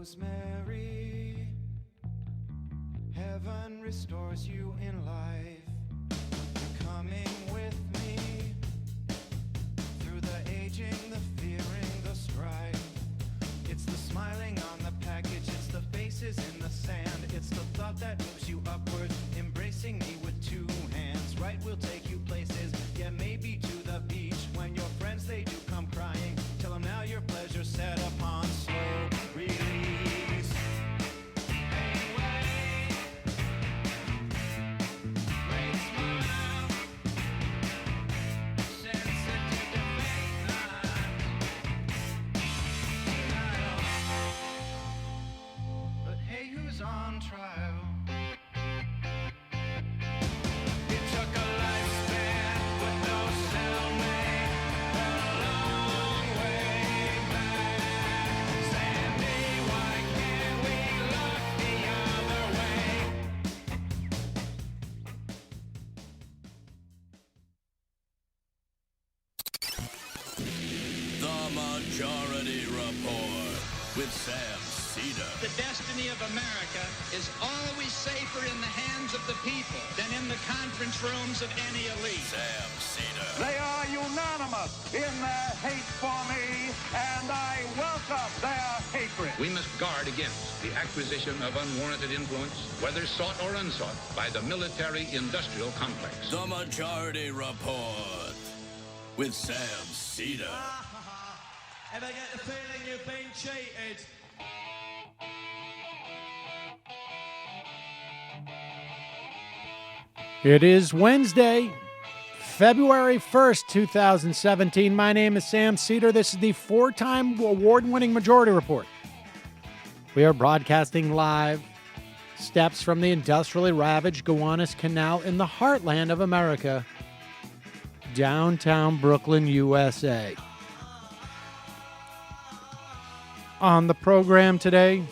Rosemary, heaven restores you in life. You're coming with me through the aging, the fearing, the strife. It's the smiling on the package, it's the faces in the sand. It's the thought that moves you upward, embracing me with two hands. Right, we'll take you places, yeah, maybe to the beach. When your friends, they do come crying, tell them now your pleasure's set upon slow release. On trial. It took a lifespan with no cellmate, a long way back. Sandy, why can't we look the other way? The Majority Report with Sam Seder. The destiny of America is always safer in the hands of the people than in the conference rooms of any elite. Sam Seder. They are unanimous in their hate for me, and I welcome their hatred. We must guard against the acquisition of unwarranted influence, whether sought or unsought, by the military-industrial complex. The Majority Report with Sam Seder. Ever get the feeling you've been cheated? It is Wednesday, February 1st, 2017. My name is Sam Seder. This is the four-time award-winning Majority Report. We are broadcasting live steps from the industrially ravaged Gowanus Canal in the heartland of America, downtown Brooklyn, USA. On the program today,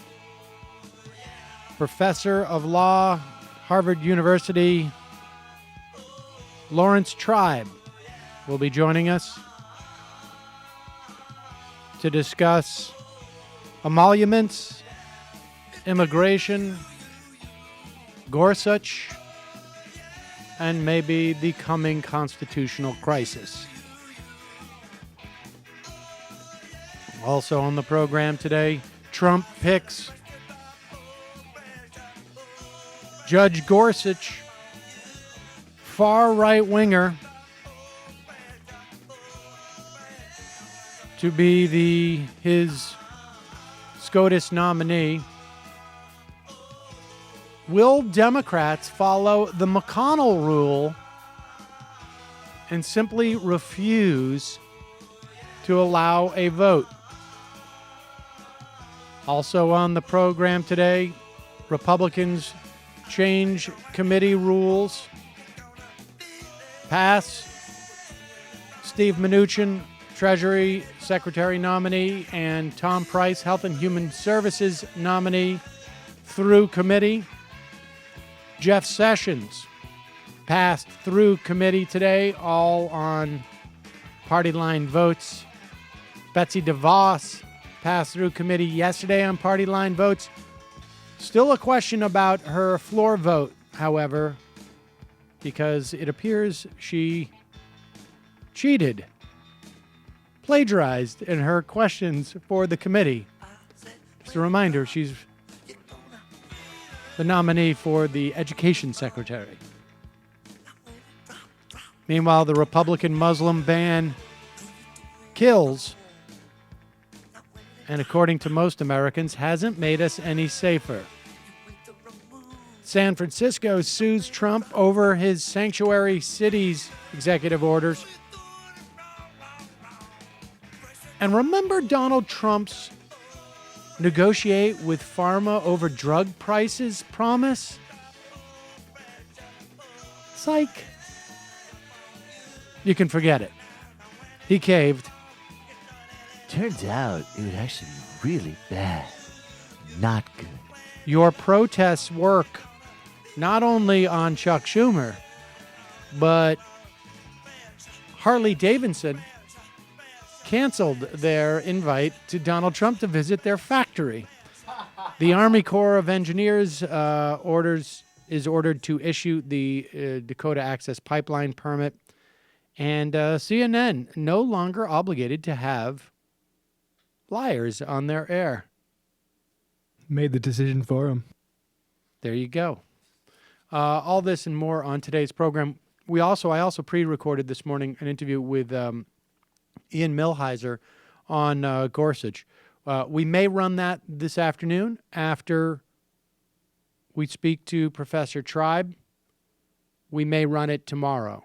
Professor of Law, Harvard University, Laurence Tribe will be joining us to discuss emoluments, immigration, Gorsuch, and maybe the coming constitutional crisis. Also on the program today, Trump picks Judge Gorsuch, far right-winger, to be his SCOTUS nominee. Will Democrats follow the McConnell rule and simply refuse to allow a vote? Also on the program today, Republicans change committee rules, pass Steve Mnuchin, Treasury Secretary nominee, and Tom Price, Health and Human Services nominee, through committee. Jeff Sessions passed through committee today, all on party line votes. Betsy DeVos passed through committee yesterday on party line votes. Still a question about her floor vote, however, because it appears she cheated, plagiarized in her questions for the committee. Just a reminder, she's the nominee for the Education Secretary. Meanwhile, the Republican Muslim ban kills, and according to most Americans, hasn't made us any safer. San Francisco sues Trump over his sanctuary cities executive orders. And remember Donald Trump's negotiate with pharma over drug prices promise? Psych. You can forget it. He caved. Turns out it was actually really bad. Not good. Your protests work not only on Chuck Schumer, but Harley Davidson canceled their invite to Donald Trump to visit their factory. The Army Corps of Engineers is ordered to issue the Dakota Access Pipeline permit. And CNN no longer obligated to have liars on their air. Made the decision for him. There you go. All this and more on today's program. I also pre-recorded this morning an interview with Ian Millhiser on Gorsuch. We may run that this afternoon after we speak to Professor Tribe. We may run it tomorrow.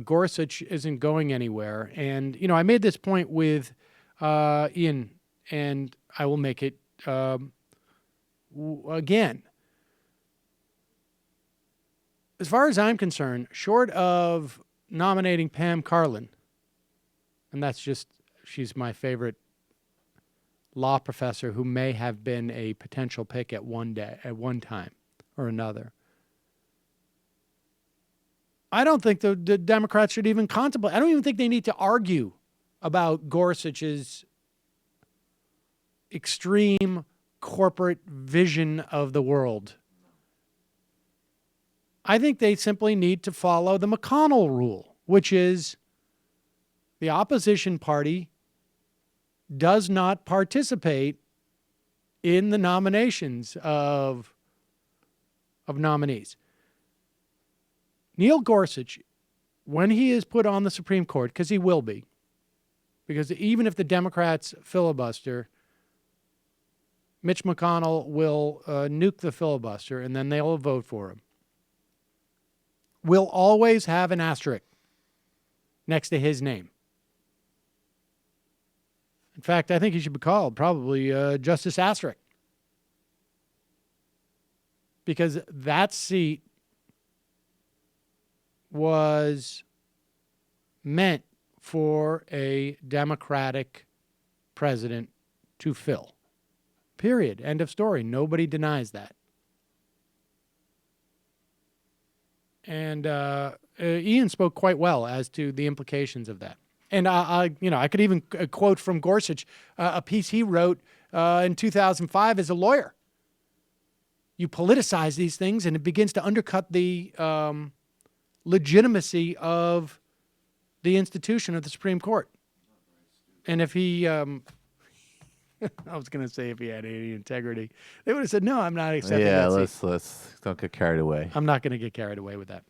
Gorsuch isn't going anywhere. And, I made this point with Ian, and I will make it again. As far as I'm concerned, short of nominating Pam Carlin, and she's my favorite law professor who may have been a potential pick at one time or another. I don't think the Democrats should even contemplate. I don't even think they need to argue about Gorsuch's extreme corporate vision of the world. I think they simply need to follow the McConnell rule, which is the opposition party does not participate in the nominations of nominees. Neil Gorsuch, when he is put on the Supreme Court, because he will be, because even if the Democrats filibuster, Mitch McConnell will nuke the filibuster, and then they'll vote for him, will always have an asterisk next to his name. In fact, I think he should be called probably Justice Asterisk, because that seat was meant for a Democratic president to fill. Period. End of story. Nobody denies that. And Ian spoke quite well as to the implications of that. And I could even quote from Gorsuch a piece he wrote in 2005 as a lawyer. You politicize these things, and it begins to undercut the legitimacy of the institution of the Supreme Court. And if he, I was going to say if he had any integrity, they would have said, no, I'm not accepting that seat. let's don't get carried away. I'm not going to get carried away with that.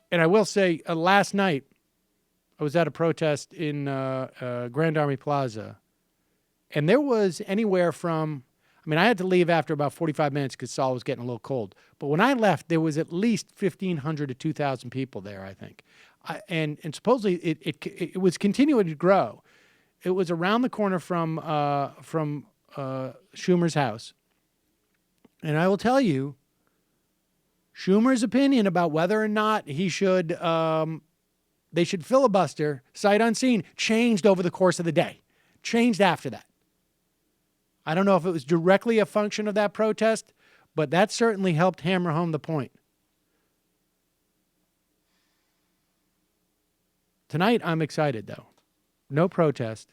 And I will say, last night, I was at a protest in Grand Army Plaza, and there was anywhere from, I had to leave after about 45 minutes because Saul was getting a little cold. But when I left, there was at least 1,500 to 2,000 people there, I think. And supposedly it was continuing to grow. It was around the corner from Schumer's house. And I will tell you, Schumer's opinion about whether or not he should, they should filibuster sight unseen changed over the course of the day. Changed after that. I don't know if it was directly a function of that protest, but that certainly helped hammer home the point. Tonight, I'm excited, though. No protest,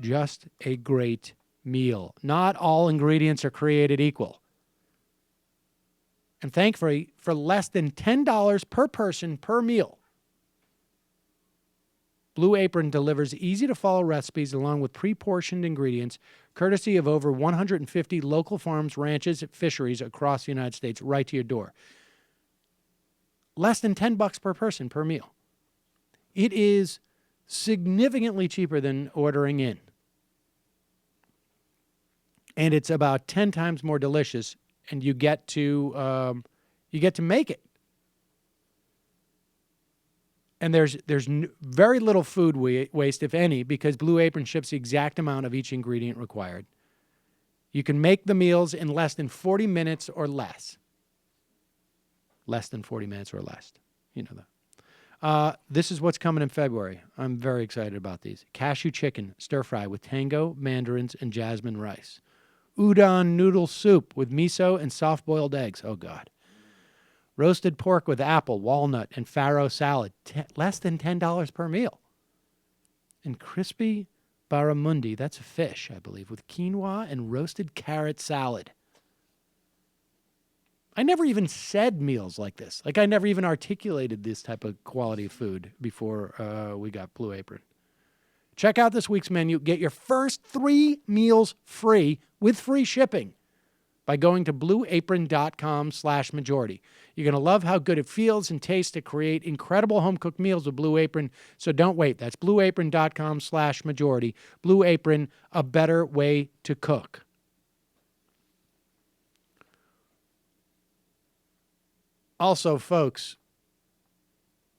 just a great meal. Not all ingredients are created equal. And thankfully, for less than $10 per person per meal, Blue Apron delivers easy-to-follow recipes along with pre-portioned ingredients, courtesy of over 150 local farms, ranches, and fisheries across the United States, right to your door. Less than $10 per person per meal. It is significantly cheaper than ordering in. And it's about 10 times more delicious, and you get to make it. And there's very little food waste, if any, because Blue Apron ships the exact amount of each ingredient required. You can make the meals in less than 40 minutes or less. Less than 40 minutes or less. You know that. This is what's coming in February. I'm very excited about these. Cashew chicken stir fry with tango, mandarins, and jasmine rice. Udon noodle soup with miso and soft-boiled eggs. Oh, God. Roasted pork with apple, walnut, and farro salad. Less than $10 per meal. And crispy barramundi, that's a fish, I believe, with quinoa and roasted carrot salad. I never even said meals like this. Like, I never even articulated this type of quality of food before we got Blue Apron. Check out this week's menu. Get your first 3 meals free with free shipping by going to blueapron.com/majority. You're going to love how good it feels and tastes to create incredible home-cooked meals with Blue Apron, so don't wait. That's blueapron.com/majority. Blue Apron, a better way to cook. Also, folks,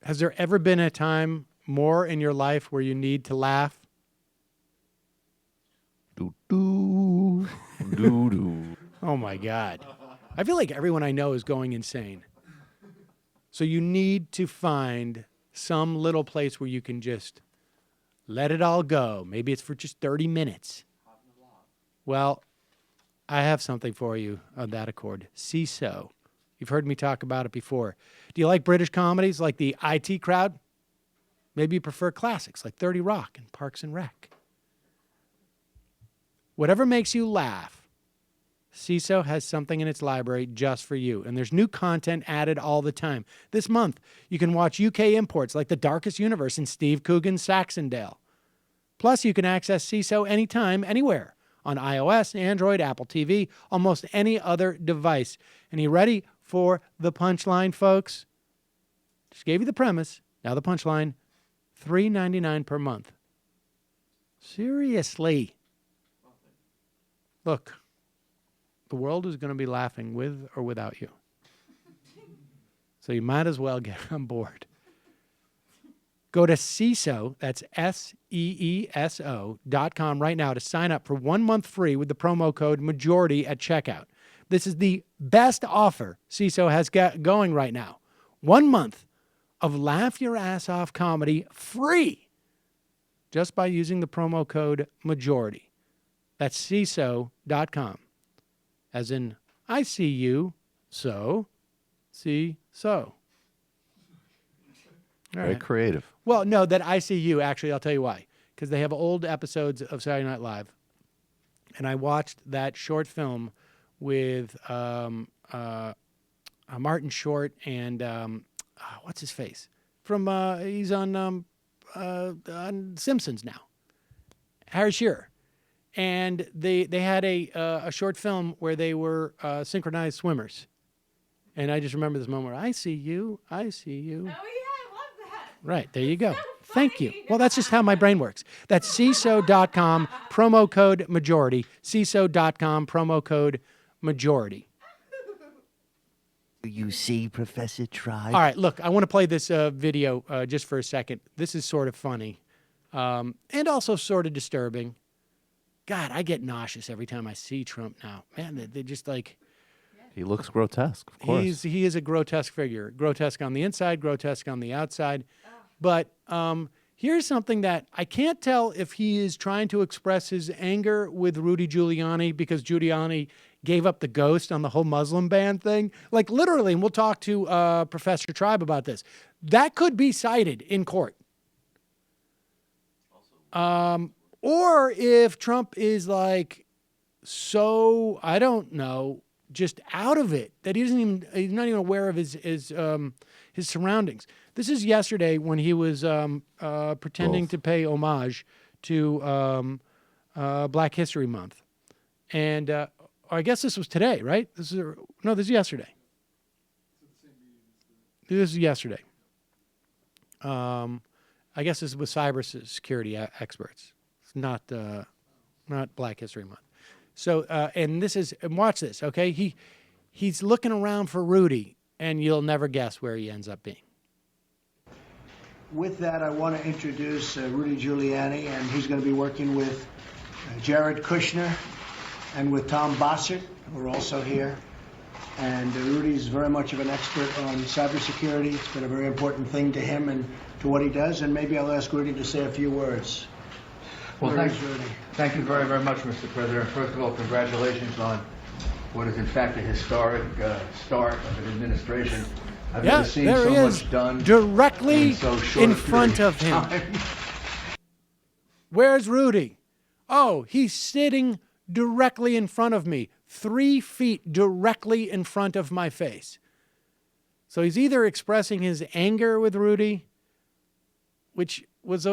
has there ever been a time more in your life where you need to laugh? Do-do, do-do. Oh, my God. I feel like everyone I know is going insane. So you need to find some little place where you can just let it all go. Maybe it's for just 30 minutes. Well, I have something for you on that accord. CISO. You've heard me talk about it before. Do you like British comedies like the IT Crowd? Maybe you prefer classics like 30 Rock and Parks and Rec. Whatever makes you laugh, CISO has something in its library just for you. And there's new content added all the time. This month, you can watch UK imports like The Darkest Universe and Steve Coogan's Saxondale. Plus, you can access CISO anytime, anywhere, on iOS, Android, Apple TV, almost any other device. And you ready for the punchline, folks? Just gave you the premise. Now the punchline, $3.99 per month. Seriously. Look, the world is going to be laughing with or without you. So you might as well get on board. Go to CISO, that's SEESO.com right now to sign up for 1 month free with the promo code MAJORITY at checkout. This is the best offer CISO has got going right now. 1 month of laugh your ass off comedy free just by using the promo code MAJORITY. That's CISO.com. As in, I see you, so, see, so. All Very right. creative. Well, no, that I see you, actually, I'll tell you why. Because they have old episodes of Saturday Night Live. And I watched that short film with Martin Short and what's his face? He's on Simpsons now. Harry Shearer. And they had a short film where they were synchronized swimmers. And I just remember this moment where I see you, I see you. Oh, yeah, I love that. Right, there you go. So Thank you. funny. Well, that's just how my brain works. That's CISO.com, promo code MAJORITY. CISO.com, promo code MAJORITY. Do you see, Professor Tribe? All right, look, I want to play this video just for a second. This is sort of funny and also sort of disturbing. God, I get nauseous every time I see Trump now. Man, they're just like... He looks grotesque, of course. He is a grotesque figure. Grotesque on the inside, grotesque on the outside. But here's something that I can't tell if he is trying to express his anger with Rudy Giuliani because Giuliani gave up the ghost on the whole Muslim ban thing. Like literally, and we'll talk to Professor Tribe about this. That could be cited in court. Or if Trump is like, so, I don't know, just out of it, that he's not even aware of his surroundings. This is yesterday when he was pretending to pay homage to Black History Month. And I guess this was today, right? This is yesterday. This is yesterday. I guess this is with cybersecurity experts. It's not Black History Month. So, and watch this, okay? He's looking around for Rudy, and you'll never guess where he ends up being. With that, I want to introduce Rudy Giuliani, and he's going to be working with Jared Kushner and with Tom Bossert, who are also here. And Rudy's very much of an expert on cybersecurity. It's been a very important thing to him and to what he does, and maybe I'll ask Rudy to say a few words. Well, thank you very, very much, Mr. President. First of all, congratulations on what is, in fact, a historic start of an administration. I've never seen so much done directly in so short in a front period of him. time. Where's Rudy? Oh, he's sitting directly in front of me, 3 feet directly in front of my face. So he's either expressing his anger with Rudy, which was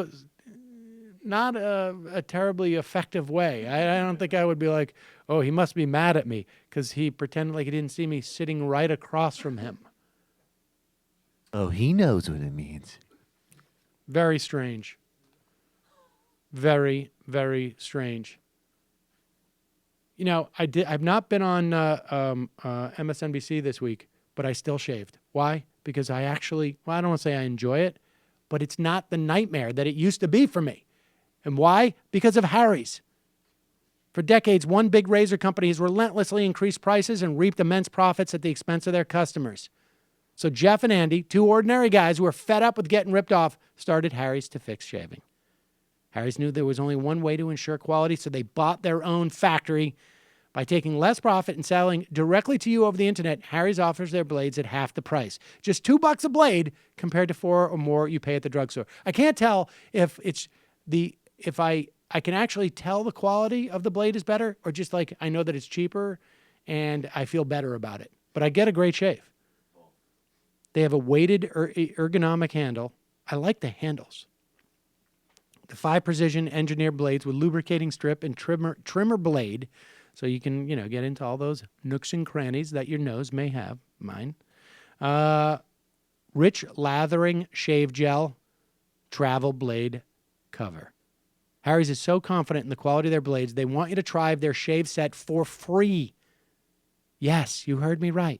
not a terribly effective way. I don't think I would be like, oh, he must be mad at me because he pretended like he didn't see me sitting right across from him. Oh, he knows what it means. Very strange. Very, very strange. You know, I've not been on MSNBC this week, but I still shaved. Why? Because I actually, well, I don't want to say I enjoy it, but it's not the nightmare that it used to be for me. And why? Because of Harry's. For decades, one big razor company has relentlessly increased prices and reaped immense profits at the expense of their customers. So Jeff and Andy, 2 ordinary guys who were fed up with getting ripped off, started Harry's to fix shaving. Harry's knew there was only one way to ensure quality, so they bought their own factory. By taking less profit and selling directly to you over the internet, Harry's offers their blades at half the price. Just $2 a blade compared to $4 or more you pay at the drugstore. I can't tell if I can actually tell the quality of the blade is better, or just like I know that it's cheaper and I feel better about it. But I get a great shave. They have a weighted ergonomic handle. I like the handles. The 5 precision engineered blades with lubricating strip and trimmer blade, so you can, get into all those nooks and crannies that your nose may have, mine. Rich lathering shave gel, travel blade cover. Harry's is so confident in the quality of their blades, they want you to try their shave set for free. Yes, you heard me right.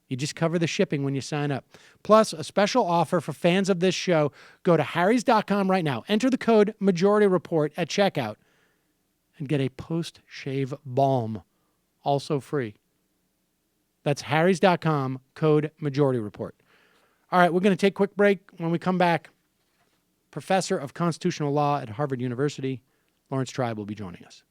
You just cover the shipping when you sign up. Plus, a special offer for fans of this show. Go to harrys.com right now. Enter the code MajorityReport at checkout and get a post-shave balm, also free. That's harrys.com, code MajorityReport. All right, we're going to take a quick break. When we come back, Professor of Constitutional Law at Harvard University, Laurence Tribe, will be joining us.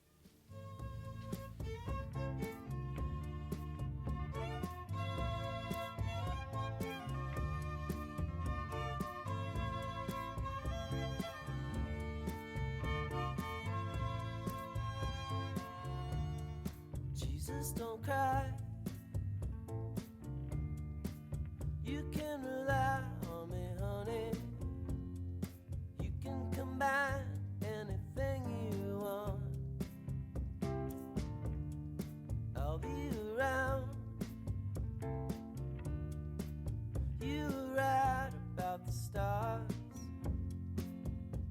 Jesus, don't cry. You can rely on me, honey. You can combine anything you want. I'll be around. You were right about the stars.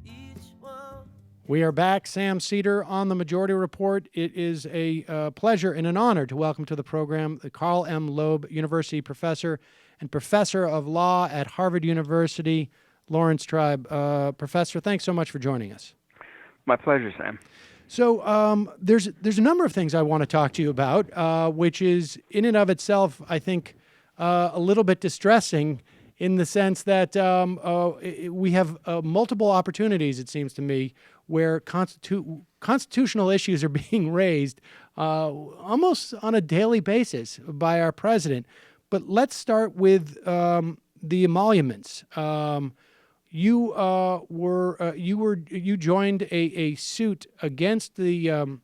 Each one. We are back. Sam Seder on the Majority Report. It is a pleasure and an honor to welcome to the program the Carl M. Loeb University professor and professor of law at Harvard University, Laurence Tribe. Professor, thanks so much for joining us. My pleasure, Sam. So there's a number of things I want to talk to you about, which is in and of itself, I think, a little bit distressing in the sense that we have multiple opportunities, it seems to me, where constitutional issues are being raised almost on a daily basis by our president. But let's start with the emoluments. You joined a suit against the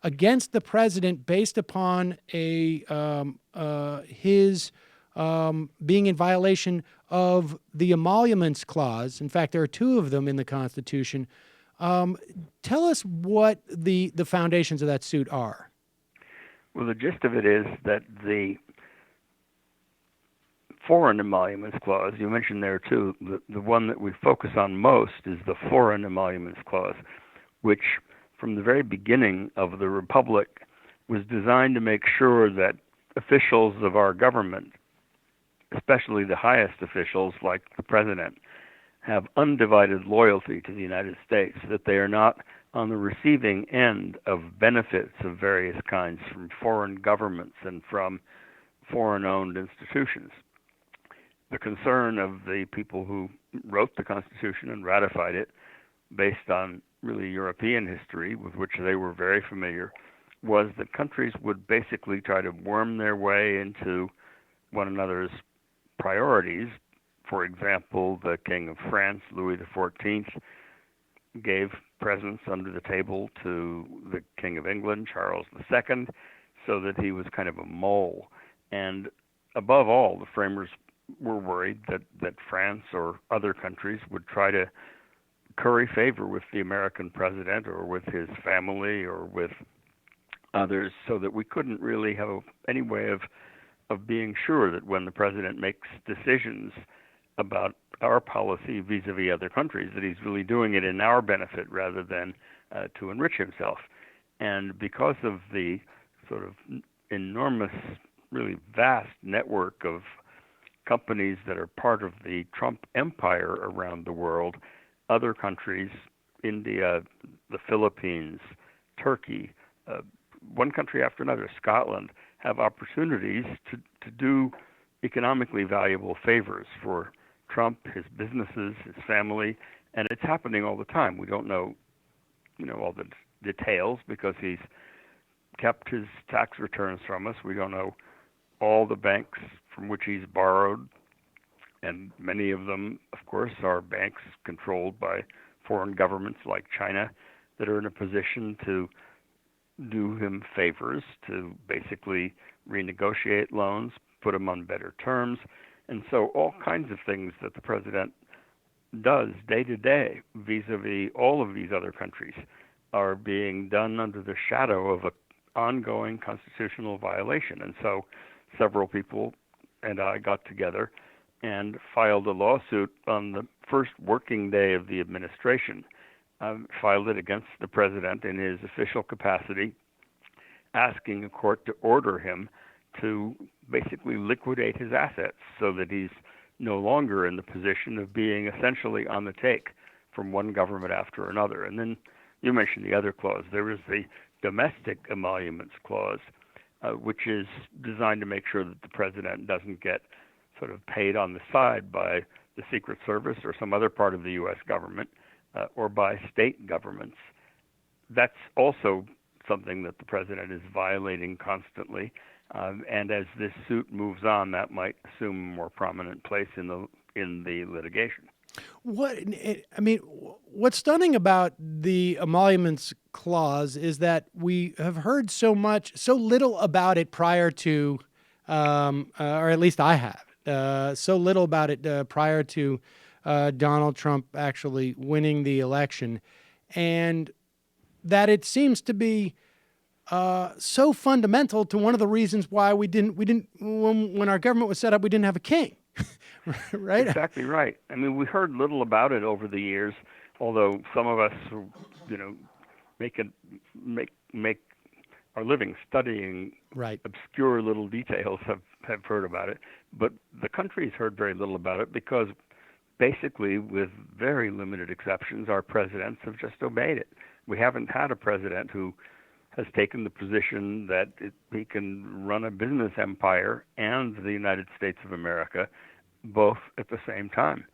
against the president based upon his being in violation of the emoluments clause. In fact, there are 2 of them in the Constitution. Tell us what the foundations of that suit are. Well, the gist of it is that the foreign emoluments clause, you mentioned there too, the one that we focus on most is the foreign emoluments clause, which from the very beginning of the Republic was designed to make sure that officials of our government, especially the highest officials like the president, have undivided loyalty to the United States, that they are not on the receiving end of benefits of various kinds from foreign governments and from foreign-owned institutions. The concern of the people who wrote the Constitution and ratified it, based on really European history with which they were very familiar, was that countries would basically try to worm their way into one another's priorities. For example, the King of France, Louis XIV, gave presents under the table to the King of England, Charles II, so that he was kind of a mole. And above all, the framers were worried that France or other countries would try to curry favor with the American president or with his family or with others, so that we couldn't really have any way of being sure that when the president makes decisions about our policy vis-a-vis other countries, that he's really doing it in our benefit rather than to enrich himself. And because of the sort of enormous, really vast network of companies that are part of the Trump empire around the world, other countries, India, the Philippines, Turkey, one country after another, Scotland, have opportunities to do economically valuable favors for Trump, his businesses, his family, and it's happening all the time. We don't know, all the details because he's kept his tax returns from us. We don't know all the banks from which he's borrowed, and many of them, of course, are banks controlled by foreign governments like China that are in a position to do him favors, to basically renegotiate loans, put them on better terms. And so all kinds of things that the president does day to day vis-a-vis all of these other countries are being done under the shadow of an ongoing constitutional violation. And so several people and I got together and filed a lawsuit on the first working day of the administration, filed it against the president in his official capacity, asking a court to order him to basically liquidate his assets so that he's no longer in the position of being essentially on the take from one government after another. And then you mentioned the other clause. There is the domestic emoluments clause, which is designed to make sure that the president doesn't get sort of paid on the side by the Secret Service or some other part of the U.S. government or by state governments. That's also something that the president is violating constantly. And as this suit moves on, that might assume a more prominent place in the litigation. What's stunning about the emoluments clause is that we have heard so little about it prior to, or at least I have, so little about it prior to Donald Trump actually winning the election, and that it seems to be so fundamental to one of the reasons why we didn't when our government was set up, we didn't have a king. Right? Exactly right. I mean, we heard little about it over the years, although some of us, make our living studying obscure little details have heard about it. But the country's heard very little about it because basically, with very limited exceptions, our presidents have just obeyed it. We haven't had a president who has taken the position that he can run a business empire and the United States of America both at the same time.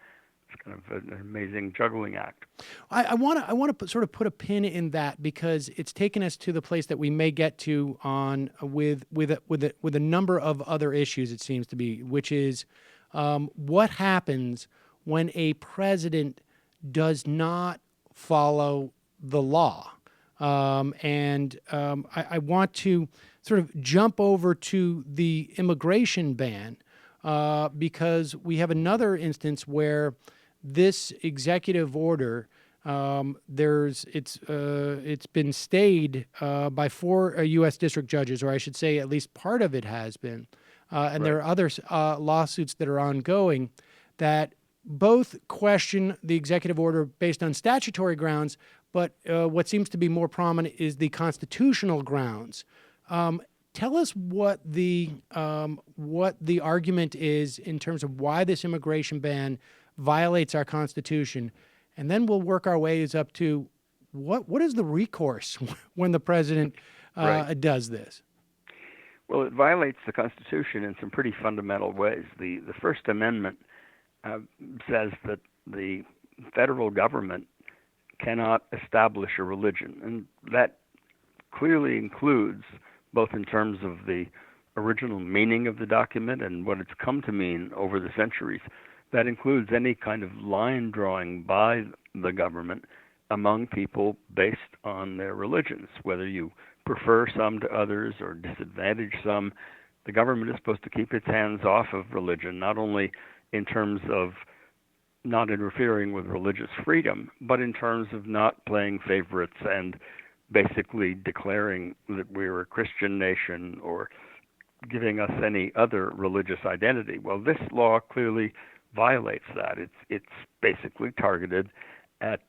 It's kind of an amazing juggling act. I want to sort of put a pin in that because it's taken us to the place that we may get to on with a number of other issues. It seems to be, which is what happens when a president does not follow the law. I want to sort of jump over to the immigration ban because we have another instance where this executive order it's been stayed by 4 U.S. district judges, or I should say at least part of it has been, and there are other lawsuits that are ongoing that both question the executive order based on statutory grounds, but what seems to be more prominent is the constitutional grounds. Tell us what the argument is in terms of why this immigration ban violates our Constitution, and then we'll work our ways up to what is the recourse when the president does this. Well, it violates the Constitution in some pretty fundamental ways. The First Amendment says that the federal government cannot establish a religion, and that clearly includes, both in terms of the original meaning of the document and what it's come to mean over the centuries, that includes any kind of line drawing by the government among people based on their religions, whether you prefer some to others or disadvantage some. The government is supposed to keep its hands off of religion, not only in terms of not interfering with religious freedom, but in terms of not playing favorites and basically declaring that we're a Christian nation or giving us any other religious identity. Well, this law clearly violates that. It's basically targeted at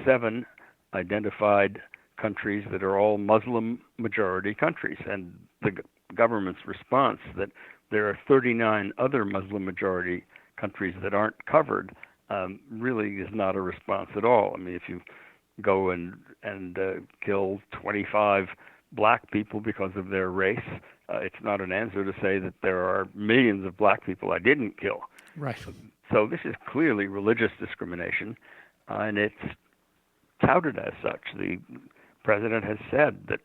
7 identified countries that are all Muslim majority countries, and the government's response that there are 39 other Muslim majority countries that aren't covered really is not a response at all. I mean, if you go and kill 25 black people because of their race, it's not an answer to say that there are millions of black people I didn't kill. Right. So this is clearly religious discrimination, and it's touted as such. The president has said that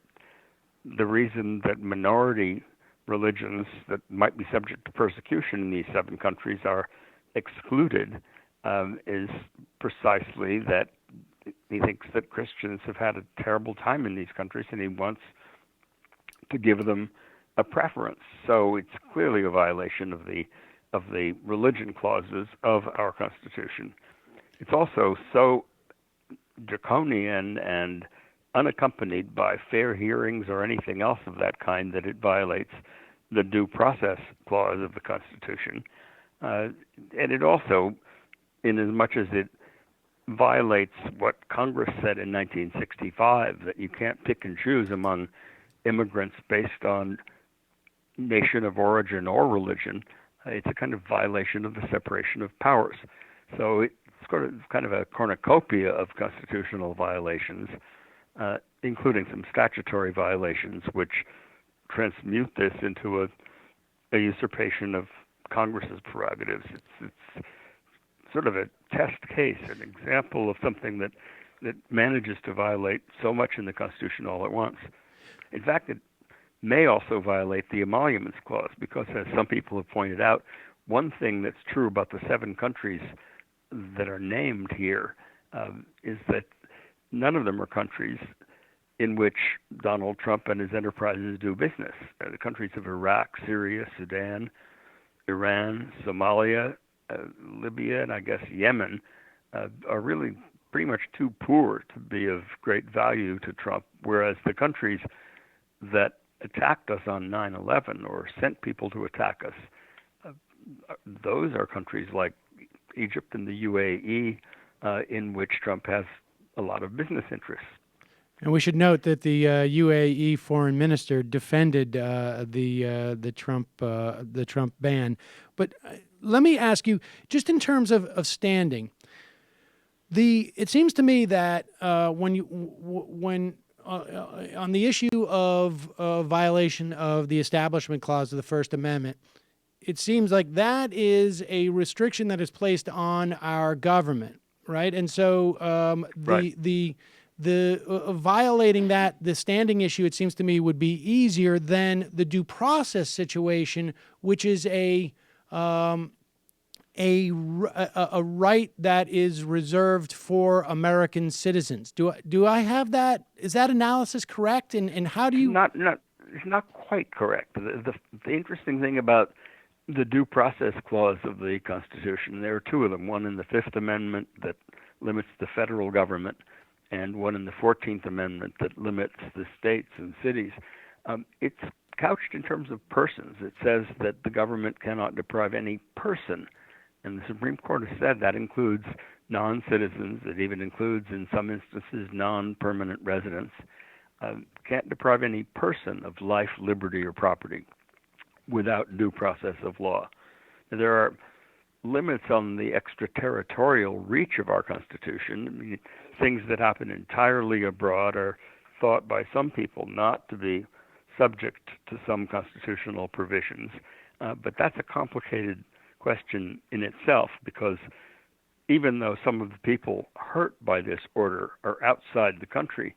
the reason that minority religions that might be subject to persecution in these 7 countries are excluded is precisely that he thinks that Christians have had a terrible time in these countries, and he wants to give them a preference. So it's clearly a violation of the religion clauses of our Constitution. It's also so draconian and unaccompanied by fair hearings or anything else of that kind that it violates the due process clause of the Constitution. And it also, in as much as it violates what Congress said in 1965, that you can't pick and choose among immigrants based on nation of origin or religion, it's a kind of violation of the separation of powers. So it's kind of a cornucopia of constitutional violations, including some statutory violations, which transmute this into a usurpation of Congress's prerogatives. It's sort of a test case, an example of something that manages to violate so much in the Constitution all at once. In fact, it may also violate the Emoluments Clause, because, as some people have pointed out, one thing that's true about the 7 countries that are named here is that none of them are countries in which Donald Trump and his enterprises do business. The countries of Iraq, Syria, Sudan, Iran, Somalia, Libya, and I guess Yemen are really pretty much too poor to be of great value to Trump, whereas the countries that attacked us on 9/11 or sent people to attack us, those are countries like Egypt and the UAE, in which Trump has a lot of business interests. And we should note that the UAE foreign minister defended the Trump ban. But let me ask you, just in terms of standing, it seems to me that when on the issue of violation of the Establishment Clause of the First Amendment, it seems like that is a restriction that is placed on our government, right? And so the violating the standing issue, it seems to me, would be easier than the due process situation, which is a right that is reserved for American citizens. Do I have that? Is that analysis correct? And how do you? It's not quite correct. The interesting thing about the due process clause of the Constitution, there are 2 of them. One in the Fifth Amendment that limits the federal government, and one in the 14th Amendment that limits the states and cities. It's couched in terms of persons. It says that the government cannot deprive any person, and the Supreme Court has said that includes non-citizens. It even includes, in some instances, non-permanent residents. Can't deprive any person of life, liberty, or property without due process of law. There are limits on the extraterritorial reach of our Constitution. I mean, things that happen entirely abroad are thought by some people not to be subject to some constitutional provisions. But that's a complicated question in itself, because even though some of the people hurt by this order are outside the country,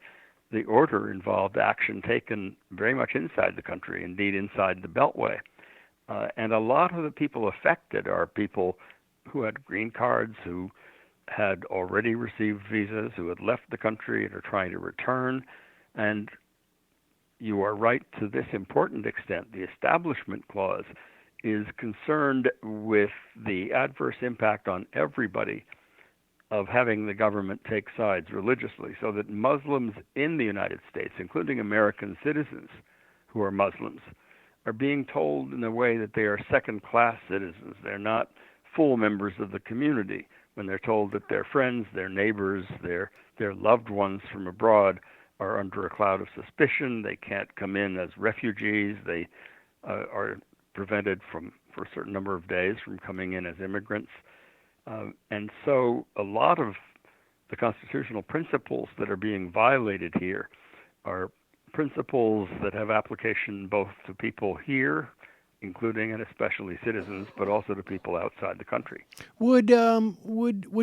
the order involved action taken very much inside the country, indeed inside the Beltway. And a lot of the people affected are people who had green cards, who had already received visas, who had left the country and are trying to return. And you are right to this important extent. The Establishment Clause is concerned with the adverse impact on everybody of having the government take sides religiously, so that Muslims in the United States, including American citizens who are Muslims, are being told in a way that they are second-class citizens. They're not full members of the community, when they're told that their friends, their neighbors, their loved ones from abroad are under a cloud of suspicion. They can't come in as refugees. They are prevented from, for a certain number of days, from coming in as immigrants. And so a lot of the constitutional principles that are being violated here are principles that have application both to people here, including and especially citizens, but also to people outside the country. Would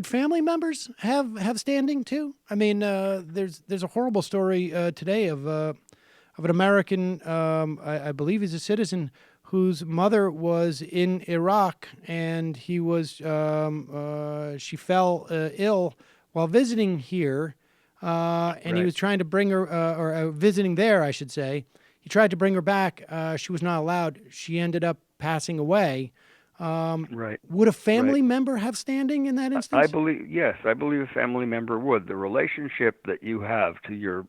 family members have standing too? I mean, there's a horrible story today of an American, I believe he's a citizen, whose mother was in Iraq, and he was she fell ill while visiting here, and he was trying to bring her, or visiting there, I should say. He tried to bring her back. She was not allowed. She ended up passing away. Would a family member have standing in that instance? I believe a family member would. The relationship that you have to your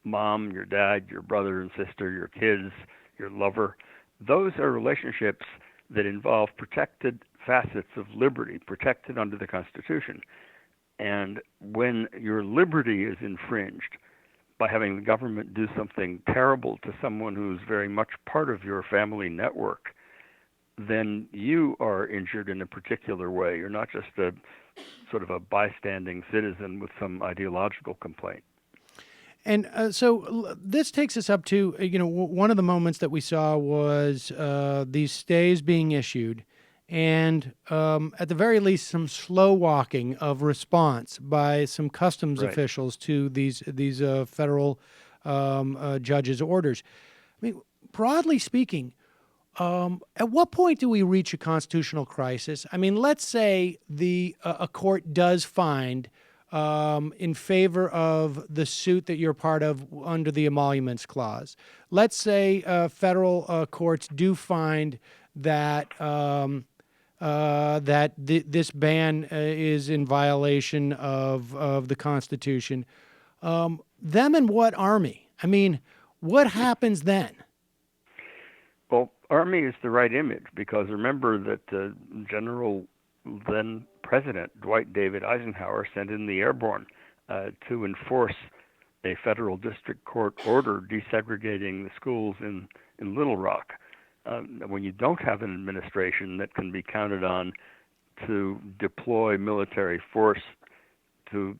mom, your dad, your brother and sister, your kids, your lover, those are relationships that involve protected facets of liberty, protected under the Constitution. And when your liberty is infringed by having the government do something terrible to someone who's very much part of your family network, then you are injured in a particular way. You're not just a sort of a bystanding citizen with some ideological complaint. And so this takes us up to, one of the moments that we saw was these stays being issued, and at the very least, some slow walking of response by some customs officials to these federal judges' orders. I mean, broadly speaking, at what point do we reach a constitutional crisis? I mean, let's say a court does find in favor of the suit that you're part of under the Emoluments Clause. Let's say federal courts do find that this ban is in violation of the Constitution. Them and what army? I mean, what happens then? Well, Army is the right image, because remember that General then President Dwight David Eisenhower sent in the airborne to enforce a federal district court order desegregating the schools in Little Rock. When you don't have an administration that can be counted on to deploy military force to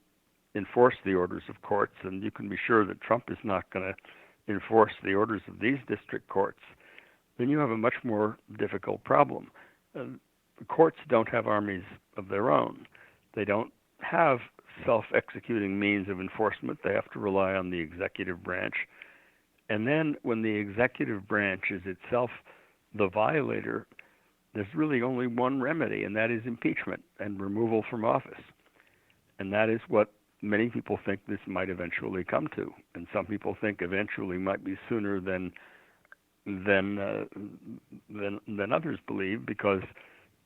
enforce the orders of courts, and you can be sure that Trump is not going to enforce the orders of these district courts, then you have a much more difficult problem. The courts don't have armies of their own. They don't have self-executing means of enforcement. They have to rely on the executive branch. And then when the executive branch is itself the violator, there's really only one remedy, and that is impeachment and removal from office. And that is what many people think this might eventually come to. And some people think eventually might be sooner than others believe, because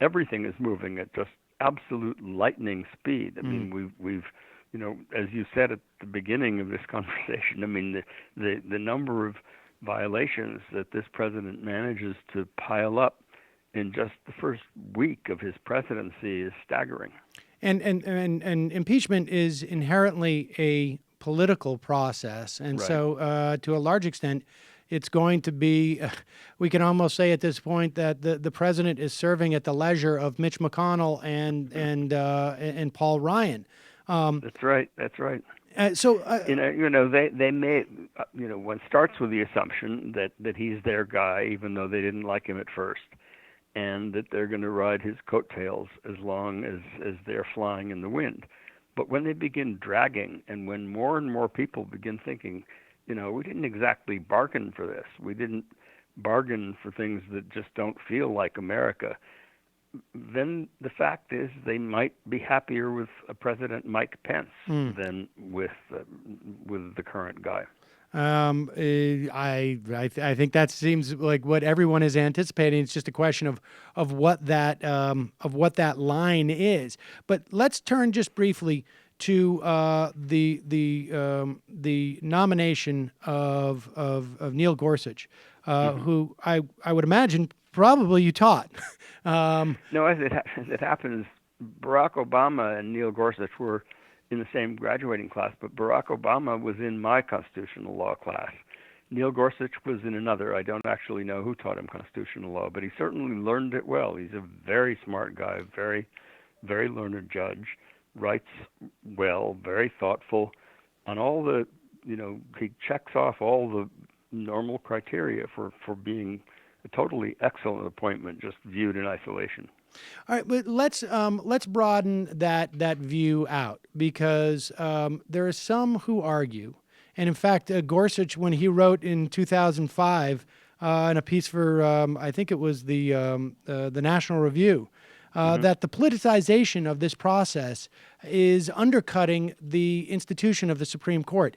everything is moving at just absolute lightning speed. I mean, we've as you said at the beginning of this conversation, I mean, the number of violations that this president manages to pile up in just the first week of his presidency is staggering. And impeachment is inherently a political process, and so to a large extent, it's going to be, we can almost say at this point that the president is serving at the leisure of Mitch McConnell and Paul Ryan. That's right. So they may one starts with the assumption that he's their guy, even though they didn't like him at first, and that they're going to ride his coattails as long as they're flying in the wind. But when they begin dragging, and when more and more people begin thinking, we didn't exactly bargain for this. We didn't bargain for things that just don't feel like America. then the fact is they might be happier with President Mike Pence than with the current guy. I think that seems like what everyone is anticipating. It's just a question of what that line is. But let's turn just briefly to the nomination of Neil Gorsuch, who I would imagine probably you taught. No, as it happens, Barack Obama and Neil Gorsuch were in the same graduating class, but Barack Obama was in my constitutional law class. Neil Gorsuch was in another. I don't actually know who taught him constitutional law, but he certainly learned it well. He's a very smart guy, very, very learned judge, writes well, very thoughtful on all the, he checks off all the normal criteria for being a totally excellent appointment, just viewed in isolation. All right, but let's broaden that view out, because there are some who argue, and in fact, Gorsuch, when he wrote in 2005 in a piece for I think it was the National Review, that the politicization of this process is undercutting the institution of the Supreme Court.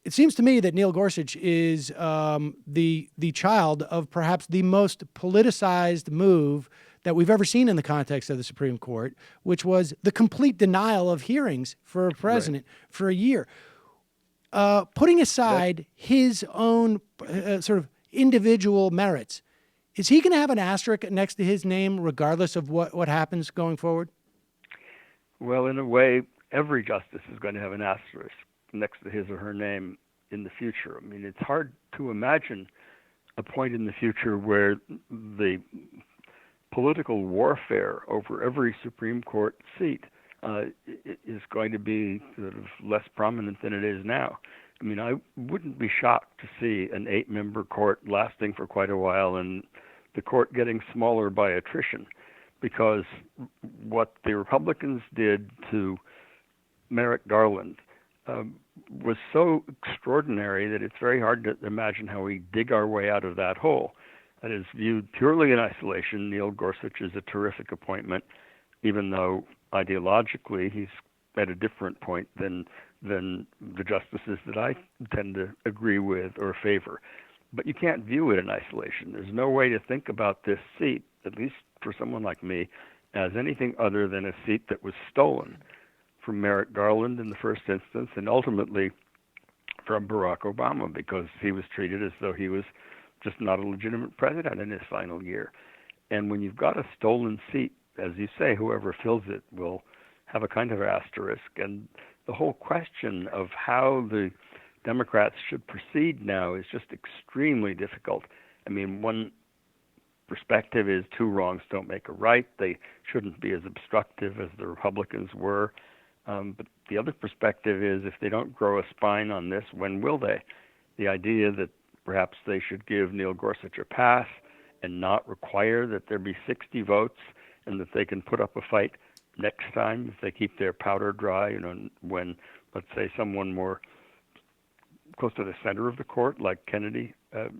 It seems to me that Neil Gorsuch is the child of perhaps the most politicized move that we've ever seen in the context of the Supreme Court, which was the complete denial of hearings for a president for a year. Putting aside his own sort of individual merits, is he going to have an asterisk next to his name regardless of what happens going forward? Well, in a way, every justice is going to have an asterisk next to his or her name in the future. I mean, it's hard to imagine a point in the future where the political warfare over every Supreme Court seat is going to be sort of less prominent than it is now. I mean, I wouldn't be shocked to see an 8-member court lasting for quite a while and the court getting smaller by attrition, because what the Republicans did to Merrick Garland was so extraordinary that it's very hard to imagine how we dig our way out of that hole. That is, viewed purely in isolation, Neil Gorsuch is a terrific appointment, even though ideologically he's at a different point than the justices that I tend to agree with or favor. But you can't view it in isolation. There's no way to think about this seat, at least for someone like me, as anything other than a seat that was stolen from Merrick Garland in the first instance, and ultimately from Barack Obama, because he was treated as though he was just not a legitimate president in his final year. And when you've got a stolen seat, as you say, whoever fills it will have a kind of asterisk. And the whole question of how the Democrats should proceed now is just extremely difficult. I mean, one perspective is 2 wrongs don't make a right. They shouldn't be as obstructive as the Republicans were. But the other perspective is, if they don't grow a spine on this, when will they? The idea that perhaps they should give Neil Gorsuch a pass and not require that there be 60 votes, and that they can put up a fight next time if they keep their powder dry, when, let's say, someone more close to the center of the court, like Kennedy,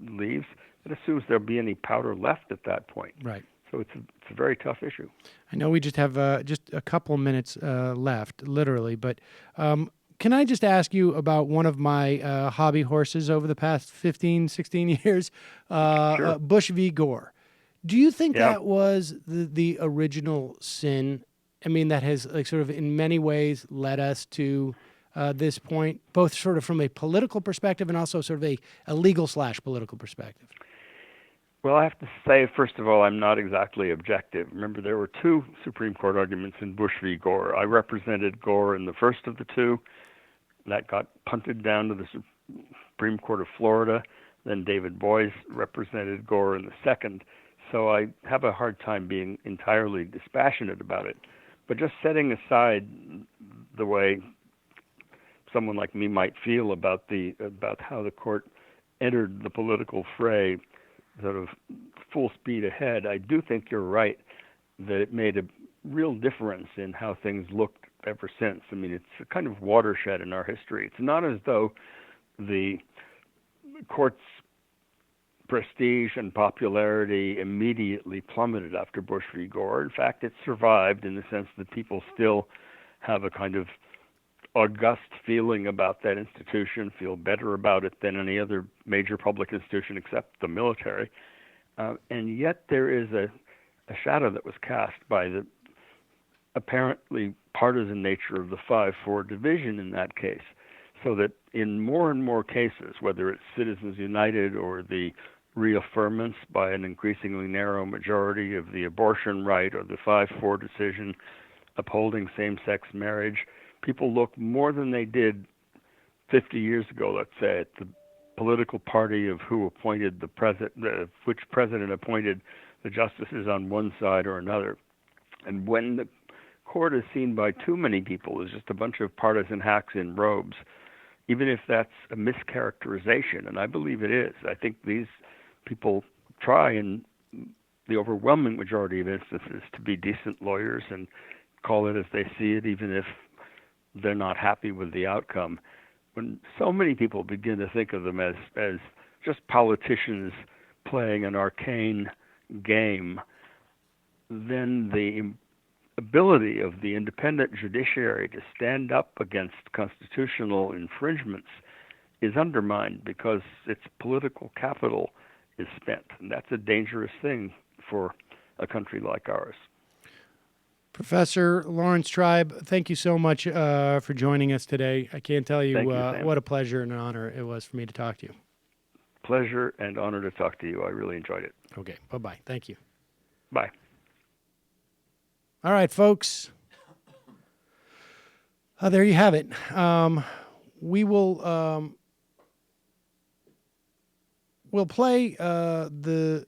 leaves, it assumes there'll be any powder left at that point. Right. So it's a very tough issue. I know we just have just a couple minutes left, literally, but can I just ask you about one of my hobby horses over the past 15, 16 years, Sure. Bush v. Gore? Do you think that was the original sin? I mean, that has sort of in many ways led us to this point, both sort of from a political perspective and also sort of a legal/political perspective? Well, I have to say, first of all, I'm not exactly objective. Remember, there were 2 Supreme Court arguments in Bush v. Gore. I represented Gore in the first of the 2. That got punted down to the Supreme Court of Florida. Then David Boies represented Gore in the second. So I have a hard time being entirely dispassionate about it. But just setting aside the way someone like me might feel about how the court entered the political fray sort of full speed ahead, I do think you're right that it made a real difference in how things looked ever since. I mean, it's a kind of watershed in our history. It's not as though the court's prestige and popularity immediately plummeted after Bush v. Gore. In fact, it survived in the sense that people still have a kind of august feeling about that institution, feel better about it than any other major public institution except the military. And yet there is a shadow that was cast by the apparently partisan nature of the 5-4 division in that case, so that in more and more cases, whether it's Citizens United or the reaffirmance by an increasingly narrow majority of the abortion right or the 5-4 decision upholding same-sex marriage, people look more than they did 50 years ago, let's say, at the political party of who appointed the president, which president appointed the justices on one side or another. And when the court is seen by too many people as just a bunch of partisan hacks in robes, even if that's a mischaracterization, and I believe it is, I think these people try in the overwhelming majority of instances to be decent lawyers and call it as they see it, even if they're not happy with the outcome. When so many people begin to think of them as just politicians playing an arcane game, then the ability of the independent judiciary to stand up against constitutional infringements is undermined because its political capital is spent. And that's a dangerous thing for a country like ours. Professor Laurence Tribe, thank you so much for joining us today. I can't tell you what a pleasure and an honor it was for me to talk to you. Pleasure and honor to talk to you. I really enjoyed it. Okay, bye-bye. Thank you. Bye. All right, folks. There you have it. We will we'll play the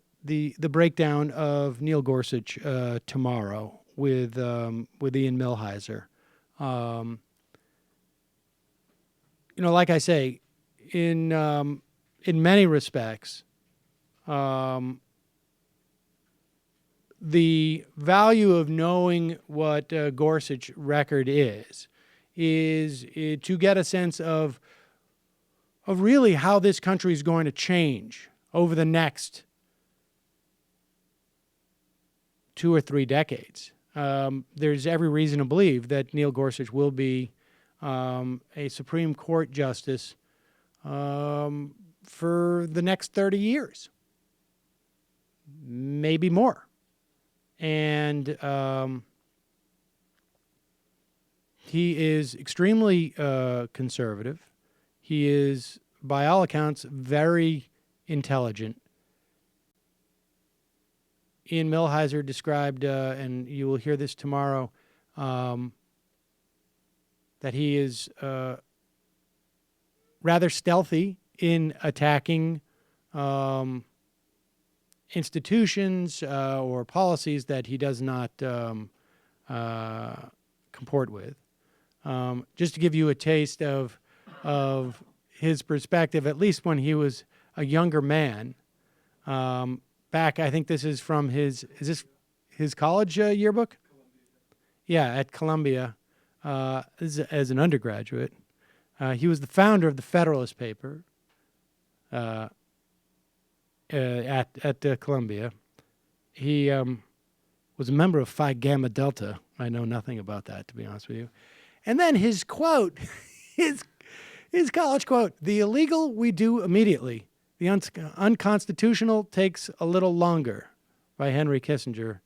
breakdown of Neil Gorsuch tomorrow with Ian Millhiser. Like I say, in many respects, the value of knowing what Gorsuch record is to get a sense of really how this country is going to change over the next 2 or 3 decades. There's every reason to believe that Neil Gorsuch will be a Supreme Court justice for the next 30 years, maybe more. And he is extremely conservative. He is, by all accounts, very intelligent. Ian Millhiser described, and you will hear this tomorrow, that he is rather stealthy in attacking institutions or policies that he does not comport with. Just to give you a taste of his perspective, at least when he was a younger man, back, I think this is from his college yearbook? Yeah, at Columbia, as an undergraduate. He was the founder of the Federalist paper at Columbia. He was a member of Phi Gamma Delta. I know nothing about that, to be honest with you. And then his quote, his college quote, "The illegal we do immediately. The unconstitutional takes a little longer," by Henry Kissinger.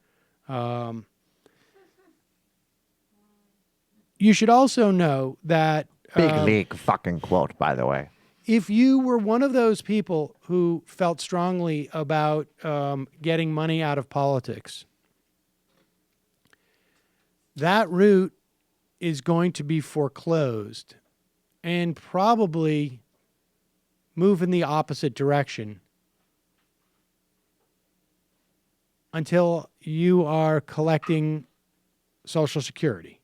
You should also know that... Big league fucking quote, by the way. If you were one of those people who felt strongly about getting money out of politics, that route is going to be foreclosed and probably move in the opposite direction until you are collecting Social Security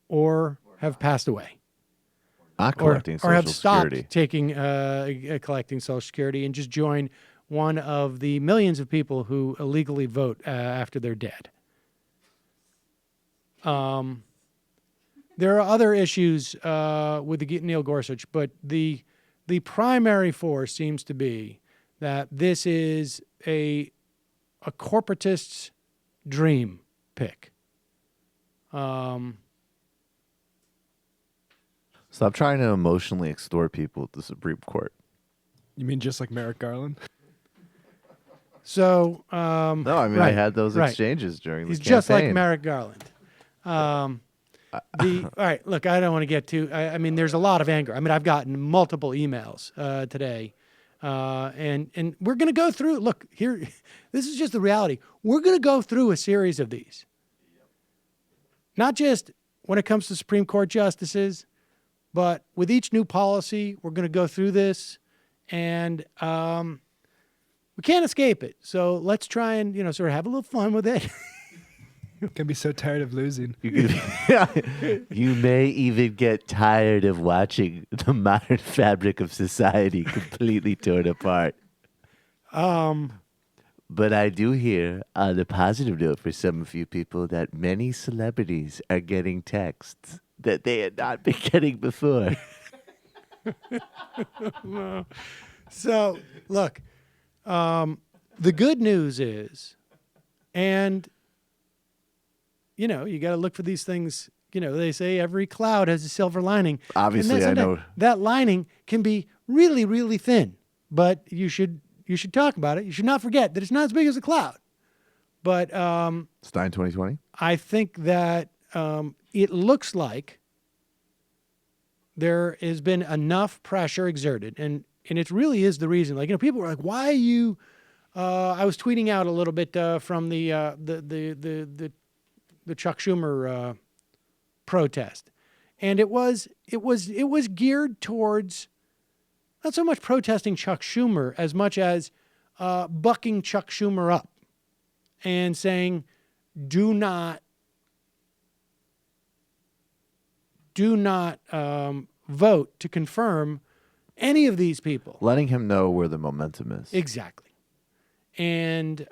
or have passed away. Collecting Social or have stopped Security. taking collecting Social Security and just join one of the millions of people who illegally vote after they're dead. There are other issues with Neil Gorsuch, but the primary force seems to be that this is a corporatist's dream pick. Stop trying to emotionally extort people at the Supreme Court. You mean just like Merrick Garland? So, No, I mean, right, I had those right. exchanges during He's the campaign. just like Merrick Garland. All right, look, I don't want to get too. I mean, there's a lot of anger. I mean, I've gotten multiple emails today, and we're going to go through. Look here, this is just the reality. We're going to go through a series of these. Not just when it comes to Supreme Court justices, but with each new policy, we're going to go through this, and we can't escape it. So let's try and sort of have a little fun with it. Can be so tired of losing. You may even get tired of watching the modern fabric of society completely torn apart. But I do hear, on a positive note for some of you people, that many celebrities are getting texts that they had not been getting before. So, look, the good news is, and you got to look for these things. They say every cloud has a silver lining. Obviously, I know. That lining can be really, really thin, but you should talk about it. You should not forget that it's not as big as a cloud. But Stein 2020? I think that it looks like there has been enough pressure exerted, and it really is the reason. Like, people were like, "Why are you?" I was tweeting out a little bit from the Chuck Schumer protest, and it was geared towards not so much protesting Chuck Schumer as much as bucking Chuck Schumer up and saying, "Do not vote to confirm any of these people." Letting him know where the momentum is. Exactly. And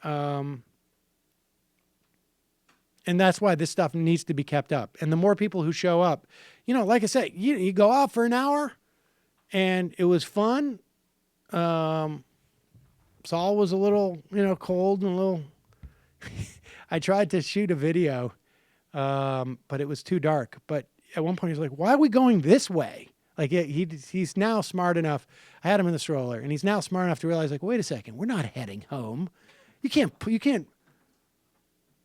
that's why this stuff needs to be kept up. And the more people who show up, like I say, you go out for an hour and it was fun. Saul was a little, cold and a little, I tried to shoot a video, but it was too dark. But at one point he was like, "Why are we going this way?" Like, he's now smart enough. I had him in the stroller, and he's now smart enough to realize, like, wait a second, we're not heading home. You can't.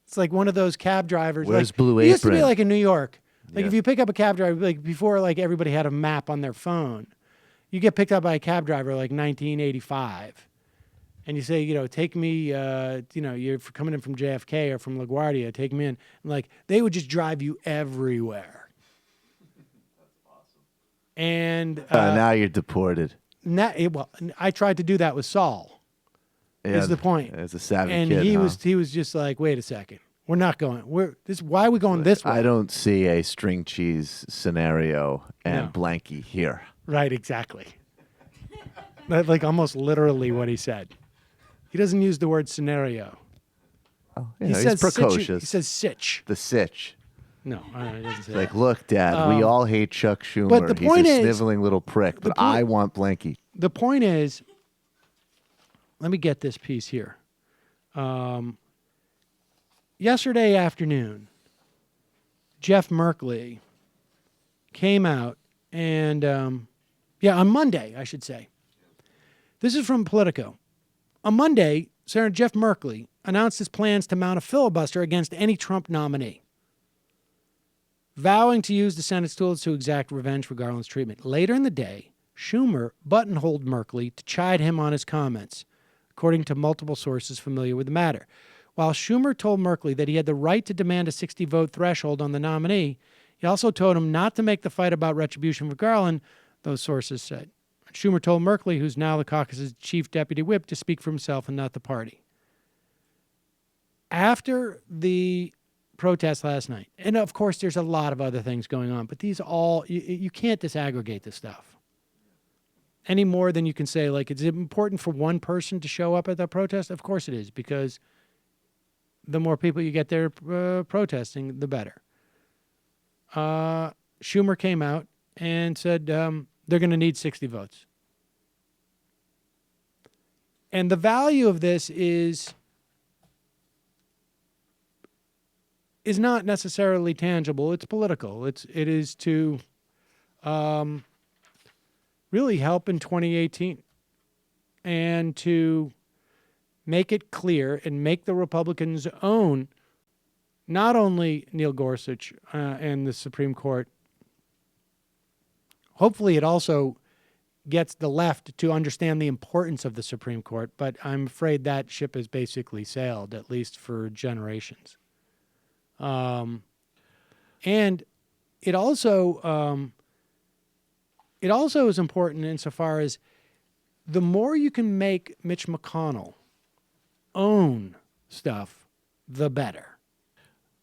It's like one of those cab drivers. Where's like, Blue It used to be Apron? like in New York. Like, Yeah. if you pick up a cab driver, like before, like everybody had a map on their phone. You get picked up by a cab driver like 1985, and you say, take me, you're coming in from JFK or from LaGuardia, take me in. And like, they would just drive you everywhere. And now you're deported. I tried to do that with Saul. Yeah, is the point? As a savvy and kid, he huh? was just like, wait a second, we're not going. Why are we going this way? I don't see a string cheese scenario and No. blankie here. Right, exactly. Like almost literally what he said. He doesn't use the word scenario. Oh, He he's says precocious. He says sitch. The sitch. No, he doesn't say Like, that. look, Dad, we all hate Chuck Schumer. but the point He's a is- sniveling little prick, but I want blankie. The point is, let me get this piece here. Yesterday afternoon, Jeff Merkley came out and, on Monday, I should say. This is from Politico. On Monday, Senator Jeff Merkley announced his plans to mount a filibuster against any Trump nominee, vowing to use the Senate's tools to exact revenge for Garland's treatment. Later in the day, Schumer buttonholed Merkley to chide him on his comments, according to multiple sources familiar with the matter. While Schumer told Merkley that he had the right to demand a 60-vote threshold on the nominee, he also told him not to make the fight about retribution for Garland, those sources said. Schumer told Merkley, who's now the caucus's chief deputy whip, to speak for himself and not the party. After the protest last night, and of course there's a lot of other things going on, but these all, you can't disaggregate this stuff any more than you can say, like, it's important for one person to show up at that protest. Of course it is, because the more people you get there protesting, the better. Schumer came out and said they're going to need 60 votes. And the value of this is not necessarily tangible. It's political. It is to really help in 2018 and to make it clear and make the Republicans own not only Neil Gorsuch and the Supreme Court. Hopefully it also gets the left to understand the importance of the Supreme Court, but I'm afraid that ship has basically sailed, at least for generations. And it also is important insofar as the more you can make Mitch McConnell own stuff, the better.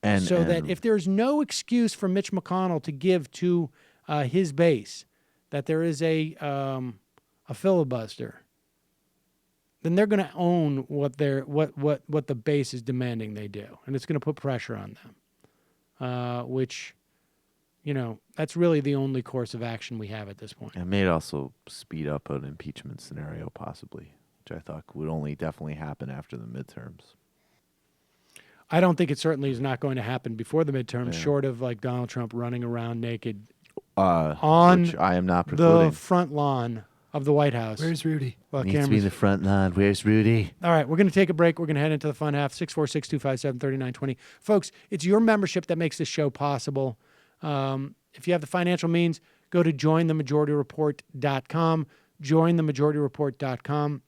And that if there's no excuse for Mitch McConnell to give to his base that there is a filibuster, then they're going to own what the base is demanding they do, and it's going to put pressure on them, which, that's really the only course of action we have at this point. It may also speed up an impeachment scenario, possibly, which I thought would only definitely happen after the midterms. I don't think it certainly is not going to happen before the midterms, short of like Donald Trump running around naked on which I am not precluding. The front lawn of the White House. Where's Rudy? Needs to be the front lawn. Where's Rudy? All right, we're going to take a break. We're going to head into the fun half, 646-257-3920. Folks, it's your membership that makes this show possible. If you have the financial means, go to jointhemajorityReport.com, jointhemajorityReport.com.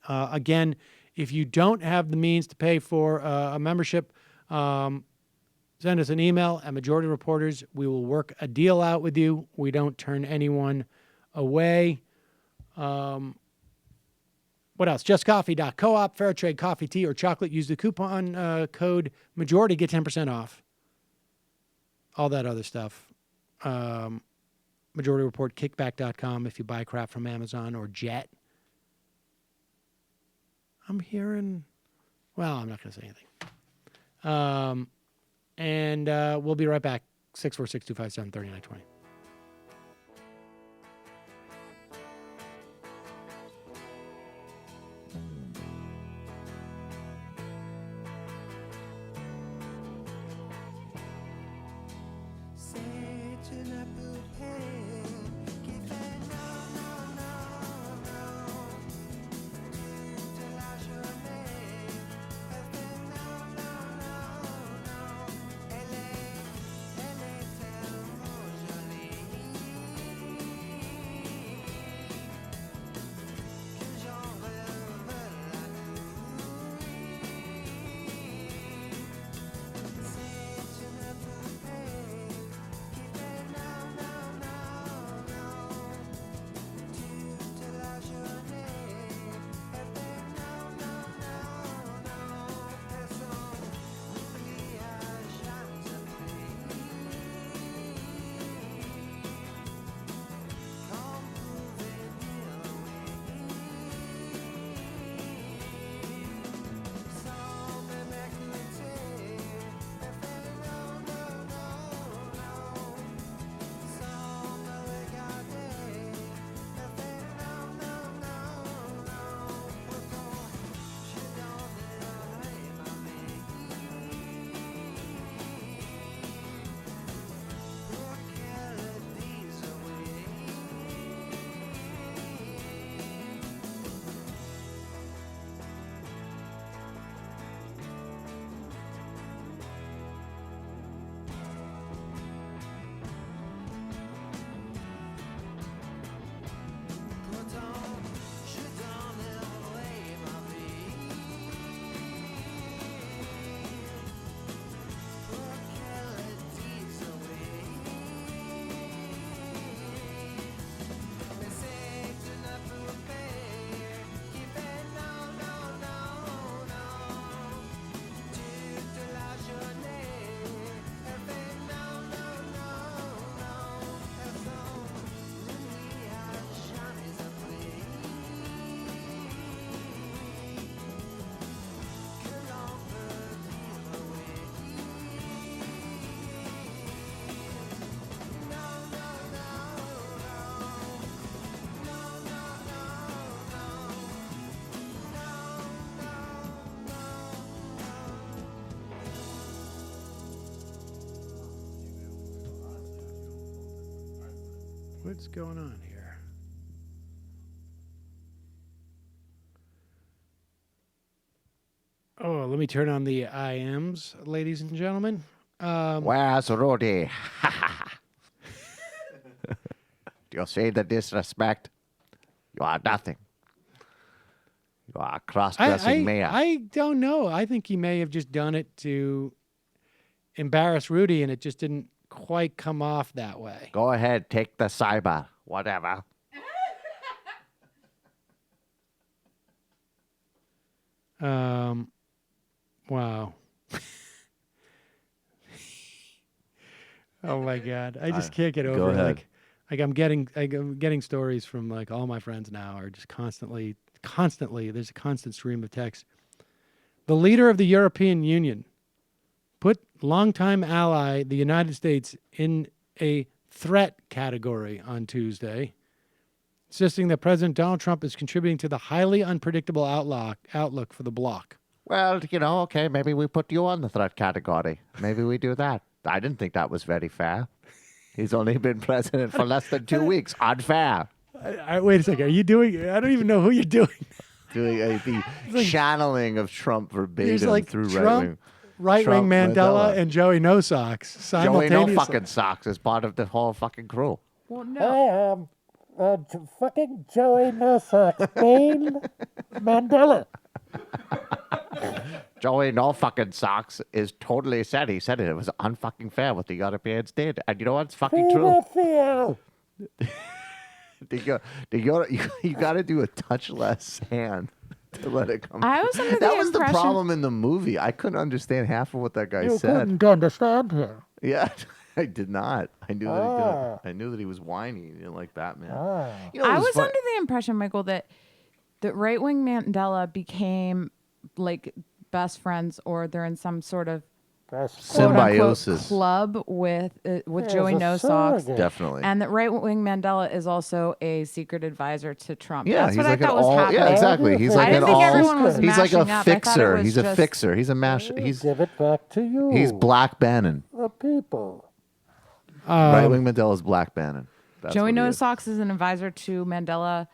Again, if you don't have the means to pay for a membership, send us an email at Majority Reporters. We will work a deal out with you. We don't turn anyone away. What else? JustCoffee.coop, fair trade coffee, tea, or chocolate. Use the coupon code MAJORITY, get 10% off. All that other stuff. Majority Report, kickback.com if you buy crap from Amazon or Jet. I'm hearing, well, I'm not going to say anything. And we'll be right back, 646-257-3920. What's going on here? Oh, let me turn on the IMs, ladies and gentlemen. Where's Rudy? Do you see the disrespect? You are nothing. You are a cross-dressing mayor. I don't know. I think he may have just done it to embarrass Rudy, and it just didn't quite come off that way. Go ahead, take the cyber. Whatever. Wow. Oh my God! I just can't get over go it. ahead. Like I'm getting stories from like all my friends now are just constantly. There's a constant stream of text. The leader of the European Union put longtime ally the United States in a threat category on Tuesday, insisting that President Donald Trump is contributing to the highly unpredictable outlook for the bloc. Well, okay, maybe we put you on the threat category. Maybe we do that. I didn't think that was very fair. He's only been president for less than 2 weeks. Unfair. Wait a second. Are you doing? I don't even know who you're doing. Doing the channeling of Trump verbatim like through Trump, right-wing. Right-wing Mandela and Joey No Socks Joey simultaneously. No fucking socks is part of the whole fucking crew. Well, no. I am fucking Joey No Socks, Bane Mandela. Joey No fucking socks is totally said. He said it. It was unfucking fair what the Europeans did. And you know what? It's fucking true. You got to do a touch less hand to let it come. I was under the That was the impression- problem in the movie. I couldn't understand half of what that guy You said. couldn't understand him. Yeah, I did not. I knew that he didn't. I knew that he was whiny. He didn't like Batman. You know, it I was fun- under the impression, Michael, that right-wing Mandela became like best friends, or they're in some sort of symbiosis club with Joey No Socks. Definitely. And that right-wing Mandela is also a secret advisor to Trump. Yeah, That's he's what like I thought an was happening. Yeah, exactly. He's like I didn't think everyone was he's like a mashing up. I thought it fixer. was He's a just- fixer. He's a mash. He's give it back to you. He's Black Bannon. The people. Right-wing Mandela is Black Bannon. That's Joey what he No is. Socks is an advisor to Mandela,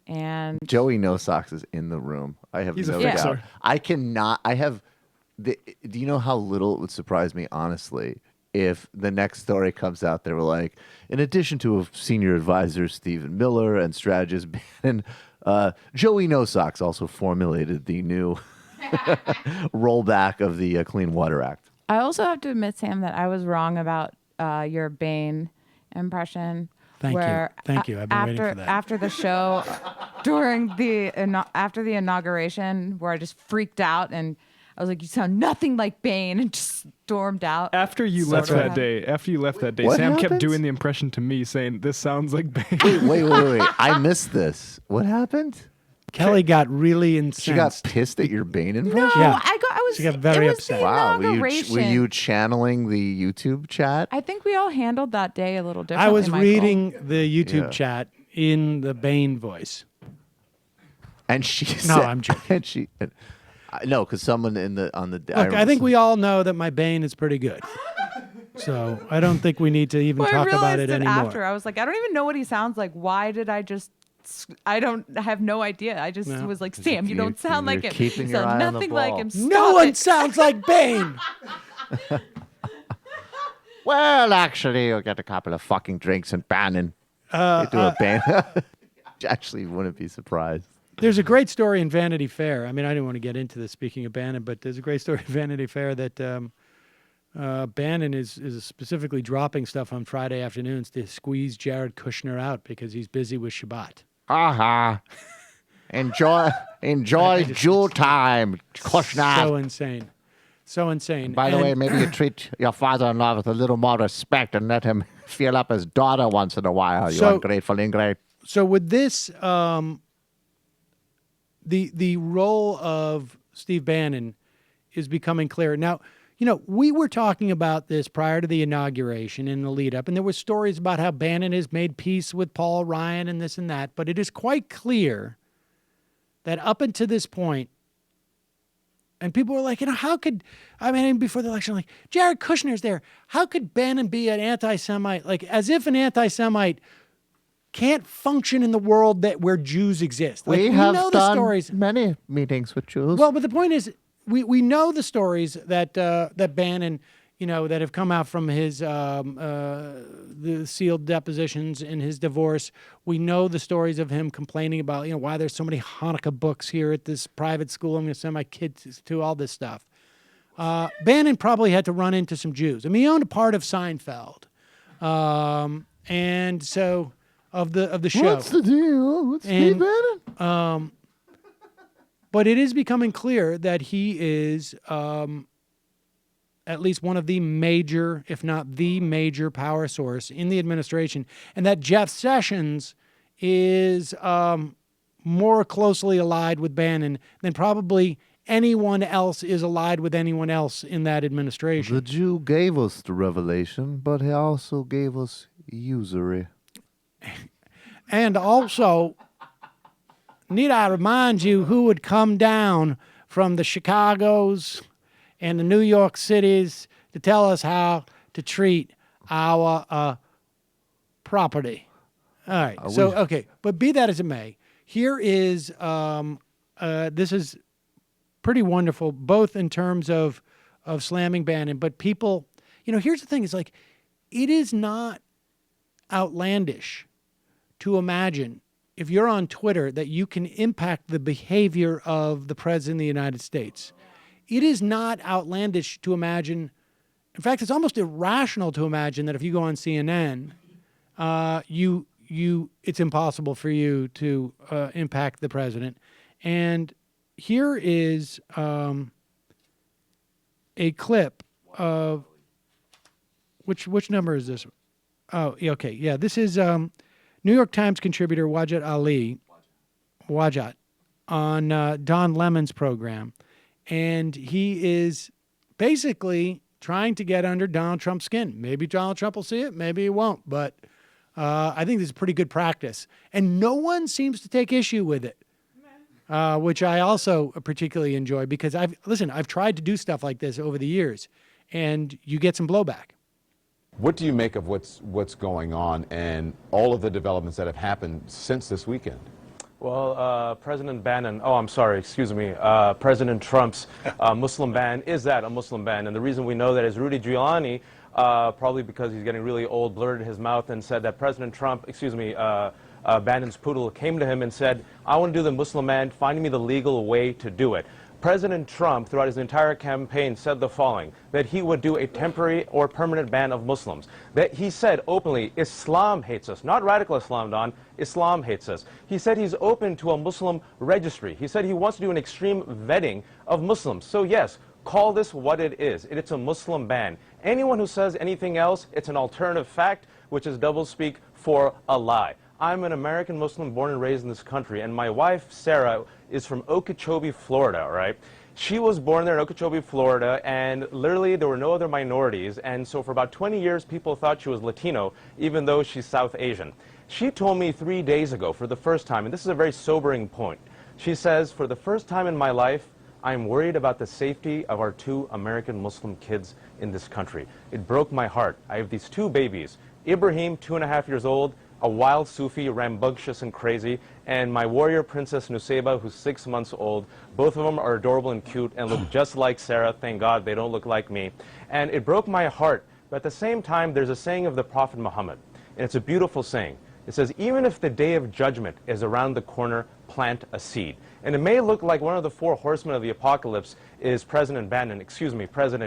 and Joey No Socks is in the room. I have He's a no fixer. doubt. I cannot. I have. Do you know how little it would surprise me, honestly, if the next story comes out? They were like, in addition to senior advisor Stephen Miller and strategist Bannon, Joey No Socks also formulated the new rollback of the Clean Water Act. I also have to admit, Sam, that I was wrong about your Bane impression. Thank you. where Thank you. I've been waiting for that. After the show, after the inauguration, where I just freaked out and I was like, "You sound nothing like Bane," and just stormed out. After you left that day, What Sam kept happened? doing the impression to me, saying, "This sounds like Bane." Wait. I missed this. What happened? Kelly got really incensed. She got pissed at your Bane No, impression? Yeah. I was. She got very it was upset. The Wow. inauguration. Were you channeling the YouTube chat? I think we all handled that day a little differently. I was Michael. reading the YouTube Yeah. chat in the Bane voice. And she No, said, I'm joking. And she, no, because someone on the. Look, I think we all know that my Bane is pretty good. So I don't think we need to even Well, I talk about realized it it anymore. after. I was like, I don't even know what he sounds like. Why did I just? I have no idea. I just No. was like, Sam, you don't sound like him. keeping You your sound eye on the nothing like ball. him. No Stop one it. sounds like Bane. Well, actually, you'll get a couple of fucking drinks and Bannon. They do a Bannon. Actually, wouldn't be surprised. There's a great story in Vanity Fair. I mean, I didn't want to get into this, speaking of Bannon, but there's a great story in Vanity Fair that Bannon is specifically dropping stuff on Friday afternoons to squeeze Jared Kushner out because he's busy with Shabbat. Haha. Enjoy Jew time, Kushner. So insane. So insane. By the way, maybe you treat your father-in-law with a little more respect and let him feel up his daughter once in a while, you ungrateful ingrate. So with this, the role of Steve Bannon is becoming clearer. Now, you know, we were talking about this prior to the inauguration in the lead up, and there were stories about how Bannon has made peace with Paul Ryan and this and that, but it is quite clear that up until this point, and people were like, you know, how could, I mean, before the election, like, Jared Kushner's there. How could Bannon be an anti-Semite? Like, as if an anti-Semite can't function in the world where Jews exist. Like, we have know the done stories. many meetings with Jews. Well, but the point is, we know the stories that that Bannon, that have come out from his the sealed depositions in his divorce. We know the stories of him complaining about why there's so many Hanukkah books here at this private school. I'm going to send my kids to all this stuff. Bannon probably had to run into some Jews. I mean, he owned a part of Seinfeld, and so of the show. What's the deal with Steve Bannon? But it is becoming clear that he is at least one of the major, if not the major, power source in the administration, and that Jeff Sessions is more closely allied with Bannon than probably anyone else is allied with anyone else in that administration. The Jew gave us the revelation, but he also gave us usury. And also, need I remind you who would come down from the Chicagos and the New York cities to tell us how to treat our property. All right. Okay. But be that as it may, here is, this is pretty wonderful, both in terms of slamming Bannon, but people, here's the thing. It's like, it is not outlandish to imagine, if you're on Twitter, that you can impact the behavior of the President of the United States. It is not outlandish to imagine. In fact, it's almost irrational to imagine that if you go on CNN, it's impossible for you to impact the president. And here is a clip of which number is this? Oh, okay, yeah. This is New York Times contributor Wajat on Don Lemon's program. And he is basically trying to get under Donald Trump's skin. Maybe Donald Trump will see it, maybe he won't. But I think this is pretty good practice. And no one seems to take issue with it, which I also particularly enjoy because I've tried to do stuff like this over the years, and you get some blowback. What do you make of what's going on and all of the developments that have happened since this weekend? Well, President Trump's Muslim ban is that a Muslim ban, and the reason we know that is Rudy Giuliani, probably because he's getting really old, blurted his mouth and said that President Trump, Bannon's poodle came to him and said, I want to do the Muslim ban, find me the legal way to do it. President Trump, throughout his entire campaign, said the following, that he would do a temporary or permanent ban of Muslims. That he said openly, Islam hates us. Not radical Islam, Don. Islam hates us. He said he's open to a Muslim registry. He said he wants to do an extreme vetting of Muslims. So yes, call this what it is. It's a Muslim ban. Anyone who says anything else, it's an alternative fact, which is doublespeak for a lie. I'm an American Muslim born and raised in this country, and my wife, Sarah, is from Okeechobee, Florida, right? She was born there in Okeechobee, Florida, and literally there were no other minorities, and so for about 20 years people thought she was Latino, even though she's South Asian. She told me 3 days ago, for the first time, and this is a very sobering point, she says, for the first time in my life, I'm worried about the safety of our 2 American Muslim kids in this country. It broke my heart. I have these 2 babies, Ibrahim, 2.5 years old, a wild Sufi, rambunctious and crazy, and my warrior princess Nuseba, who's 6 months old. Both of them are adorable and cute and look just like Sarah. Thank God they don't look like me. And it broke my heart. But at the same time, there's a saying of the Prophet Muhammad, and it's a beautiful saying. It says, even if the day of judgment is around the corner, plant a seed. And it may look like one of the 4 horsemen of the apocalypse is President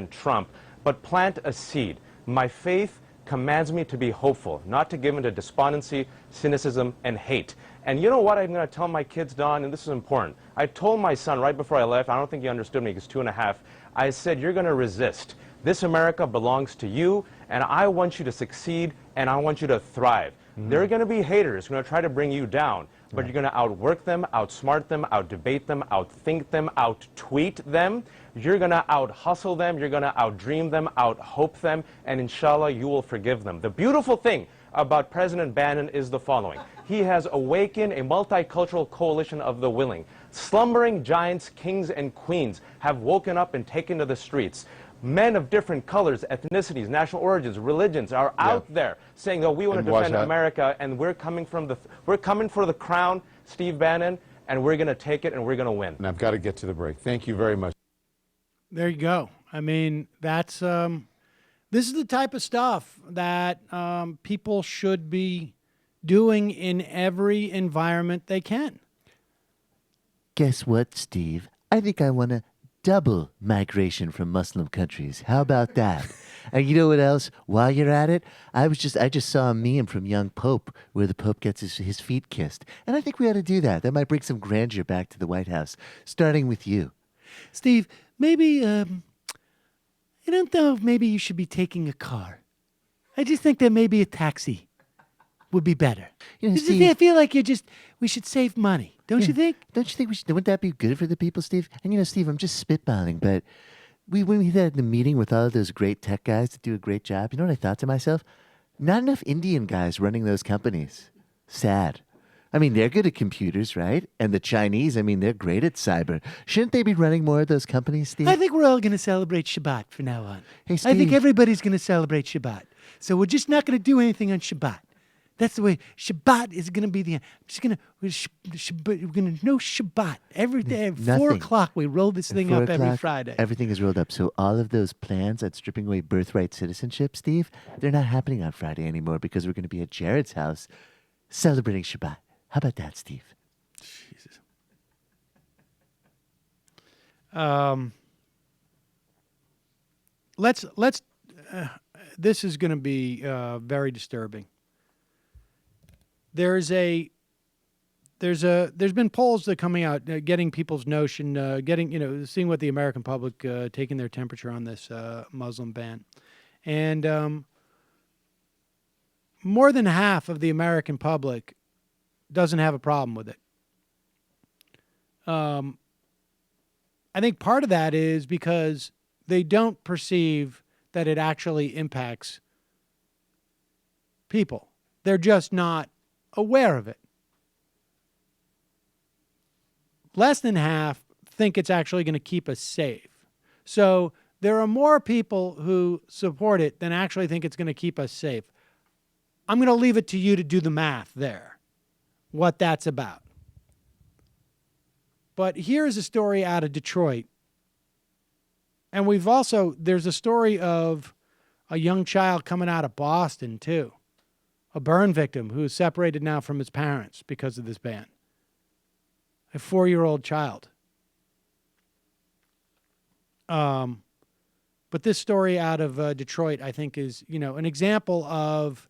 Trump, but plant a seed. My faith commands me to be hopeful, not to give into despondency, cynicism, and hate. And you know what I'm going to tell my kids, Don, and this is important. I told my son right before I left, I don't think he understood me, he's 2.5, I said, you're going to resist. This America belongs to you, and I want you to succeed, and I want you to thrive. There are going to be haters who are going to try to bring you down, but you're going to outwork them, outsmart them, outdebate them, outthink them, outtweet them. You're going to out-hustle them, you're going to out-dream them, out-hope them, and inshallah, you will forgive them. The beautiful thing about President Bannon is the following. He has awakened a multicultural coalition of the willing. Slumbering giants, kings, and queens have woken up and taken to the streets. men of different colors, ethnicities, national origins, religions are out there saying, "Oh, we want to defend America, and we're coming for the crown, Steve Bannon, and we're going to take it, and we're going to win." And I've got to get to the break. Thank you very much. There you go. I mean, that's this is the type of stuff that people should be doing in every environment they can. Guess what, Steve? I think I want to double migration from Muslim countries. How about that? And you know what else? While you're at it, I just saw a meme from young Pope where the Pope gets his feet kissed. And I think we ought to do that. That might bring some grandeur back to the White House, starting with you. Steve, maybe, I don't know if maybe you should be taking a car. I just think that maybe a taxi would be better. You know, Steve, I feel like we should save money. Don't you think? Don't you think wouldn't that be good for the people, Steve? And you know, Steve, I'm just spitballing, but when we had the meeting with all of those great tech guys that do a great job, you know what I thought to myself? Not enough Indian guys running those companies. Sad. I mean, they're good at computers, right? And the Chinese, I mean, they're great at cyber. Shouldn't they be running more of those companies, Steve? I think we're all going to celebrate Shabbat from now on. Hey, I think Steve. everybody's going to celebrate Shabbat. So we're just not going to do anything on Shabbat. That's the way Shabbat is going to be the end. We're going to no Shabbat. Every day at 4 o'clock, we roll this thing up every Friday. Everything is rolled up. So all of those plans at stripping away birthright citizenship, Steve, they're not happening on Friday anymore because we're going to be at Jared's house celebrating Shabbat. How about that, Steve? Jesus. This is going to be very disturbing. There's been polls that are coming out, getting people's notion, seeing what the American public taking their temperature on this Muslim ban, and more than half of the American public doesn't have a problem with it. I think part of that is because they don't perceive that it actually impacts people. They're just not aware of it. Less than half think it's actually going to keep us safe. So there are more people who support it than actually think it's going to keep us safe. I'm going to leave it to you to do the math there, what that's about. But here's a story out of Detroit. And there's a story of a young child coming out of Boston, too. A burn victim who's separated now from his parents because of this ban. A 4-year-old child. But this story out of Detroit, I think, is, an example of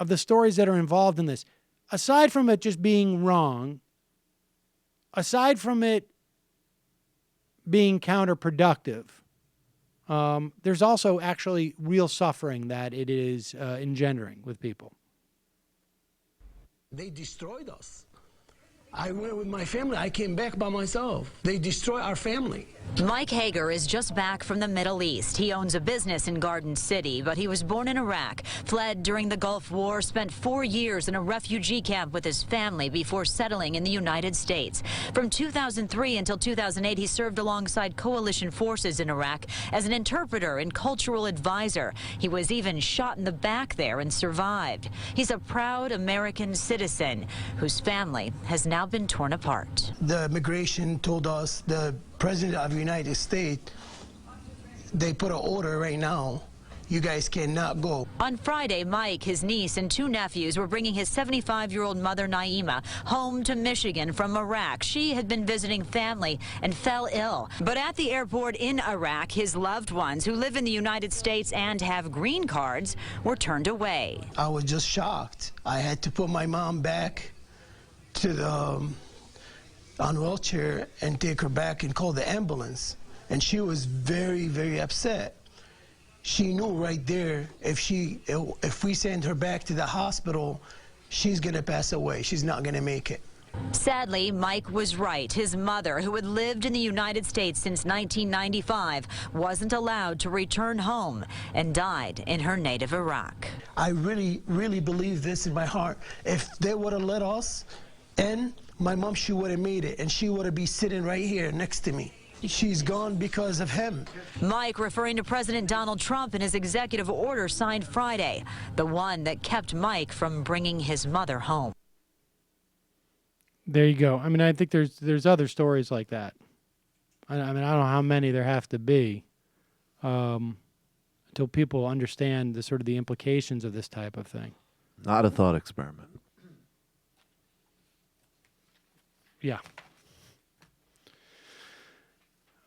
the stories that are involved in this. Aside from it just being wrong, aside from it being counterproductive, there's also actually real suffering that it is engendering with people. They destroyed us. I went with my family. I came back by myself. They destroyed our family. Mike Hager is just back from the Middle East. He owns a business in Garden City, but he was born in Iraq, fled during the Gulf War, spent 4 years in a refugee camp with his family before settling in the United States. From 2003 until 2008, he served alongside coalition forces in Iraq as an interpreter and cultural advisor. He was even shot in the back there and survived. He's a proud American citizen whose family has now been torn apart. The immigration told us, the President of the United States, they put an order right now. You guys cannot go. On Friday, Mike, his niece, and 2 nephews were bringing his 75-year-old mother, Naima, home to Michigan from Iraq. She had been visiting family and fell ill. But at the airport in Iraq, his loved ones who live in the United States and have green cards were turned away. I was just shocked. I had to put my mom back to the on wheelchair and take her back and call the ambulance. And she was very, very upset. She knew right there if we send her back to the hospital, she's going to pass away. She's not going to make it. Sadly, Mike was right. His mother, who had lived in the United States since 1995, wasn't allowed to return home and died in her native Iraq. I really, really believe this in my heart. If they would have let us in, my mom, she would have made it, and she would have been sitting right here next to me. she's gone because of him. Mike referring to President Donald Trump and his executive order signed Friday, the one that kept Mike from bringing his mother home. There you go. I mean, I think there's other stories like that. I mean, I don't know how many there have to be until people understand the sort of the implications of this type of thing. Not a thought experiment. Yeah.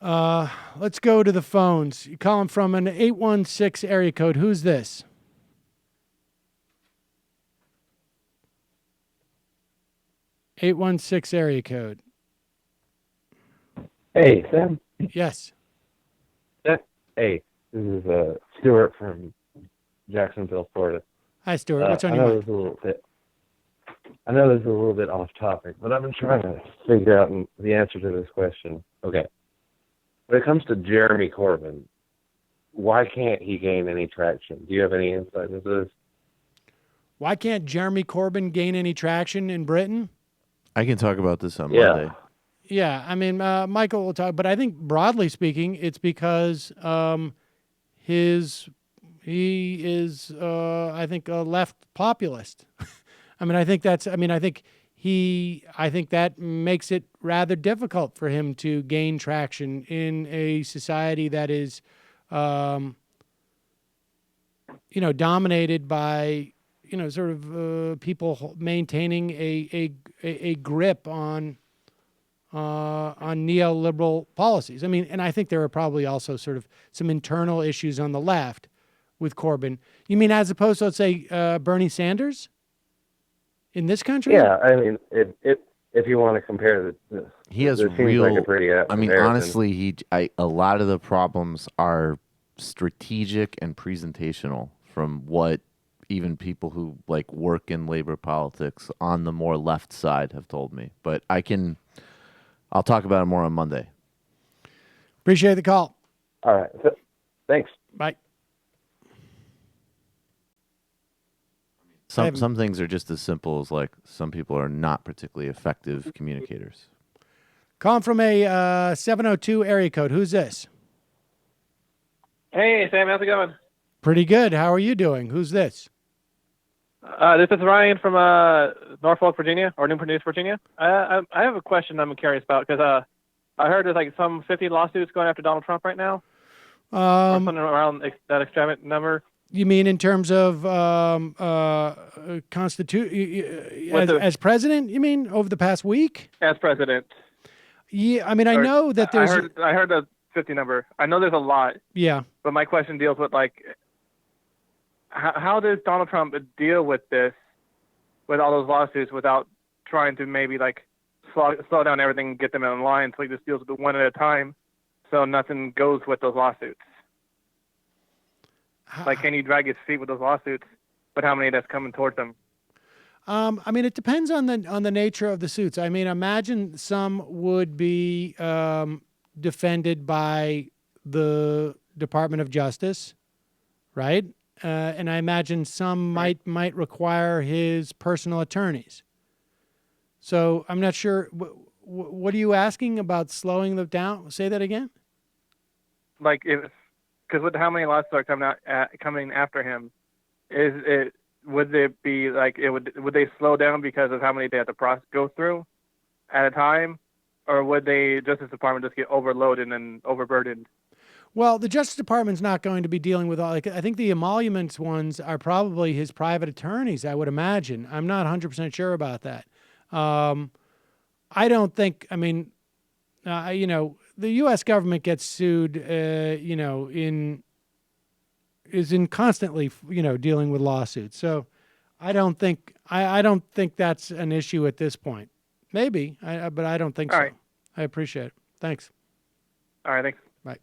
Let's go to the phones. You calling from an 816 area code. Who's this? (816) area code. Hey, Sam. Yes. Hey, this is Stuart from Jacksonville, Florida. Hi, Stuart. What's on I your know mind? this is a little bit off topic, but I've been trying to figure out the answer to this question. Okay. When it comes to Jeremy Corbyn, why can't he gain any traction? Do you have any insight into this? Why can't Jeremy Corbyn gain any traction in Britain? I can talk about this on Monday. Yeah, I mean, Michael will talk, but I think broadly speaking, it's because he is, I think, a left populist. I think that makes it rather difficult for him to gain traction in a society that is, dominated by, sort of people maintaining a grip on neoliberal policies. I mean, and I think there are probably also sort of some internal issues on the left with Corbyn. You mean as opposed to, let's say, Bernie Sanders in this country? Yeah, I mean, if you want to compare he has real. Like a pretty I mean, honestly, a lot of the problems are strategic and presentational from what even people who like work in labor politics on the more left side have told me. But I'll talk about it more on Monday. Appreciate the call. All right. Thanks. Bye. Some things are just as simple as like some people are not particularly effective communicators. Calling from a 702 area code. Who's this? Hey, Sam. How's it going? Pretty good. How are you doing? Who's this? This is Ryan from Norfolk, Virginia, or Newport News, Virginia. I have a question I'm curious about because I heard there's like some 50 lawsuits going after Donald Trump right now. Or something around that extravagant number. You mean in terms of as president? You mean over the past week? As president. Yeah, I mean, I know that there's. I heard the 50 number. I know there's a lot. Yeah. But my question deals with like. How does Donald Trump deal with this, with all those lawsuits, without trying to maybe like slow down everything and get them in line, so he just deals with it one at a time, so nothing goes with those lawsuits? Like, can he drag his feet with those lawsuits, but how many that's coming towards him? I mean, it depends on the nature of the suits. I mean, imagine some would be defended by the Department of Justice, right? And I imagine some might require his personal attorneys. So I'm not sure. What are you asking about slowing them down? Say that again. Like, because with how many lawsuits are coming after him, would it be like would they slow down because of how many they have to go through at a time, or would the Justice Department just get overloaded and overburdened? Well, the Justice Department's not going to be dealing with all. Like, I think the emoluments ones are probably his private attorneys, I would imagine. I'm not 100% sure about that. I don't think. I mean, the U.S. government gets sued. Is constantly, dealing with lawsuits. So, I don't think. I don't think that's an issue at this point. Maybe, but I don't think so. Right. I appreciate it. Thanks. All right. Thanks. Bye.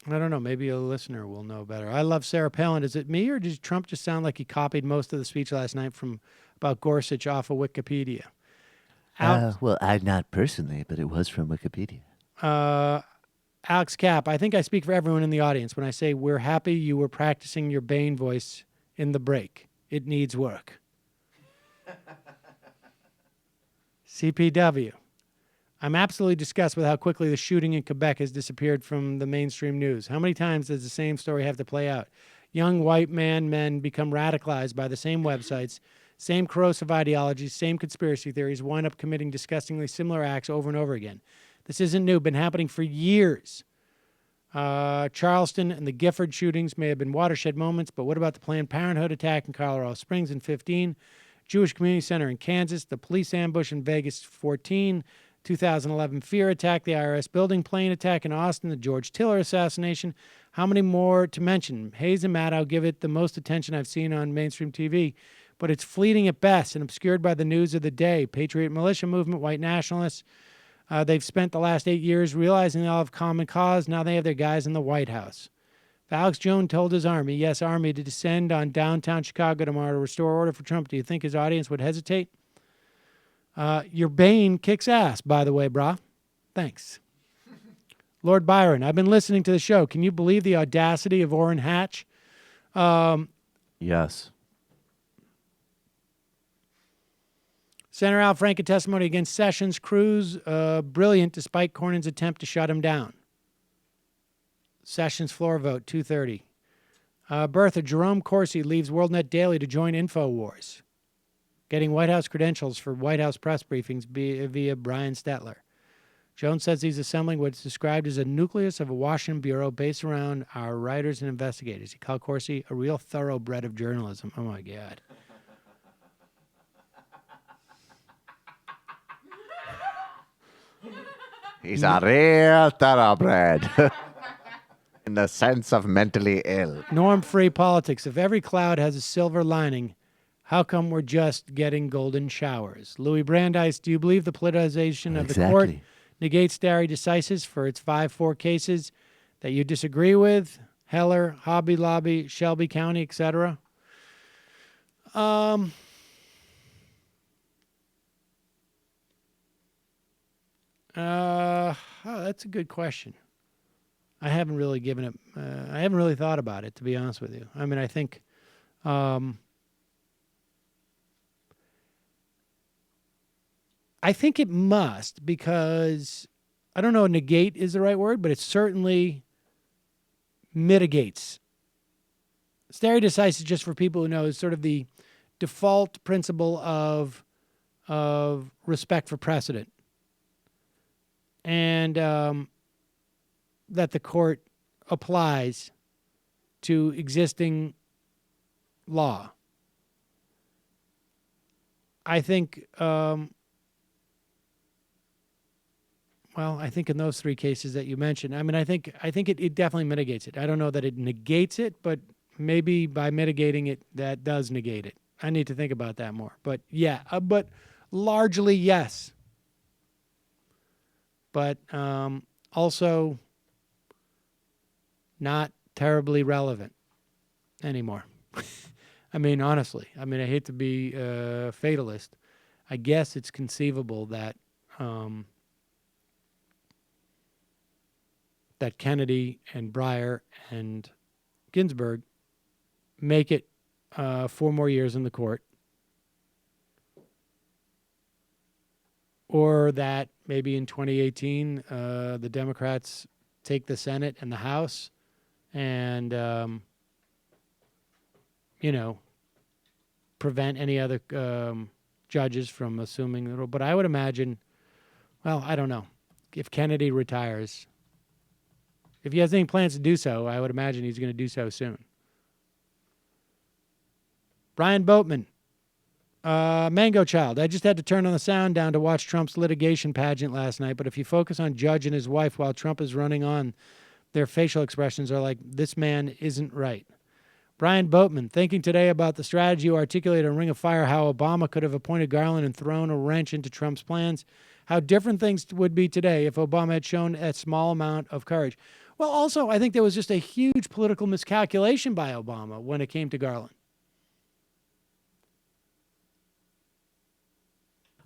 I don't know. Maybe a listener will know better. I love Sarah Palin. Is it me, or did Trump just sound like he copied most of the speech last night about Gorsuch off of Wikipedia? Well, I not personally, but it was from Wikipedia. Alex Capp, I think I speak for everyone in the audience when I say we're happy you were practicing your Bane voice in the break. It needs work. CPW. I'm absolutely disgusted with how quickly the shooting in Quebec has disappeared from the mainstream news. How many times does the same story have to play out? Young white men become radicalized by the same websites, same corrosive ideologies, same conspiracy theories, wind up committing disgustingly similar acts over and over again. This isn't new, been happening for years. Charleston and the Gifford shootings may have been watershed moments, but what about the Planned Parenthood attack in Colorado Springs in 15, Jewish Community Center in Kansas, the police ambush in Vegas 14, 2011 fear attack, the IRS building plane attack in Austin, the George Tiller assassination. How many more to mention? Hayes and Maddow give it the most attention I've seen on mainstream TV, but it's fleeting at best and obscured by the news of the day. Patriot militia movement, white nationalists. They've spent the last 8 years realizing they all have common cause. Now they have their guys in the White House. If Alex Jones told his army, yes, army, to descend on downtown Chicago tomorrow to restore order for Trump, do you think his audience would hesitate? Your Bane kicks ass, by the way, brah. Thanks. Lord Byron, I've been listening to the show. Can you believe the audacity of Orrin Hatch? Yes. Senator Al Franken testimony against Sessions. Cruz, brilliant despite Cornyn's attempt to shut him down. Sessions floor vote, 2:30. Bertha, Jerome Corsi leaves WorldNet Daily to join InfoWars. Getting White House credentials for White House press briefings via Brian Stetler. Jones says he's assembling what's described as a nucleus of a Washington bureau based around our writers and investigators. He called Corsi a real thoroughbred of journalism. Oh, my God. He's a real thoroughbred. In the sense of mentally ill. Norm-free politics. If every cloud has a silver lining, how come we're just getting golden showers? Louis Brandeis, do you believe the politicization of the court negates stare decisis for its 5-4 cases that you disagree with? Heller, Hobby Lobby, Shelby County, etc.? That's a good question. I haven't really given it. I haven't really thought about it, to be honest with you. I mean, I think. I think it must, because I don't know if negate is the right word, but it certainly mitigates. Stare decisis, just for people who know, is sort of the default principle of respect for precedent. And that the court applies to existing law. I think, I think in those 3 cases that you mentioned, I mean, I think it definitely mitigates it. I don't know that it negates it, but maybe by mitigating it, that does negate it. I need to think about that more. But yeah, but largely yes. But also not terribly relevant anymore. I mean, honestly, I hate to be a fatalist. I guess it's conceivable that that Kennedy and Breyer and Ginsburg make it 4 more years in the court, or that maybe in 2018 the Democrats take the Senate and the House and, prevent any other judges from assuming the. But I would imagine, well, I don't know. If Kennedy retires, if he has any plans to do so, I would imagine he's going to do so soon. Brian Boatman. Mango Child, I just had to turn on the sound down to watch Trump's litigation pageant last night, but if you focus on Judge and his wife while Trump is running on, their facial expressions are like, this man isn't right. Brian Boatman, thinking today about the strategy you articulated on Ring of Fire, how Obama could have appointed Garland and thrown a wrench into Trump's plans, how different things would be today if Obama had shown a small amount of courage. Well, also, I think there was just a huge political miscalculation by Obama when it came to Garland.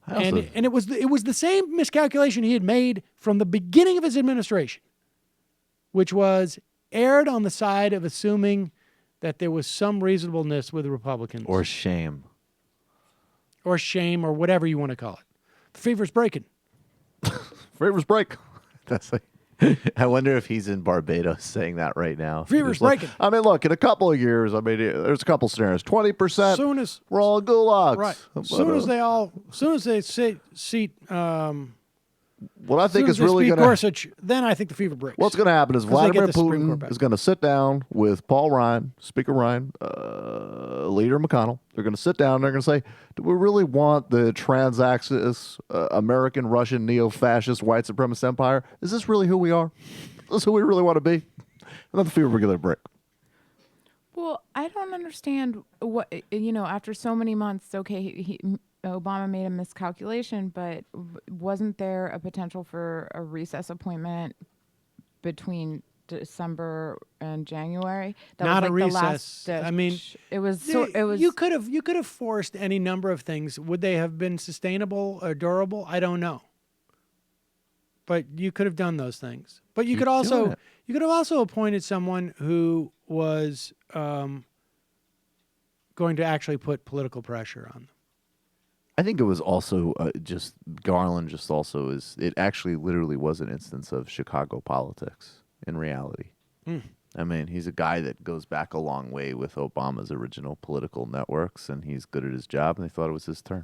And it was the same miscalculation he had made from the beginning of his administration, which was erred on the side of assuming that there was some reasonableness with the Republicans. Or shame. Or shame, or whatever you want to call it. The fever's breaking. Fever's break. That's like, I wonder if he's in Barbados saying that right now. Fever's He's like, breaking. I mean, look, in a couple of years, I mean, there's a couple scenarios. 20%. Soon as we're all gulags. Right. But, Soon as they seat. What I think is really going going to Gorsuch, then I think the fever breaks. What's going to happen is 'Cause they get Vladimir the Supreme Court Putin back. is going to sit down with Paul Ryan, Speaker Ryan, Leader McConnell. They're going to sit down and they're going to say, do we really want the transaxis, American, Russian, neo-fascist, white supremacist empire? Is this really who we are? Is this who we really want to be? And then the fever will get a break. Well, I don't understand what, after so many months, okay, Obama made a miscalculation, but wasn't there a potential for a recess appointment between December and January? That Not was a like recess. The last I mean, it was. You could have forced any number of things. Would they have been sustainable or durable? I don't know. But you could have done those things. But you could have also appointed someone who was going to actually put political pressure on them. I think it was also just Garland it actually literally was an instance of Chicago politics in reality. I mean, he's a guy that goes back a long way with Obama's original political networks, and he's good at his job, and they thought it was his turn.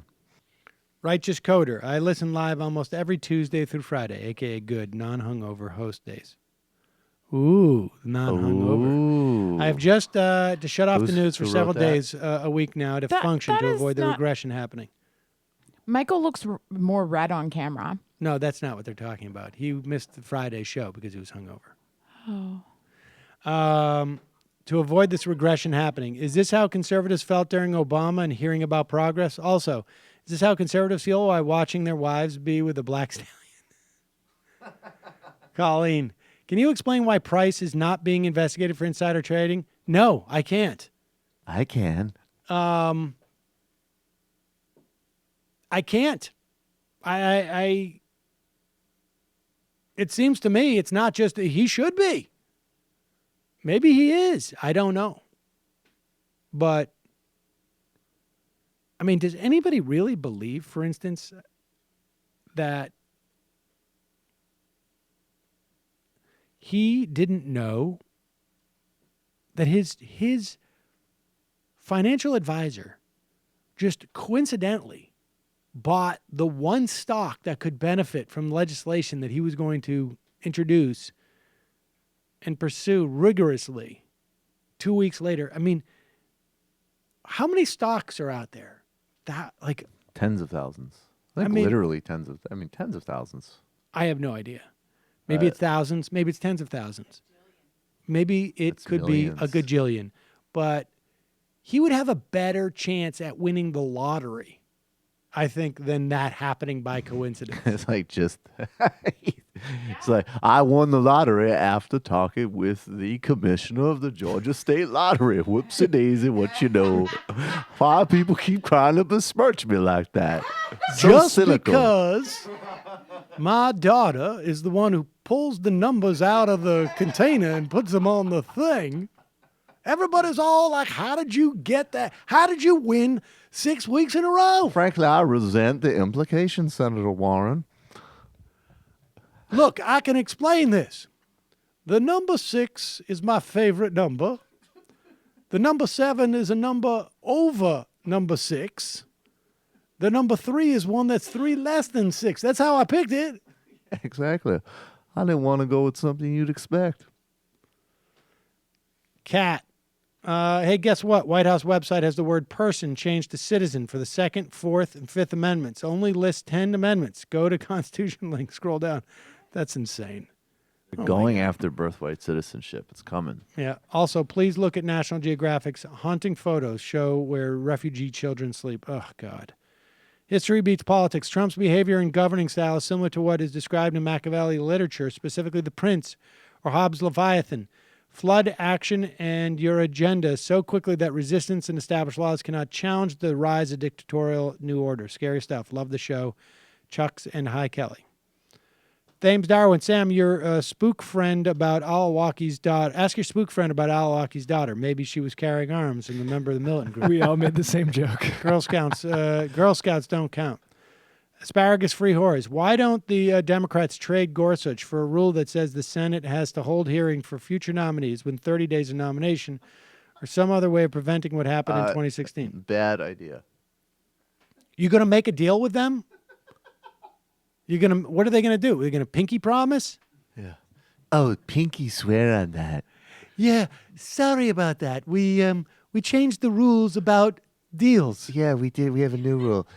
Righteous Coder. I listen live almost every Tuesday through Friday, a.k.a. good non-hungover host days. Ooh, non-hungover. Ooh. I have just to shut off the news for who several wrote that? days a week now to function that to is avoid the not- regression happening. Michael looks more red on camera. No, that's not what they're talking about. He missed the Friday show because he was hungover. Oh. To avoid this regression happening, is this how conservatives felt during Obama and hearing about progress? Also, is this how conservatives feel while watching their wives be with a black stallion? Colleen, can you explain why Price is not being investigated for insider trading? No, I can't. I can. I can't. It seems to me it's not just that he should be. Maybe he is. I don't know. But, I mean, does anybody really believe, for instance, that he didn't know that his financial advisor just coincidentally bought the one stock that could benefit from legislation that he was going to introduce and pursue rigorously 2 weeks later? I mean, how many stocks are out there? That like Tens of thousands. I mean, literally tens of thousands. I have no idea. Maybe it's thousands. Maybe it's tens of thousands. Maybe it could millions. be a gajillion. But he would have a better chance at winning the lottery, I think, than that happening by coincidence. It's like it's like, I won the lottery after talking with the commissioner of the Georgia State Lottery. Whoopsie daisy, what you know. 5 people keep trying to besmirch me like that. So Just cynical. because my daughter is the one who pulls the numbers out of the container and puts them on the thing, everybody's all like, how did you get that? How did you win 6 weeks in a row? Frankly, I resent the implication, Senator Warren. Look, I can explain this. The number 6 is my favorite number. The number 7 is a number over number 6. The number 3 is one that's 3 less than 6. That's how I picked it. Exactly. I didn't want to go with something you'd expect. Cat. Hey, guess what? White House website has the word person changed to citizen for the 2nd, 4th, and 5th Amendments. Only lists 10 amendments. Go to Constitution link. Scroll down. That's insane. Going after birthright citizenship. It's coming. Yeah. Also, please look at National Geographic's haunting photos show where refugee children sleep. Oh, God. History beats politics. Trump's behavior and governing style is similar to what is described in Machiavelli literature, specifically The Prince or Hobbes' Leviathan. Flood action and your agenda so quickly that resistance and established laws cannot challenge the rise of dictatorial new order. Scary stuff. Love the show. Chucks and Hi Kelly. Thames Darwin. Sam, your spook friend about Alawaki's daughter. Ask your spook friend about Alawaki's daughter. Maybe she was carrying arms and a member of the militant group. We all made the same joke. Girl Scouts don't count. Asparagus-free whores. Why don't the Democrats trade Gorsuch for a rule that says the Senate has to hold hearing for future nominees within 30 days of nomination, or some other way of preventing what happened in 2016? Bad idea. You going to make a deal with them? What are they going to do? Are they going to pinky promise? Yeah. Oh, pinky swear on that. Yeah, sorry about that. We changed the rules about deals. Yeah, we did. We have a new rule.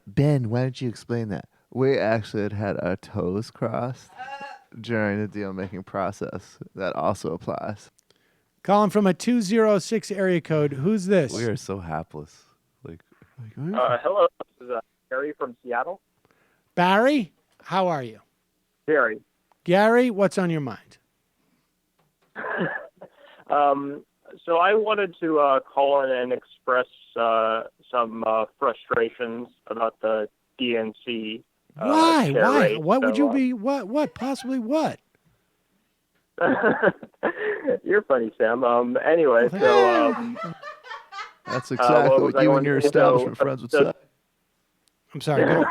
Ben, why don't you explain that? We actually had our toes crossed during the deal-making process. That also applies. Calling from a 206 area code. Who's this? We are so hapless. Hello, this is Gary from Seattle. Barry, how are you? Gary. Gary, what's on your mind? So I wanted to call in and express some frustrations about the DNC. Why? chair Why? race. What would So, you be? What? Possibly what? You're funny, Sam. Anyway, so That's exactly what you and your establishment friends would say. I'm sorry. Go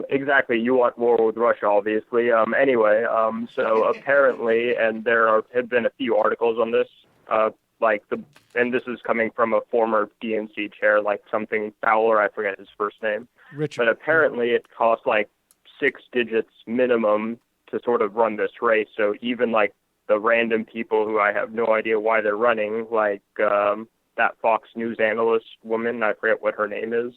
Exactly. You want war with Russia, obviously. Anyway, so apparently, and there have been a few articles on this, and this is coming from a former DNC chair, like something Fowler, I forget his first name. Richard. But apparently it costs like 6 digits minimum to sort of run this race. So even like the random people who I have no idea why they're running, like that Fox News analyst woman, I forget what her name is.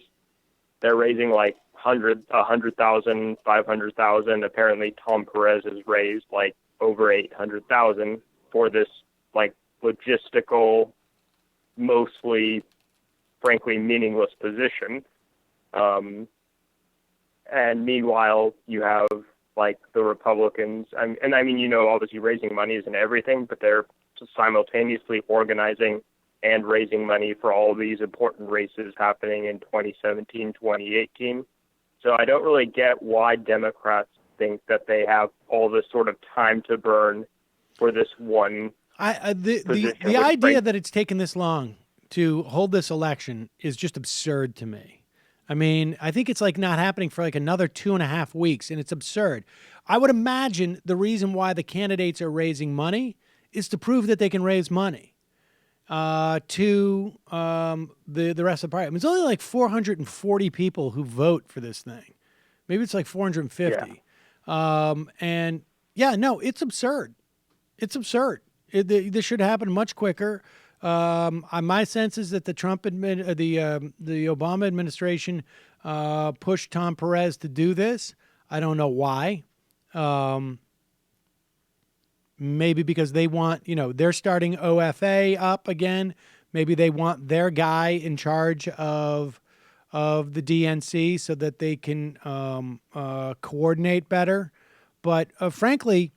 They're raising like 100,000, 500,000. Apparently Tom Perez has raised like over 800,000 for this like logistical, mostly, frankly, meaningless position. And meanwhile, you have like the Republicans, and I mean, obviously raising money isn't everything, but they're simultaneously organizing and raising money for all these important races happening in 2017, 2018. So I don't really get why Democrats think that they have all this sort of time to burn for this one. The idea that it's taken this long to hold this election is just absurd to me. I mean, I think it's like not happening for like another 2.5 weeks, and it's absurd. I would imagine the reason why the candidates are raising money is to prove that they can raise money to the rest of the party. I mean, it's only like 440 people who vote for this thing. Maybe it's like 450. Yeah. And yeah, no, it's absurd. It's absurd. This should happen much quicker. My sense is that the Obama administration pushed Tom Perez to do this. I don't know why. Maybe because they want, they're starting OFA up again. Maybe they want their guy in charge of the DNC so that they can coordinate better. But frankly,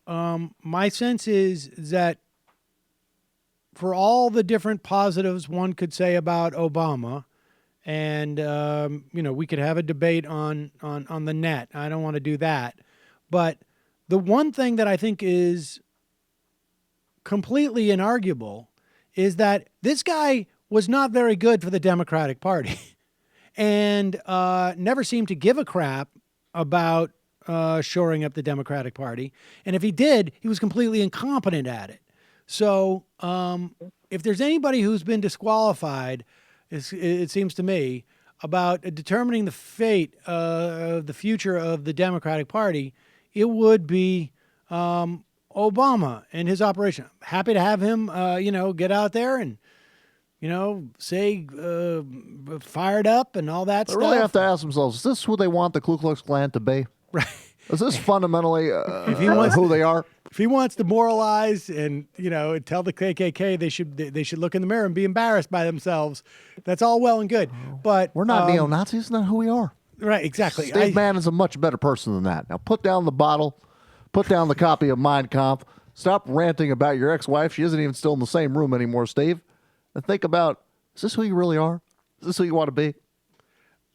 my sense is that for all the different positives one could say about Obama, and we could have a debate on the net. I don't want to do that, but the one thing that I think is completely inarguable is that this guy was not very good for the Democratic Party and never seemed to give a crap about shoring up the Democratic Party. And if he did, he was completely incompetent at it. So if there's anybody who's been disqualified, it seems to me, about determining the fate of the future of the Democratic Party, it would be Obama and his operation. Happy to have him, get out there and, say fired up and all that They stuff. really have to ask themselves, is this who they want the Ku Klux Klan to be? Right. Is this fundamentally who they are? If he wants to moralize and tell the KKK they should look in the mirror and be embarrassed by themselves, that's all well and good. But We're not neo-Nazis. That's not who we are. Right, exactly. Steve Bannon is a much better person than that. Now put down the bottle, put down the copy of Mein Kampf, stop ranting about your ex-wife. She isn't even still in the same room anymore, Steve. And think about, is this who you really are? Is this who you want to be?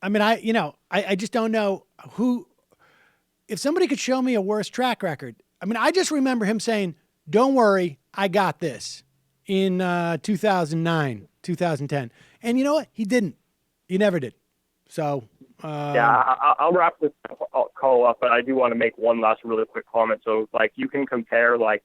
I mean, I just don't know who. If somebody could show me a worse track record, I mean, I just remember him saying, "Don't worry, I got this," in 2009, 2010. And you know what? He didn't. He never did. So I'll wrap this call up, but I do want to make one last really quick comment. So, like, you can compare, like,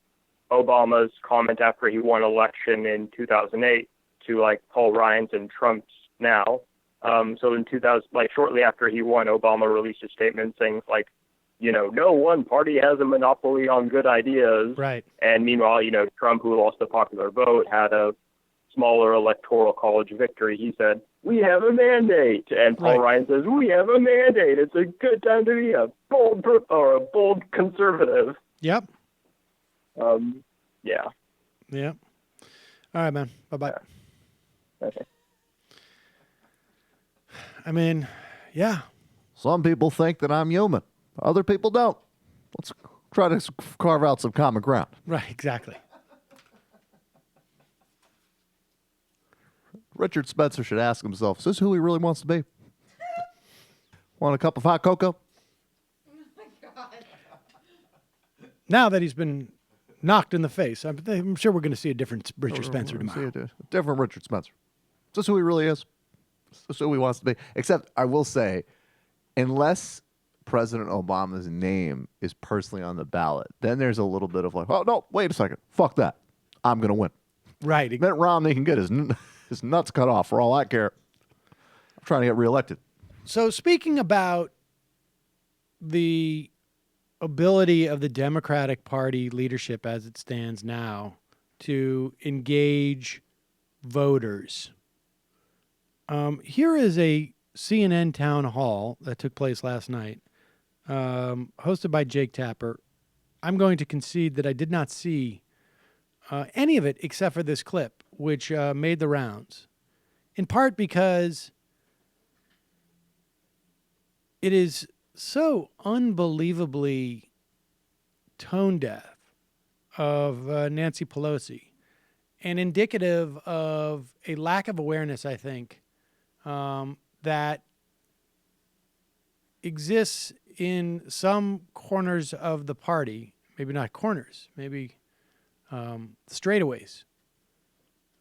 Obama's comment after he won election in 2008 to, like, Paul Ryan's and Trump's now. So in 2000, like, shortly after he won, Obama released a statement saying, like, you know, no one party has a monopoly on good ideas. Right. And meanwhile, you know, Trump, who lost the popular vote, had a smaller electoral college victory. He said, we have a mandate. And Paul Ryan says, we have a mandate. It's a good time to be a bold conservative. Yep. Yeah. Yep. All right, man. Bye-bye. Okay. I mean, yeah. Some people think that I'm human. Other people don't. Let's try to carve out some common ground. Right, exactly. Richard Spencer should ask himself, is this who he really wants to be? Want a cup of hot cocoa? Now that he's been knocked in the face, I'm sure we're going to see a different Richard Spencer tomorrow. See a different Richard Spencer. Is this who he really is? Is this who he wants to be? Except, I will say, unless President Obama's name is personally on the ballot, then there's a little bit of like, oh, no, wait a second. Fuck that. I'm going to win. Right. Mitt Romney can get his nuts cut off for all I care. I'm trying to get reelected. So speaking about the ability of the Democratic Party leadership as it stands now to engage voters, here is a CNN town hall that took place last night, hosted by Jake Tapper. I'm going to concede that I did not see any of it except for this clip, which made the rounds, in part because it is so unbelievably tone deaf of Nancy Pelosi and indicative of a lack of awareness, I think, that exists in some corners of the party, maybe not corners, maybe straightaways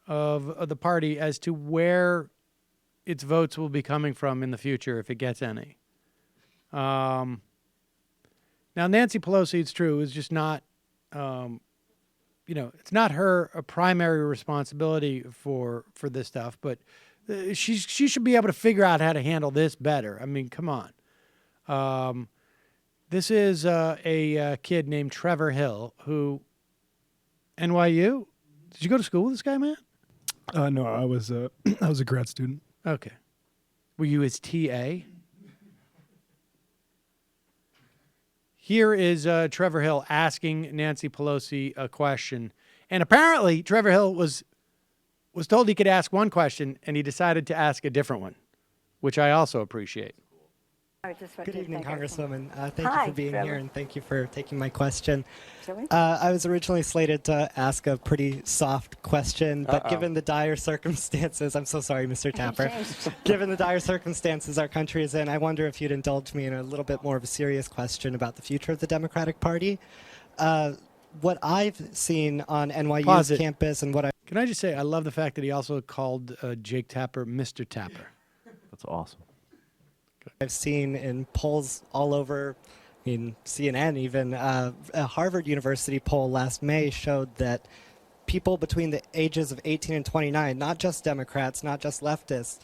of the party as to where its votes will be coming from in the future, if it gets any. Now, Nancy Pelosi, it's true, is just not, it's not her a primary responsibility for this stuff, but she should be able to figure out how to handle this better. I mean, come on. This is a kid named Trevor Hill, who, NYU? Did you go to school with this guy, man? No, I was a grad student. Okay. Were you his TA? Here is Trevor Hill asking Nancy Pelosi a question. And apparently Trevor Hill was told he could ask one question, and he decided to ask a different one, which I also appreciate. Good evening, Congresswoman. Thank you for being here, and thank you for taking my question. I was originally slated to ask a pretty soft question, but given the dire circumstances, I'm so sorry, Mr. Tapper. Given the dire circumstances our country is in, I wonder if you'd indulge me in a little bit more of a serious question about the future of the Democratic Party. What I've seen on NYU's campus and what I... Can I just say, I love the fact that he also called Jake Tapper Mr. Tapper. That's awesome. I've seen in polls all over, in CNN even, a Harvard University poll last May showed that people between the ages of 18 and 29, not just Democrats, not just leftists,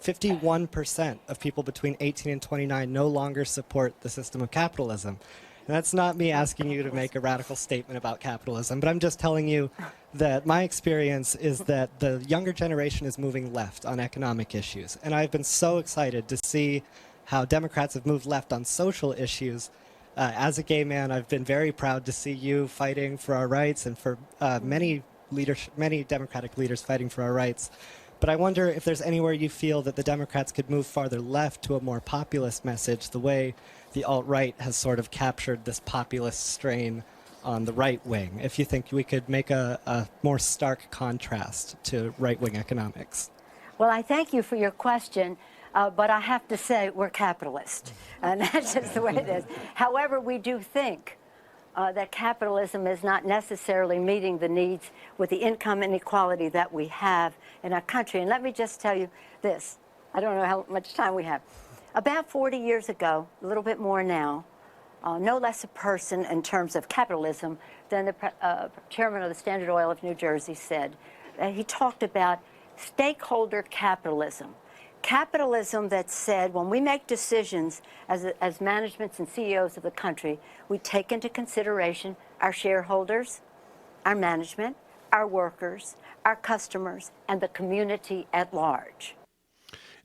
51% of people between 18 and 29 no longer support the system of capitalism. And that's not me asking you to make a radical statement about capitalism, but I'm just telling you that my experience is that the younger generation is moving left on economic issues. And I've been so excited to see how Democrats have moved left on social issues. As a gay man, I've been very proud to see you fighting for our rights and for many Democratic leaders fighting for our rights. But I wonder if there's anywhere you feel that the Democrats could move farther left to a more populist message, the way the alt-right has sort of captured this populist strain on the right wing, if you think we could make a more stark contrast to right-wing economics. Well, I thank you for your question, but I have to say we're capitalist, and that's just the way it is. However, we do think that capitalism is not necessarily meeting the needs with the income inequality that we have in our country. And let me just tell you this. I don't know how much time we have. About 40 years ago, a little bit more now, no less a person in terms of capitalism than the chairman of the Standard Oil of New Jersey said. He talked about stakeholder capitalism. Capitalism that said when we make decisions as managements and CEOs of the country, we take into consideration our shareholders, our management, our workers, our customers, and the community at large.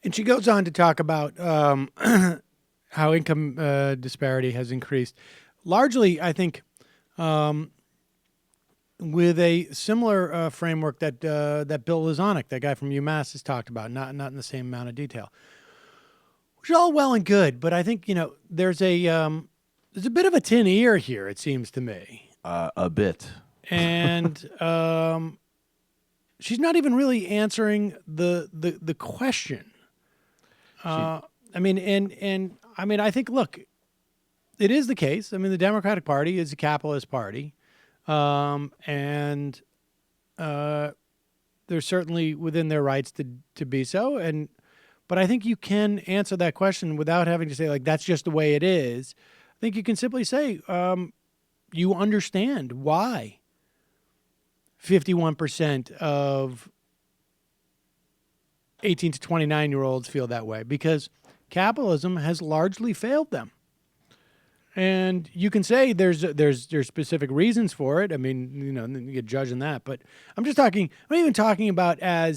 And she goes on to talk about how income disparity has increased. Largely, I think, with a similar framework that that Bill Lozonic, that guy from UMass, has talked about, not in the same amount of detail. Which is all well and good, but I think there's a bit of a tin ear here. It seems to me. A bit. And she's not even really answering the question. I think, look, it is the case. I mean, the Democratic Party is a capitalist party. And they're certainly within their rights to be so. But I think you can answer that question without having to say, like, that's just the way it is. I think you can simply say, you understand why 51% of 18 to 29-year-olds feel that way, because capitalism has largely failed them. And you can say there's specific reasons for it. I mean, you get judged on that. But I'm even talking about I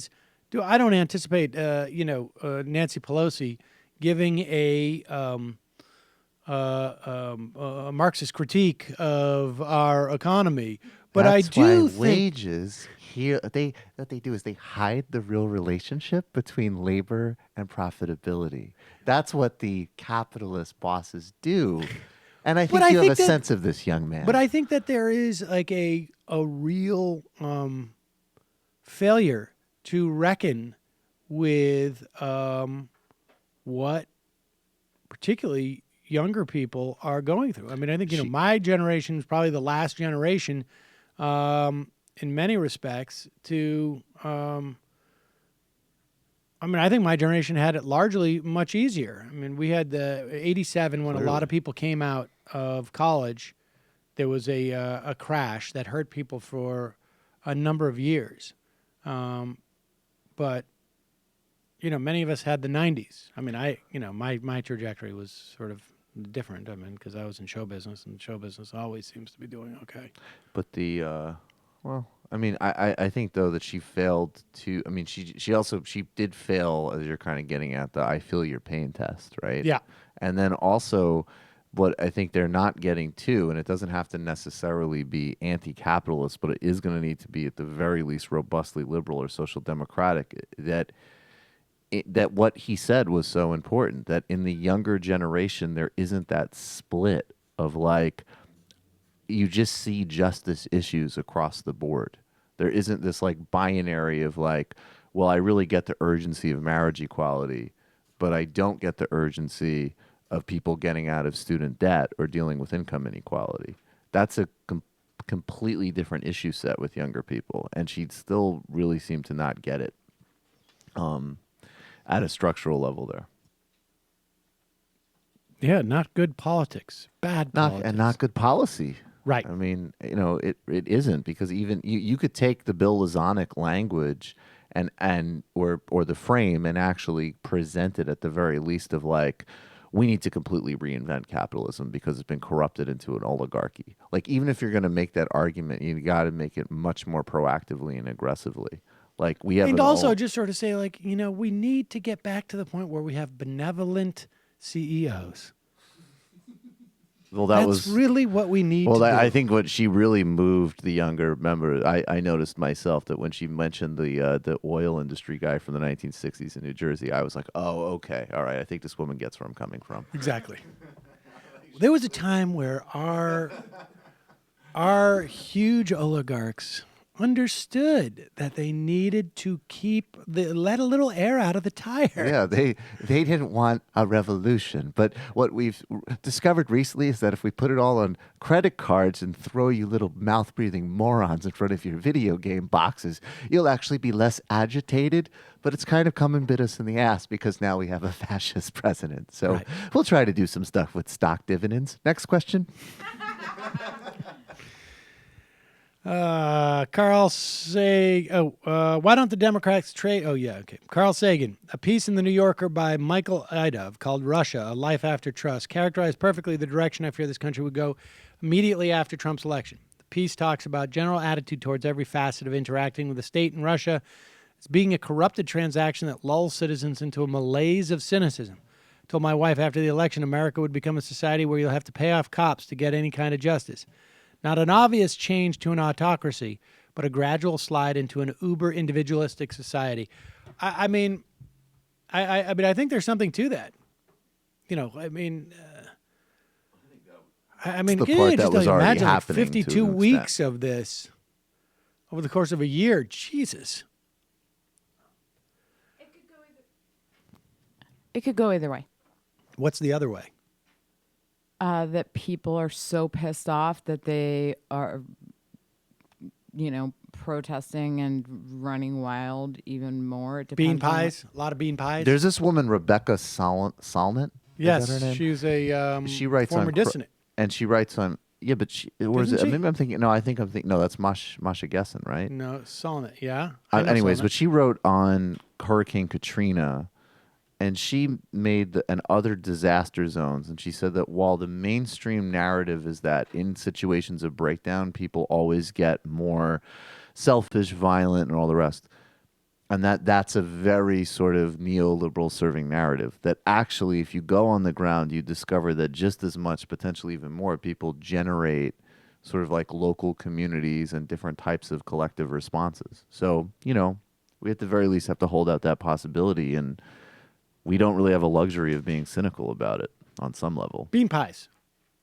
don't anticipate, Nancy Pelosi giving a Marxist critique of our economy. But That's I do why think wages here, what they do is they hide the real relationship between labor and profitability. That's what the capitalist bosses do. And I think you have a sense of this, young man. But I think that there is like a real failure to reckon with what particularly younger people are going through. I mean, I think, my generation is probably the last generation in many respects to I think my generation had it largely much easier. I mean, we had the 87 when a lot of people came out of college. There was a crash that hurt people for a number of years. But, many of us had the 90s. I mean, my trajectory was sort of different. I mean, because I was in show business, and show business always seems to be doing okay. But I think, though, that she failed to, she did fail, as you're kind of getting at, the I feel your pain test, right? Yeah. And then also, what I think they're not getting to, and it doesn't have to necessarily be anti-capitalist, but it is going to need to be at the very least robustly liberal or social democratic, that what he said was so important, that in the younger generation, there isn't that split of like, you just see justice issues across the board. There isn't this like binary of like, well, I really get the urgency of marriage equality, but I don't get the urgency of people getting out of student debt or dealing with income inequality. That's a completely different issue set with younger people, and she'd still really seem to not get it at a structural level there. Yeah, not good politics, bad politics. And not good policy. Right. I mean, it isn't, because even you could take the Bill Lozonic language or the frame and actually present it at the very least of like, we need to completely reinvent capitalism because it's been corrupted into an oligarchy. Like, even if you're going to make that argument, you got to make it much more proactively and aggressively. Like, we have, and also just sort of say, like, we need to get back to the point where we have benevolent CEOs. Well, that's really what we need to do. I think what she really moved the younger member, I noticed myself that when she mentioned the oil industry guy from the 1960s in New Jersey, I was like, oh, okay, all right, I think this woman gets where I'm coming from. Exactly. There was a time where our huge oligarchs understood that they needed to let a little air out of the tire. Yeah, they didn't want a revolution. But what we've discovered recently is that if we put it all on credit cards and throw you little mouth-breathing morons in front of your video game boxes, you'll actually be less agitated. But it's kind of come and bit us in the ass because now we have a fascist president. So we'll try to do some stuff with stock dividends. Next question. Carl Sagan. Why don't the Democrats trade? Oh, yeah, okay. Carl Sagan. A piece in The New Yorker by Michael Idov called Russia, A Life After Trust characterized perfectly the direction I fear this country would go immediately after Trump's election. The piece talks about general attitude towards every facet of interacting with the state in Russia as being a corrupted transaction that lulls citizens into a malaise of cynicism. I told my wife after the election America would become a society where you'll have to pay off cops to get any kind of justice. Not an obvious change to an autocracy, but a gradual slide into an uber-individualistic society. I mean, I think there's something to that. You know, I mean, can you just imagine like 52 weeks of this over the course of a year? Jesus. It could go either way. What's the other way? That people are so pissed off that they are, protesting and running wild even more. It Bean depends on pies? A lot of bean pies? There's this woman, Rebecca Solnit. Yes, Is that her name? she's a she writes former on dissident. And she writes on, yeah, but or is Doesn't it, she? maybe I'm thinking, no, that's Masha Gessen, right? No, Solnit, yeah. I know Anyways, Solnit. but she wrote on Hurricane Katrina, and she made and other disaster zones, and she said that while the mainstream narrative is that in situations of breakdown, people always get more selfish, violent, and all the rest, and that's a very sort of neoliberal serving narrative, that actually if you go on the ground, you discover that just as much, potentially even more, people generate sort of like local communities and different types of collective responses. So, we at the very least have to hold out that possibility, and we don't really have a luxury of being cynical about it on some level. Bean pies.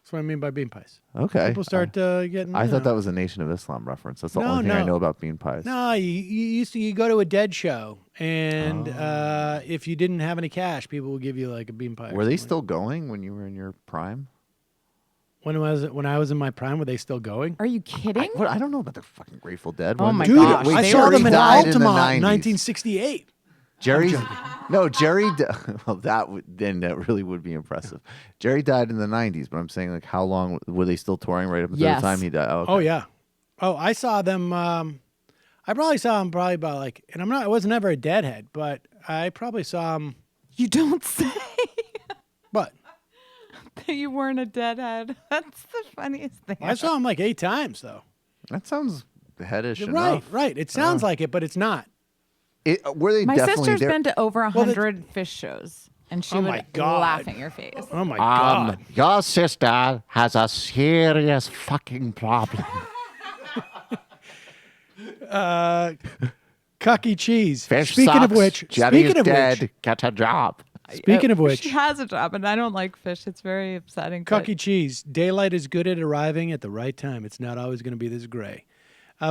That's what I mean by bean pies. Okay. People start getting. I thought that was a Nation of Islam reference. That's the only thing I know about bean pies. No, you go to a dead show, and if you didn't have any cash, people would give you like a bean pie. Were they still going when you were in your prime? When I was in my prime, were they still going? Are you kidding? I don't know about the fucking Grateful Dead. Oh my Dude, gosh! I saw them in Altamont in 1968. Jerry, well, that really would be impressive. Jerry died in the 90s, but I'm saying, like, how long were they still touring right up until the time he died? Oh, okay. Oh, yeah. Oh, I saw them. I probably saw them about like, and I wasn't ever a Deadhead, but I probably saw them. You don't say. What? That you weren't a Deadhead. That's the funniest thing. I saw them like 8 times, though. That sounds headish Right, enough. right. It sounds like it, but it's not. Were they My definitely sister's there? been to over 100 fish shows, and she Oh would my God. laugh in your face. Oh my God. Your sister has a serious fucking problem. Cucky cheese. Fish Speaking sucks. of which, Jenny is dead. Get a job. Speaking of which, she has a job, and I don't like fish. It's very upsetting. but- Cucky cheese. Daylight is good at arriving at the right time. It's not always going to be this gray.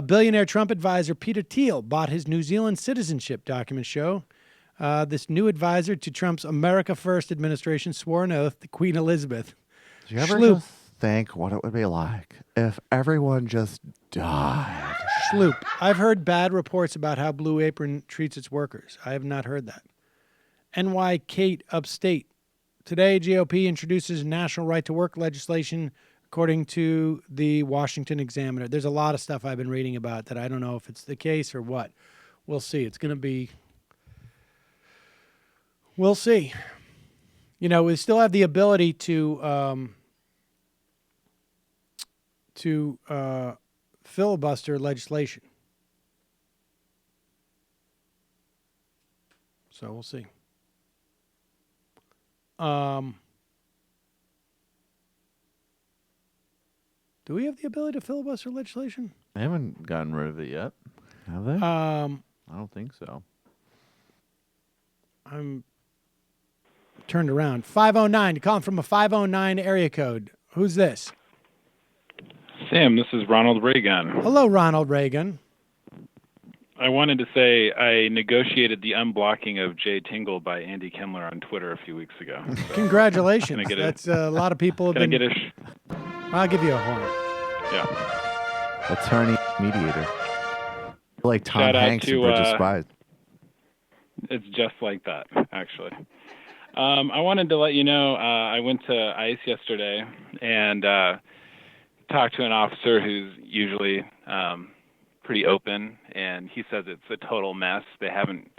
Billionaire Trump advisor Peter Thiel bought his New Zealand citizenship, documents show. This new advisor to Trump's America First administration swore an oath to Queen Elizabeth. Do you ever Schloop. just think what it would be like if everyone just died? Schloop. I've heard bad reports about how Blue Apron treats its workers. I have not heard that. NY Kate upstate. Today, GOP introduces national right to work legislation, according to the Washington Examiner. There's a lot of stuff I've been reading about that I don't know if it's the case or what. We'll see. It's going to be... We'll see. We still have the ability to filibuster legislation. So we'll see. Do we have the ability to filibuster legislation? They haven't gotten rid of it yet, have they? I don't think so. I'm turned around. 509. You're calling from a 509 area code. Who's this? Sam, this is Ronald Reagan. Hello, Ronald Reagan. I wanted to say I negotiated the unblocking of Jay Tingle by Andy Kemmler on Twitter a few weeks ago. So Congratulations. Can I get That's a lot of people have Can been. I get I'll give you a horn. Yeah. Attorney mediator. Like Tom Shout out Hanks to, in Bridge of Spies. It's just like that, actually. I wanted to let you know I went to ICE yesterday and talked to an officer who's usually pretty open, and he says it's a total mess. They haven't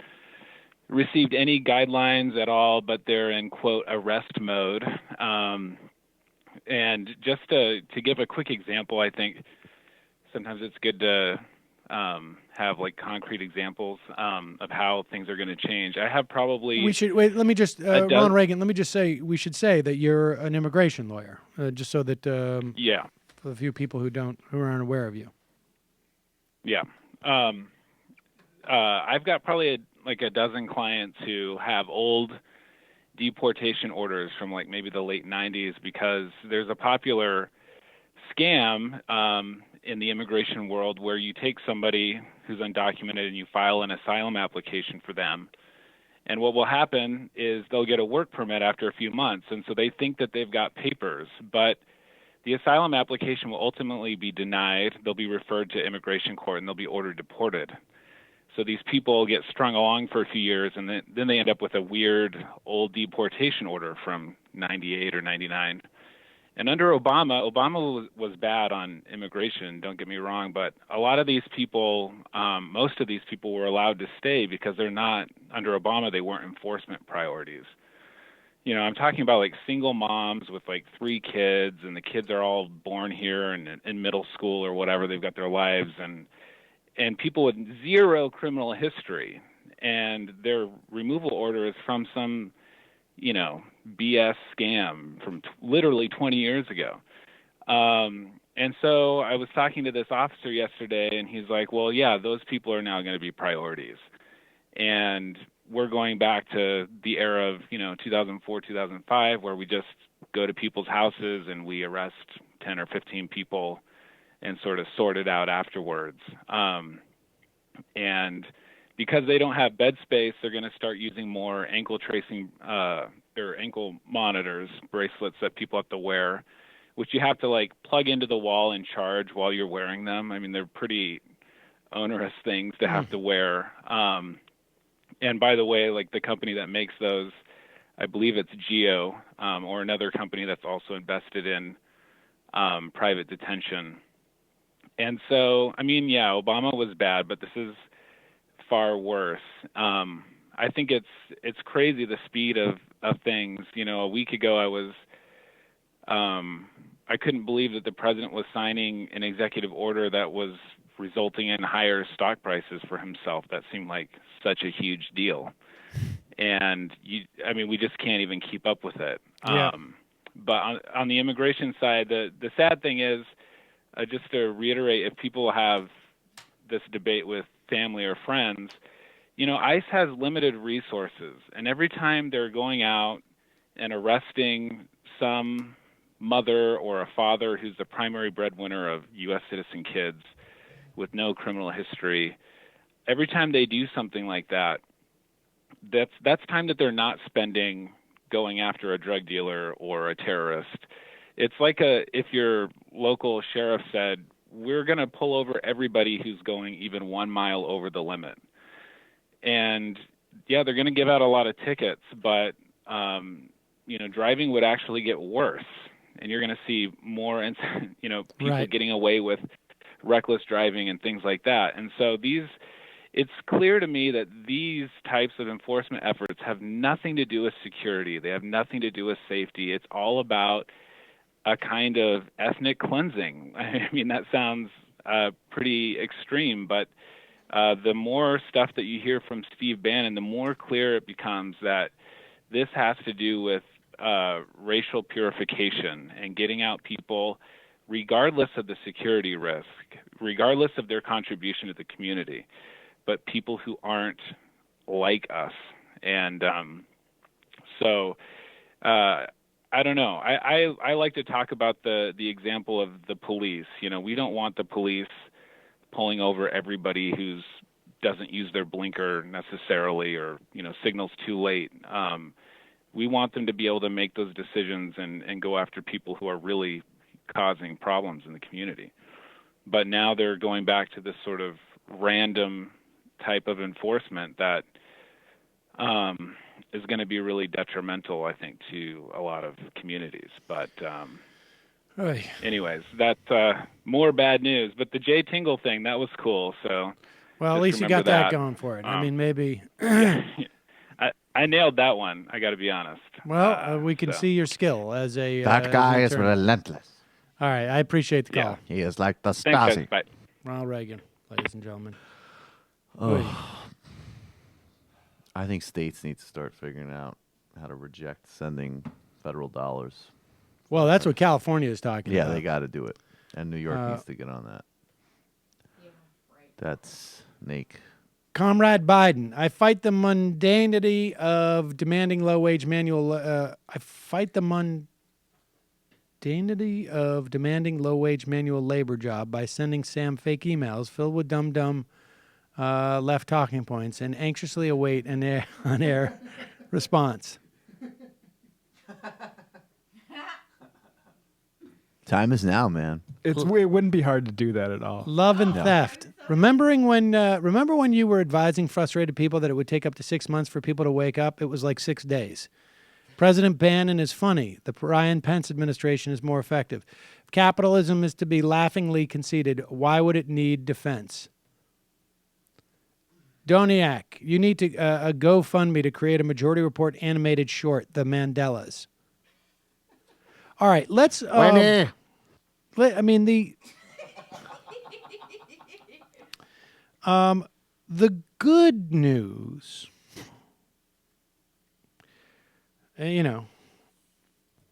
received any guidelines at all, but they're in, quote, arrest mode. And just to give a quick example, I think sometimes it's good to have like concrete examples of how things are going to change. I have probably We should wait. Let me just, Ron Reagan. Let me just say, we should say that you're an immigration lawyer, just so that yeah, for the few people who aren't aware of you. Yeah. I've got probably like a dozen clients who have old deportation orders from like maybe the late 90s, because there's a popular scam in the immigration world where you take somebody who's undocumented and you file an asylum application for them. And what will happen is they'll get a work permit after a few months, and so they think that they've got papers, but the asylum application will ultimately be denied. They'll be referred to immigration court and they'll be ordered deported. So these people get strung along for a few years, and then they end up with a weird old deportation order from 98 or 99. And under Obama was bad on immigration, don't get me wrong, but a lot of these people, most of these people were allowed to stay because they're not, under Obama, they weren't enforcement priorities. You know, I'm talking about like single moms with like 3 kids, and the kids are all born here and in middle school or whatever. They've got their lives, and people with 0 criminal history, and their removal order is from some, you know, BS scam from literally 20 years ago. And so I was talking to this officer yesterday, and he's like, well, yeah, those people are now going to be priorities. And we're going back to the era of, 2004, 2005, where we just go to people's houses and we arrest 10 or 15 people and sort of sort it out afterwards. And because they don't have bed space, they're going to start using more ankle tracing or ankle monitors, bracelets that people have to wear, which you have to like plug into the wall and charge while you're wearing them. I mean, they're pretty onerous things to have to wear. And by the way, like the company that makes those, I believe it's Geo, or another company that's also invested in private detention. And so, I mean, yeah, Obama was bad, but this is far worse. I think it's crazy the speed of things. You know, a week ago I couldn't believe that the president was signing an executive order that was resulting in higher stock prices for himself. That seemed like such a huge deal. And we just can't even keep up with it. Yeah. But on the immigration side, the sad thing is, just to reiterate, if people have this debate with family or friends, ICE has limited resources. And every time they're going out and arresting some mother or a father who's the primary breadwinner of U.S. citizen kids with no criminal history, every time they do something like that, that's time that they're not spending going after a drug dealer or a terrorist. It's like if your local sheriff said, we're going to pull over everybody who's going even 1 mile over the limit. And yeah, they're going to give out a lot of tickets, but driving would actually get worse, and you're going to see more, people Right. getting away with reckless driving and things like that. And so it's clear to me that these types of enforcement efforts have nothing to do with security. They have nothing to do with safety. It's all about a kind of ethnic cleansing. I mean, that sounds pretty extreme, but the more stuff that you hear from Steve Bannon, the more clear it becomes that this has to do with racial purification and getting out people regardless of the security risk, regardless of their contribution to the community, but people who aren't like us. And so I don't know. I like to talk about the example of the police. We don't want the police pulling over everybody who's doesn't use their blinker necessarily, or signals too late. We want them to be able to make those decisions and go after people who are really causing problems in the community. But now they're going back to this sort of random type of enforcement that is going to be really detrimental, I think, to a lot of communities. But anyways, that's more bad news. But the Jay Tingle thing, that was cool. So well, at least you got that going for it. I mean, maybe. I nailed that one. I got to be honest. Well, we can see your skill as a. That guy is relentless. All right, I appreciate the call. He is like the Thanks, Stasi. guys. Bye. Ronald Reagan, ladies and gentlemen. I think states need to start figuring out how to reject sending federal dollars. Well, that's what California is talking about. Yeah, they got to do it. And New York needs to get on that. That's Nate. Comrade Biden, I fight the mundanity of demanding low-wage manual. I fight the mundanity of demanding low-wage manual labor job by sending Sam fake emails filled with dumb left talking points and anxiously await an on-air response. Time is now, man. It wouldn't be hard to do that at all. Love and theft. Remember when you were advising frustrated people that it would take up to 6 months for people to wake up? It was like 6 days. President Bannon is funny. The Ryan Pence administration is more effective. If capitalism is to be laughingly conceded, why would it need defense? Doniak, you need to a GoFundMe to create a Majority Report animated short, The Mandelas. All right, let's. The good news,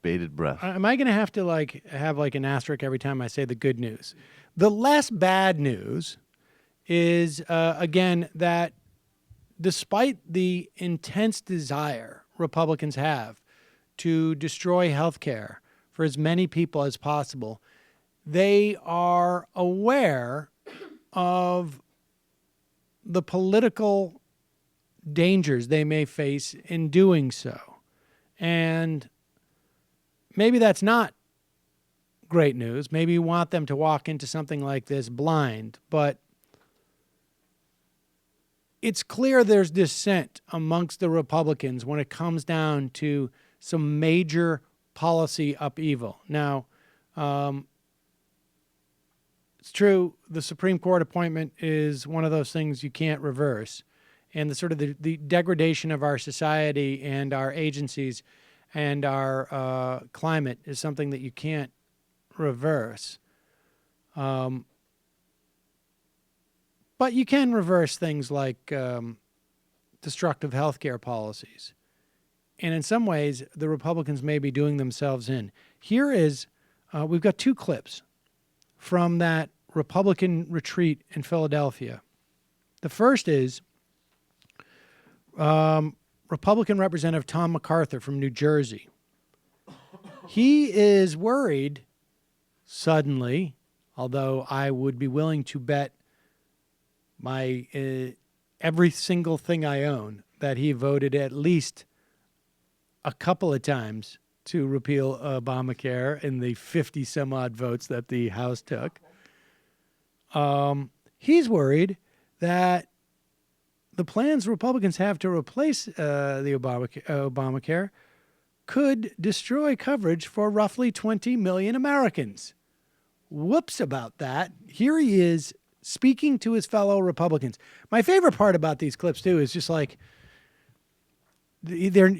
bated breath. Am I going to have to have an asterisk every time I say the good news? The less bad news is, again, that despite the intense desire Republicans have to destroy health care for as many people as possible, they are aware of the political dangers they may face in doing so. And maybe that's not great news. Maybe you want them to walk into something like this blind, but it's clear there's dissent amongst the Republicans when it comes down to some major policy upheaval. Now, it's true, the Supreme Court appointment is one of those things you can't reverse. And the sort of the degradation of our society and our agencies and our climate is something that you can't reverse. But you can reverse things like destructive healthcare policies. And in some ways, the Republicans may be doing themselves in. Here is, we've got 2 clips from that Republican retreat in Philadelphia. The first is Republican Representative Tom MacArthur from New Jersey. He is worried, suddenly, although I would be willing to bet my every single thing I own that he voted at least a couple of times to repeal Obamacare in the 50-some-odd votes that the House took. He's worried that the plans Republicans have to replace the Obamacare could destroy coverage for roughly 20 million Americans. Whoops about that. Here he is speaking to his fellow Republicans. My favorite part about these clips, too, is just like they're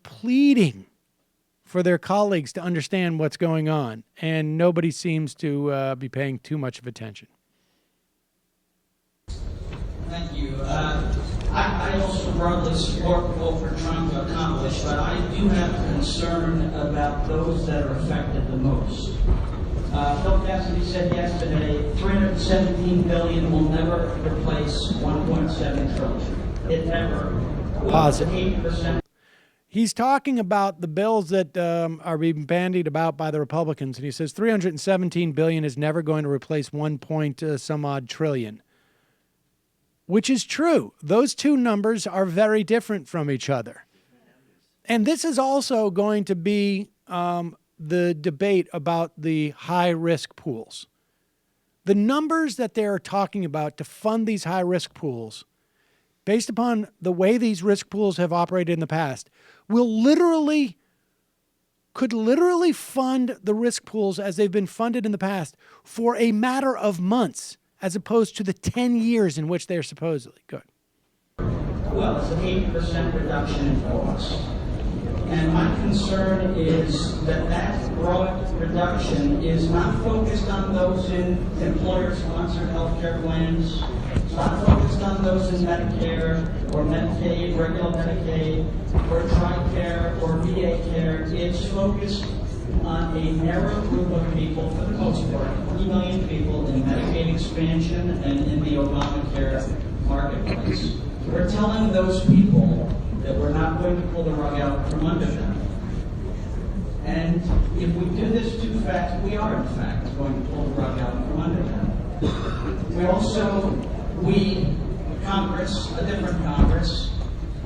pleading for their colleagues to understand what's going on, and nobody seems to be paying too much of attention. Thank you. I also broadly support what we're trying to accomplish, but I do have concern about those that are affected the most. Phil Cassidy said yesterday, $317 billion will never replace $1.7 trillion. It never will. Pause it. 8%. He's talking about the bills that are being bandied about by the Republicans, and he says $317 billion is never going to replace 1 point some odd trillion. which is true. Those two numbers are very different from each other. And this is also going to be the debate about the high-risk pools. The numbers that they're talking about to fund these high-risk pools, based upon the way these risk pools have operated in the past, could literally fund the risk pools as they've been funded in the past for a matter of months, as opposed to the 10 years in which they're supposedly good. Well, it's an 8% reduction in cost. And my concern is that that broad reduction is not focused on those in employer-sponsored health care plans. It's not focused on those in Medicare or Medicaid, regular Medicaid, or TRICARE or VA care. It's focused on a narrow group of people, for the most part, 3 million people in Medicaid expansion and in the Obamacare marketplace. We're telling those people that we're not going to pull the rug out from under them. And if we do this too fast, we are in fact going to pull the rug out from under them. Congress, a different Congress,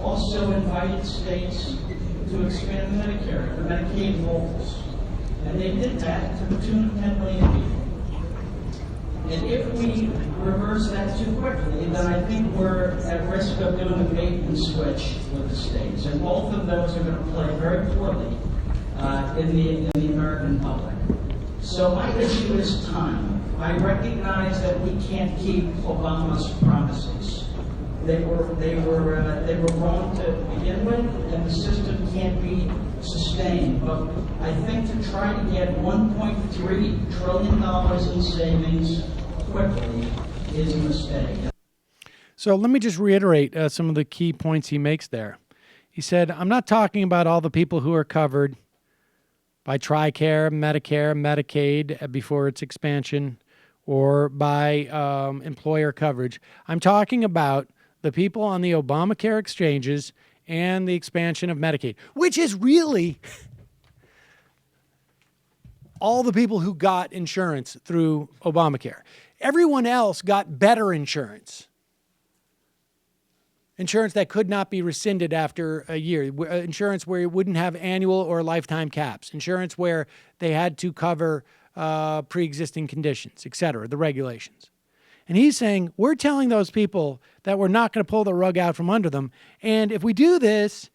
also invited states to expand Medicare, the Medicaid rolls. And they did that to the tune of 10 million people. And if we reverse that too quickly, then I think we're at risk of doing a bait and switch with the states. And both of those are going to play very poorly in the American public. So my issue is time. I recognize that we can't keep Obama's promises. They were wrong to begin with, and the system can't be sustained. But I think to try to get $1.3 trillion in savings quickly is a mistake. So let me just reiterate some of the key points he makes there. He said, I'm not talking about all the people who are covered by TRICARE, Medicare, Medicaid before its expansion, or by employer coverage. I'm talking about the people on the Obamacare exchanges and the expansion of Medicaid, which is really all the people who got insurance through Obamacare. Everyone else got better insurance. Insurance that could not be rescinded after a year. Insurance where it wouldn't have annual or lifetime caps. Insurance where they had to cover pre-existing conditions, et cetera, the regulations. And he's saying, we're telling those people that we're not going to pull the rug out from under them. And if we do this,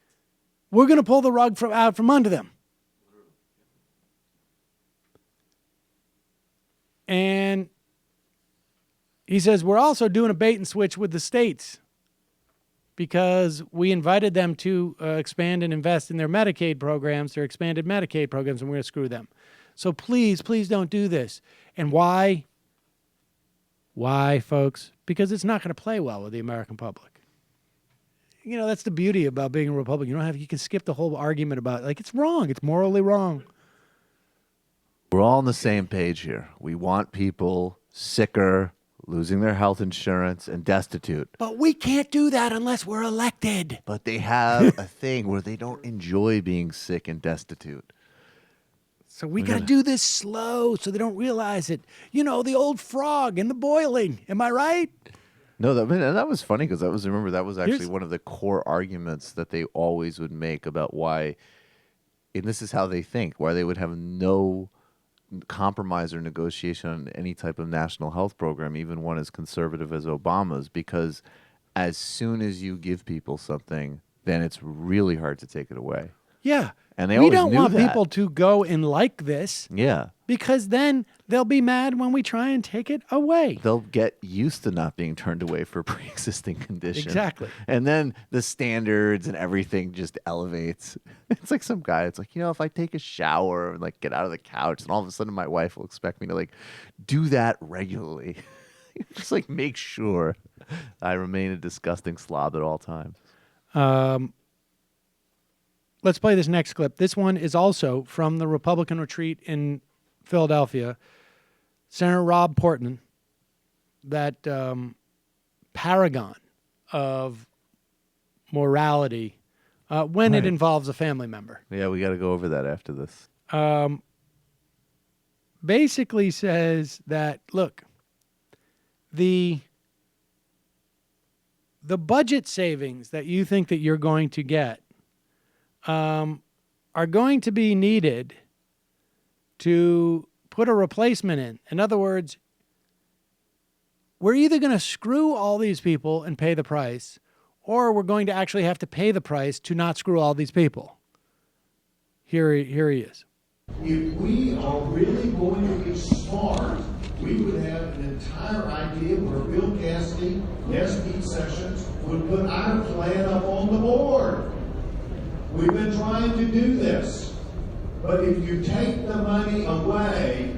we're going to pull the rug out from under them. And he says, we're also doing a bait and switch with the states because we invited them to expand and invest in their Medicaid programs, their expanded Medicaid programs, and we're going to screw them. So please, please don't do this. And why? Why, folks? Because it's not going to play well with the American public. You know, that's the beauty about being a Republican. You can skip the whole argument about, like, it's wrong. It's morally wrong. We're all on the same page here. We want people sicker, losing their health insurance, and destitute. But we can't do that unless we're elected. But they have a thing where they don't enjoy being sick and destitute. So we got to do this slow so they don't realize it. You know, the old frog and the boiling. Am I right? No, that was funny because that was actually one of the core arguments that they always would make about why, and this is how they think, why they would have no compromise or negotiation on any type of national health program, even one as conservative as Obama's, because as soon as you give people something, then it's really hard to take it away. Yeah. And they we always don't knew want that. people to go and like this. Yeah. Because then they'll be mad when we try and take it away. They'll get used to not being turned away for pre-existing conditions. Exactly. And then the standards and everything just elevates. It's like some guy, it's like, you know, if I take a shower and like get out of the couch and all of a sudden my wife will expect me to like do that regularly. Just like make sure I remain a disgusting slob at all times. Let's play this next clip. This one is also from the Republican retreat in Philadelphia. Senator Rob Portman, that paragon of morality when it involves a family member. Yeah, we got to go over that after this. Basically says that, look, the the budget savings that you think that you're going to get are going to be needed to put a replacement in. In other words, we're either going to screw all these people and pay the price, or we're going to actually have to pay the price to not screw all these people. Here he is. If we are really going to be smart, we would have an entire idea where Bill Cassidy, yes, Pete Sessions, would put our plan up on the board. We've been trying to do this. But if you take the money away,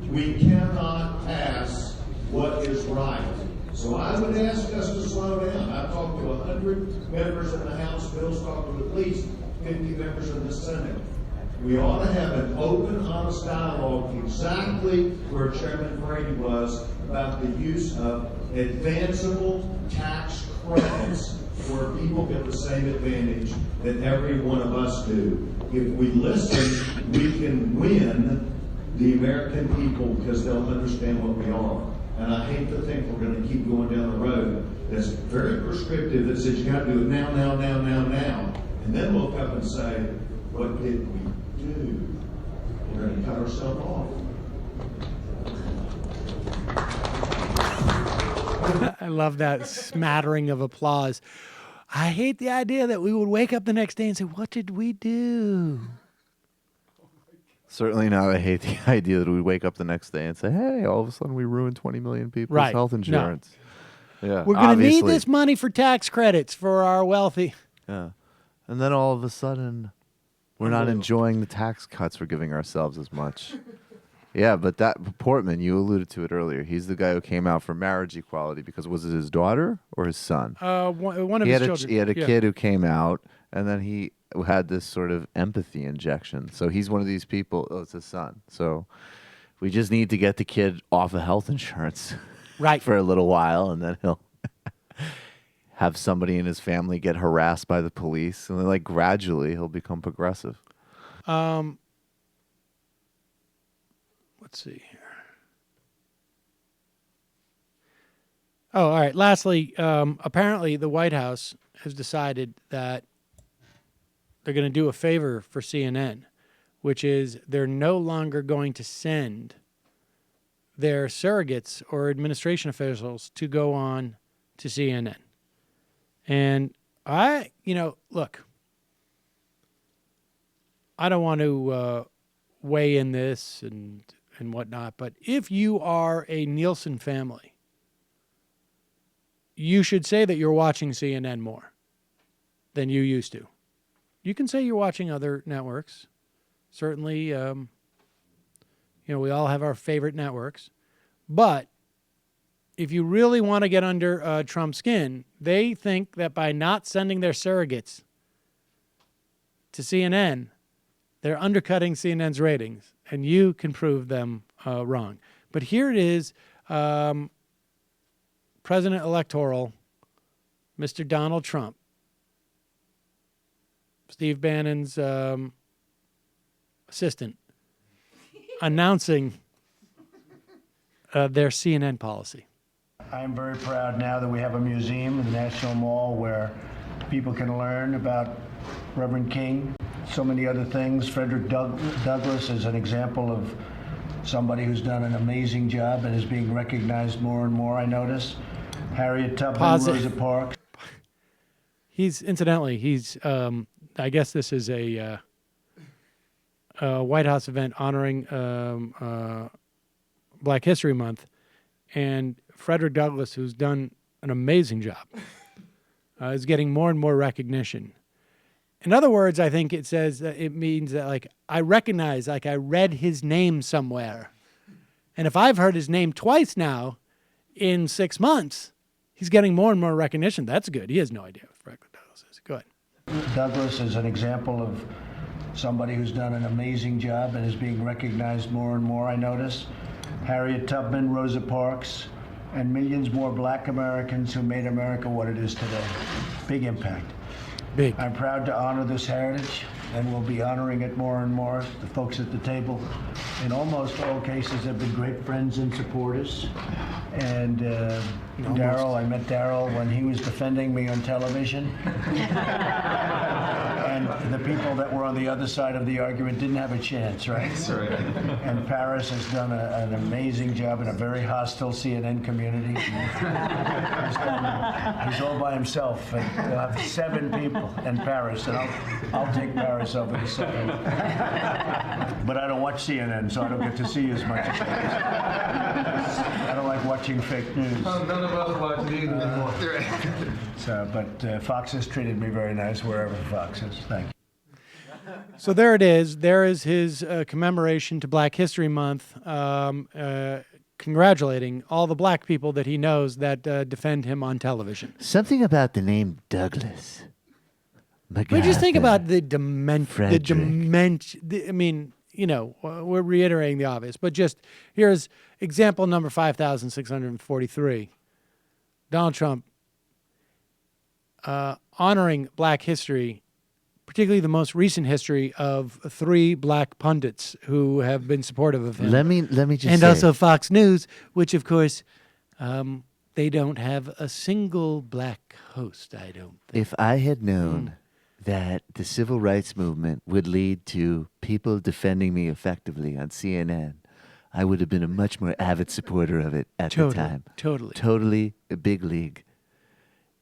we cannot pass what is right. So I would ask us to slow down. I've talked to 100 members in the House. Bill's talked to at least 50 members in the Senate. We ought to have an open, honest dialogue exactly where Chairman Brady was about the use of advanceable tax credits where people get the same advantage that every one of us do. If we listen, we can win the American people because they'll understand what we are. And I hate to think we're going to keep going down the road that's very prescriptive that says you got to do it now. And then we'll come and say, what did we do? We're going to cut ourselves off. I love that smattering of applause. I hate the idea that we would wake up the next day and say, what did we do? Certainly not. I hate the idea that we wake up the next day and say, hey, all of a sudden we ruined 20 million people's health insurance. No. Yeah, we're going to need this money for tax credits for our wealthy. Yeah. And then all of a sudden, we're not enjoying the tax cuts we're giving ourselves as much. Yeah, but that Portman, you alluded to it earlier. He's the guy who came out for marriage equality because was it his daughter or his son? One of his children. He had a kid who came out, and then he had this sort of empathy injection. So he's one of these people. Oh, it's his son. So we just need to get the kid off of health insurance, right, for a little while, and then he'll have somebody in his family get harassed by the police, and then like gradually he'll become progressive. Let's see here. Oh, all right. Lastly, apparently the White House has decided that they're going to do a favor for CNN, which is they're no longer going to send their surrogates or administration officials to go on to CNN. And look, I don't want to weigh in this and whatnot, but if you are a Nielsen family, you should say that you're watching CNN more than you used to. You can say you're watching other networks. Certainly, we all have our favorite networks. But if you really want to get under Trump's skin, they think that by not sending their surrogates to CNN, they're undercutting CNN's ratings, and you can prove them wrong. But here it is, President electoral, Mr. Donald Trump, Steve Bannon's assistant, announcing their CNN policy. I am very proud now that we have a museum in the National Mall where people can learn about Reverend King, so many other things. Frederick Douglass is an example of somebody who's done an amazing job and is being recognized more and more, I notice. Harriet Tubman, Rosa Parks. He's I guess this is a White House event honoring Black History Month, and Frederick Douglass, who's done an amazing job, is getting more and more recognition. In other words, I think it says that it means that, like, I recognize, like, I read his name somewhere. And if I've heard his name twice now in 6 months, he's getting more and more recognition. That's good. He has no idea what Frederick Douglass is. Go ahead. Douglass is an example of somebody who's done an amazing job and is being recognized more and more, I notice. Harriet Tubman, Rosa Parks, and millions more Black Americans who made America what it is today. Big impact. Big. I'm proud to honor this heritage and we'll be honoring it more and more. The folks at the table, in almost all cases, have been great friends and supporters. And Daryl, I met Daryl when he was defending me on television. And the people that were on the other side of the argument didn't have a chance, right? That's right. And Paris has done an amazing job in a very hostile CNN community. He's all by himself. And we'll have 7 people in Paris, and I'll take Paris over the 7. But I don't watch CNN, so I don't get to see as much as I don't like watching fake news. None of us watch it either anymore. But Fox has treated me very nice wherever Fox is. Thank you. So there it is. There is his commemoration to Black History Month, congratulating all the black people that he knows that defend him on television. Something about the name Douglas. But just think about the dimension. I mean, you know, we're reiterating the obvious, but just here's example number 5,643. Donald Trump honoring black history, particularly the most recent history of 3 black pundits who have been supportive of him. Let me just and say, also Fox News, which of course they don't have a single black host. I don't think. If I had known that the civil rights movement would lead to people defending me effectively on CNN, I would have been a much more avid supporter of it at the time. Totally a big league.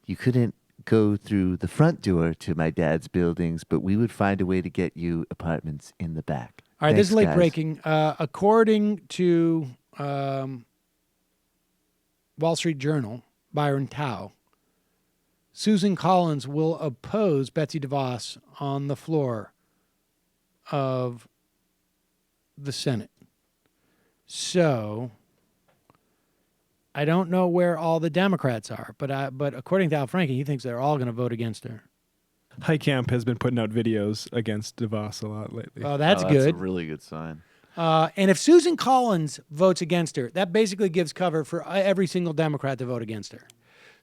You couldn't go through the front door to my dad's buildings, but we would find a way to get you apartments in the back. All right, this is late guys. breaking. According to Wall Street Journal, Byron Tao, Susan Collins will oppose Betsy DeVos on the floor of the Senate. So I don't know where all the Democrats are, but according to Al Franken, he thinks they're all going to vote against her. Heitkamp has been putting out videos against DeVos a lot lately. Oh, that's good. That's a really good sign. And if Susan Collins votes against her, that basically gives cover for every single Democrat to vote against her.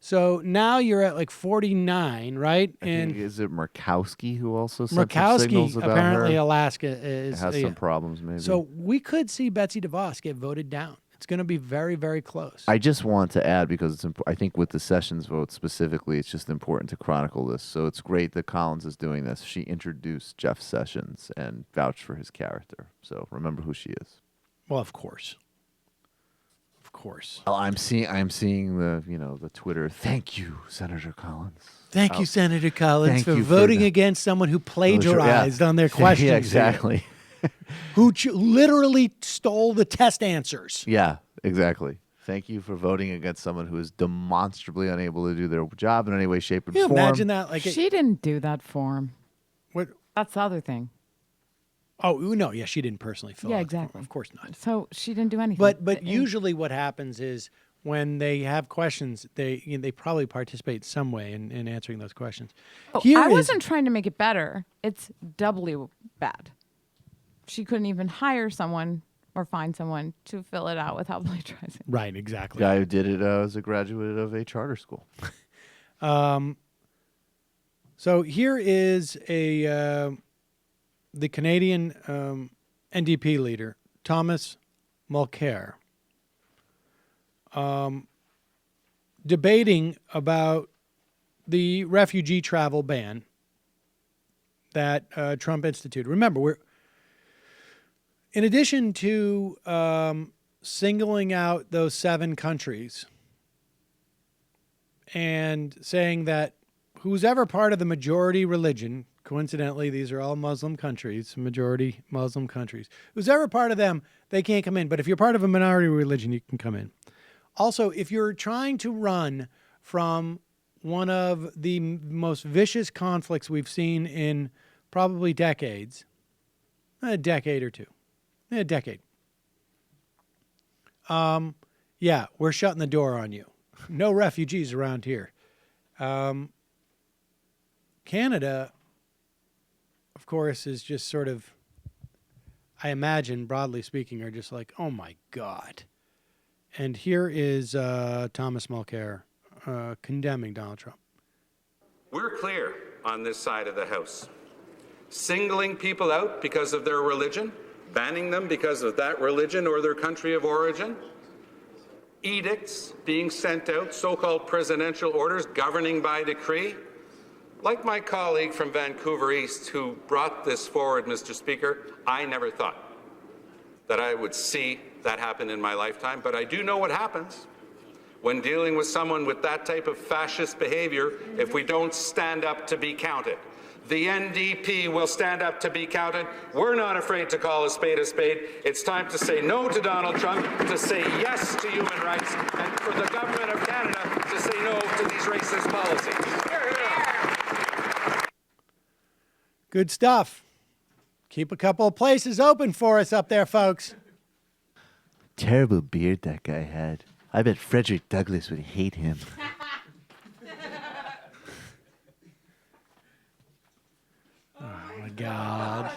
So now you're at like 49, right? And is it Murkowski who also sent some signals about apparently her? Alaska has some problems, maybe. So we could see Betsy DeVos get voted down. It's going to be very, very close. I just want to add, because it's I think with the Sessions vote specifically, it's just important to chronicle this. So it's great that Collins is doing this. She introduced Jeff Sessions and vouched for his character. So remember who she is. Well, of course. Of course. Well, I'm seeing the Twitter. Thank you, Senator Collins. Thank you, Senator Collins, for you voting against someone who plagiarized on their questions. Yeah, exactly. Who literally stole the test answers. Yeah, exactly. Thank you for voting against someone who is demonstrably unable to do their job in any way, shape, or Can you form. imagine that? Like She didn't do that for him. What? That's the other thing. Oh, no, yeah, she didn't personally fill Yeah, out the exactly. form. Of course not. So she didn't do anything. But usually what happens is when they have questions, they probably participate some way in answering those questions. Oh, I wasn't trying to make it better. It's doubly bad. She couldn't even hire someone or find someone to fill it out without plagiarizing. Right, exactly. The guy who did it as a graduate of a charter school. So here is the Canadian NDP leader, Thomas Mulcair, debating about the refugee travel ban that Trump instituted. Remember, in addition to singling out those 7 countries and saying that who's ever part of the majority religion, coincidentally, these are all Muslim countries, majority Muslim countries, who's ever part of them, they can't come in. But if you're part of a minority religion, you can come in. Also, if you're trying to run from one of the most vicious conflicts we've seen in probably decades, a decade or two, a decade. Yeah, we're shutting the door on you. No refugees around here. Canada, of course, is just sort of, I imagine, broadly speaking, are just like, oh my God. And here is Thomas Mulcair condemning Donald Trump. We're clear on this side of the House. singling people out because of their religion, banning them because of that religion or their country of origin, edicts being sent out, so-called presidential orders governing by decree. Like my colleague from Vancouver East who brought this forward, Mr. Speaker, I never thought that I would see that happen in my lifetime, but I do know what happens when dealing with someone with that type of fascist behavior if we don't stand up to be counted. The NDP will stand up to be counted. We're not afraid to call a spade a spade. It's time to say no to Donald Trump, to say yes to human rights, and for the government of Canada to say no to these racist policies. Good stuff. Keep a couple of places open for us up there, folks. Terrible beard that guy had. I bet Frederick Douglass would hate him. Oh, my God.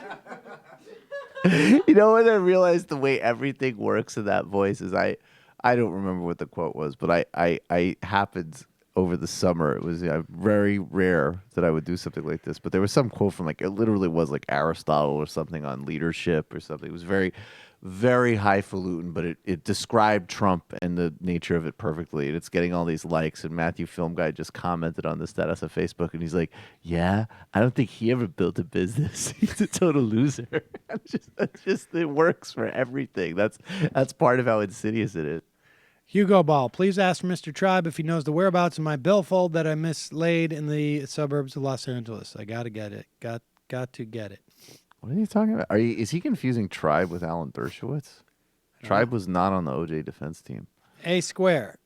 You know what I realized the way everything works in that voice is I don't remember what the quote was, but I happened over the summer. It was very rare that I would do something like this, but there was some quote from like, it literally was like Aristotle or something on leadership or something. It was very, very highfalutin, but it described Trump and the nature of it perfectly. And it's getting all these likes. And Matthew Film Guy just commented on the status of Facebook, and he's like, "Yeah, I don't think he ever built a business. He's a total loser." It's just it works for everything. That's part of how insidious it is. Hugo Ball, please ask Mr. Tribe if he knows the whereabouts of my billfold that I mislaid in the suburbs of Los Angeles. I got to get it. Got to get it. What are you talking about? Is he confusing Tribe with Alan Dershowitz? Tribe was not on the OJ defense team. A Square.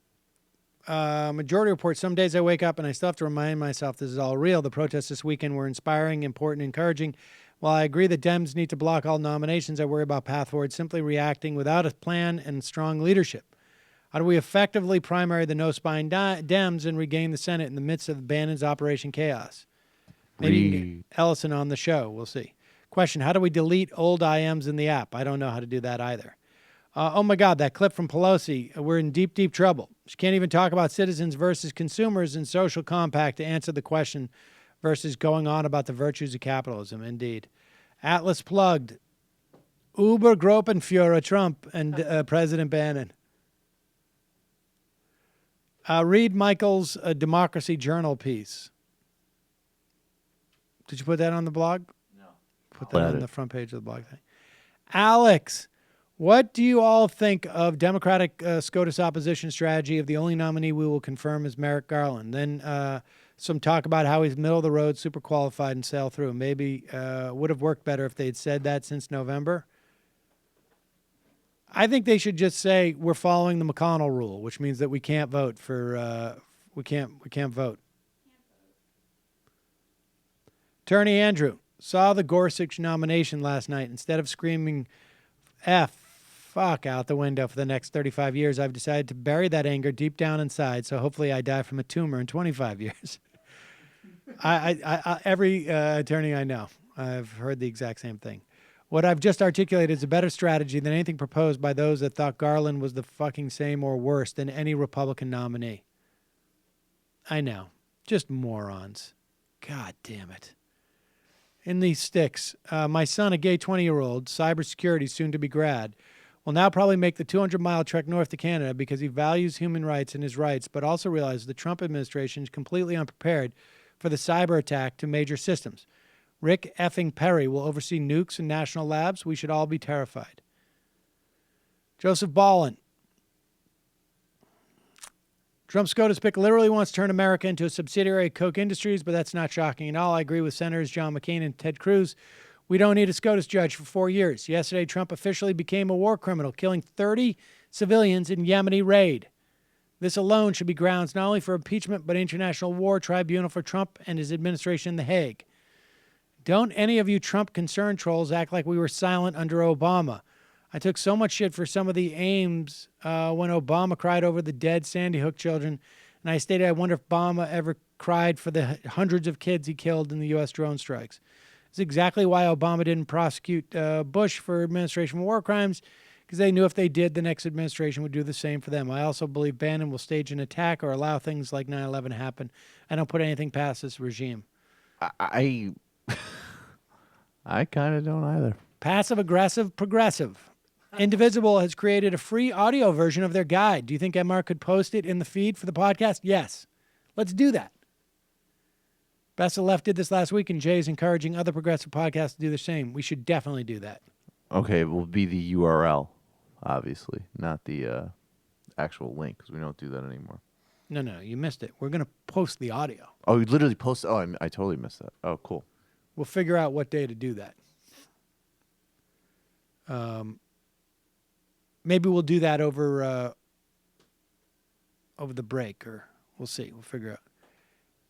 Majority Report. Some days I wake up and I still have to remind myself this is all real. The protests this weekend were inspiring, important, encouraging. While I agree that Dems need to block all nominations, I worry about path forward simply reacting without a plan and strong leadership. How do we effectively primary the no-spine Dems and regain the Senate in the midst of Bannon's Operation Chaos? Maybe you can get Ellison on the show. We'll see. Question, how do we delete old IMs in the app? I don't know how to do that either. Oh, my God, that clip from Pelosi. We're in deep, deep trouble. She can't even talk about citizens versus consumers and social compact to answer the question versus going on about the virtues of capitalism. Indeed. Atlas plugged. Übergruppenführer Trump and President Bannon. Read Michael's Democracy Journal piece. Did you put that on the blog? No. Put that on the front page of the blog thing. Alex, what do you all think of Democratic SCOTUS opposition strategy of the only nominee we will confirm is Merrick Garland? Then some talk about how he's middle of the road, super qualified, and sail through. Maybe would have worked better if they'd said that since November. I think they should just say we're following the McConnell rule, which means that we can't vote for we can't vote. Attorney Andrew saw the Gorsuch nomination last night. Instead of screaming fuck out the window for the next 35 years, I've decided to bury that anger deep down inside. So hopefully I die from a tumor in 25 years. Every attorney I know, I've heard the exact same thing. What I've just articulated is a better strategy than anything proposed by those that thought Garland was the fucking same or worse than any Republican nominee. I know. Just morons. God damn it. In these sticks, my son, a gay 20-year-old, cybersecurity, soon-to-be grad, will now probably make the 200-mile trek north to Canada because he values human rights and his rights, but also realizes the Trump administration is completely unprepared for the cyber attack to major systems. Rick effing Perry will oversee nukes and national labs. We should all be terrified. Joseph Ballin. Trump's SCOTUS pick literally wants to turn America into a subsidiary of Koch Industries, but that's not shocking at all. I agree with Senators John McCain and Ted Cruz. We don't need a SCOTUS judge for 4 years. Yesterday, Trump officially became a war criminal, killing 30 civilians in Yemeni raid. This alone should be grounds not only for impeachment, but international war tribunal for Trump and his administration in The Hague. Don't any of you Trump concern trolls act like we were silent under Obama. I took so much shit for some of the aims when Obama cried over the dead Sandy Hook children, and I stated I wonder if Obama ever cried for the hundreds of kids he killed in the U.S. drone strikes. It's exactly why Obama didn't prosecute Bush for administration war crimes, because they knew if they did, the next administration would do the same for them. I also believe Bannon will stage an attack or allow things like 9/11 happen. I don't put anything past this regime. I kind of don't either. Passive-aggressive progressive. Indivisible has created a free audio version of their guide. Do you think MR could post it in the feed for the podcast? Yes. Let's do that. Best of Left did this last week, and Jay is encouraging other progressive podcasts to do the same. We should definitely do that. Okay, it will be the URL, obviously, not the actual link, because we don't do that anymore. No, you missed it. We're going to post the audio. Oh, you literally post. Oh, I totally missed that. Oh, cool. We'll figure out what day to do that. Maybe we'll do that over the break, or we'll see. We'll figure out.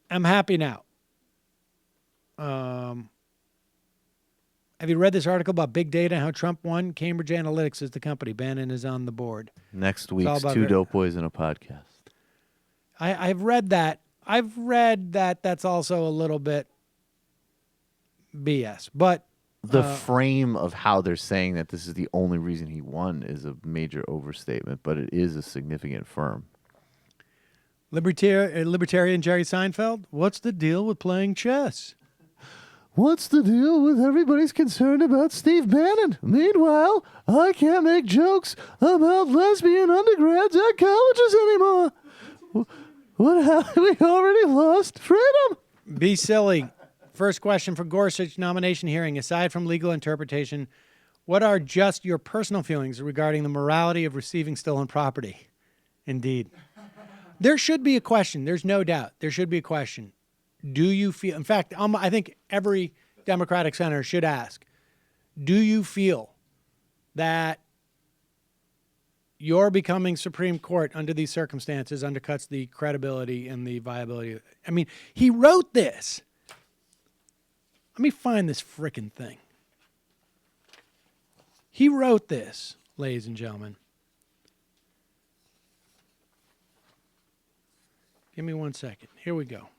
I'm happy now. Have you read this article about big data and how Trump won? Cambridge Analytics is the company. Bannon is on the board. Next week's Two Dope Boys in a Podcast. I've read that. I've read that that's also a little bit BS. But the frame of how they're saying that this is the only reason he won is a major overstatement, but it is a significant firm. Libertarian Jerry Seinfeld, what's the deal with playing chess? What's the deal with everybody's concerned about Steve Bannon? Meanwhile, I can't make jokes about lesbian undergrads at colleges anymore. What have we already lost? Freedom! Be silly. First question for Gorsuch nomination hearing. Aside from legal interpretation, what are just your personal feelings regarding the morality of receiving stolen property? Indeed. There should be a question. There's no doubt. There should be a question. Do you feel, in fact, I think every Democratic senator should ask, do you feel that your becoming Supreme Court under these circumstances undercuts the credibility and the viability? I mean, he wrote this. Let me find this frickin' thing. He wrote this, ladies and gentlemen. Give me 1 second. Here we go.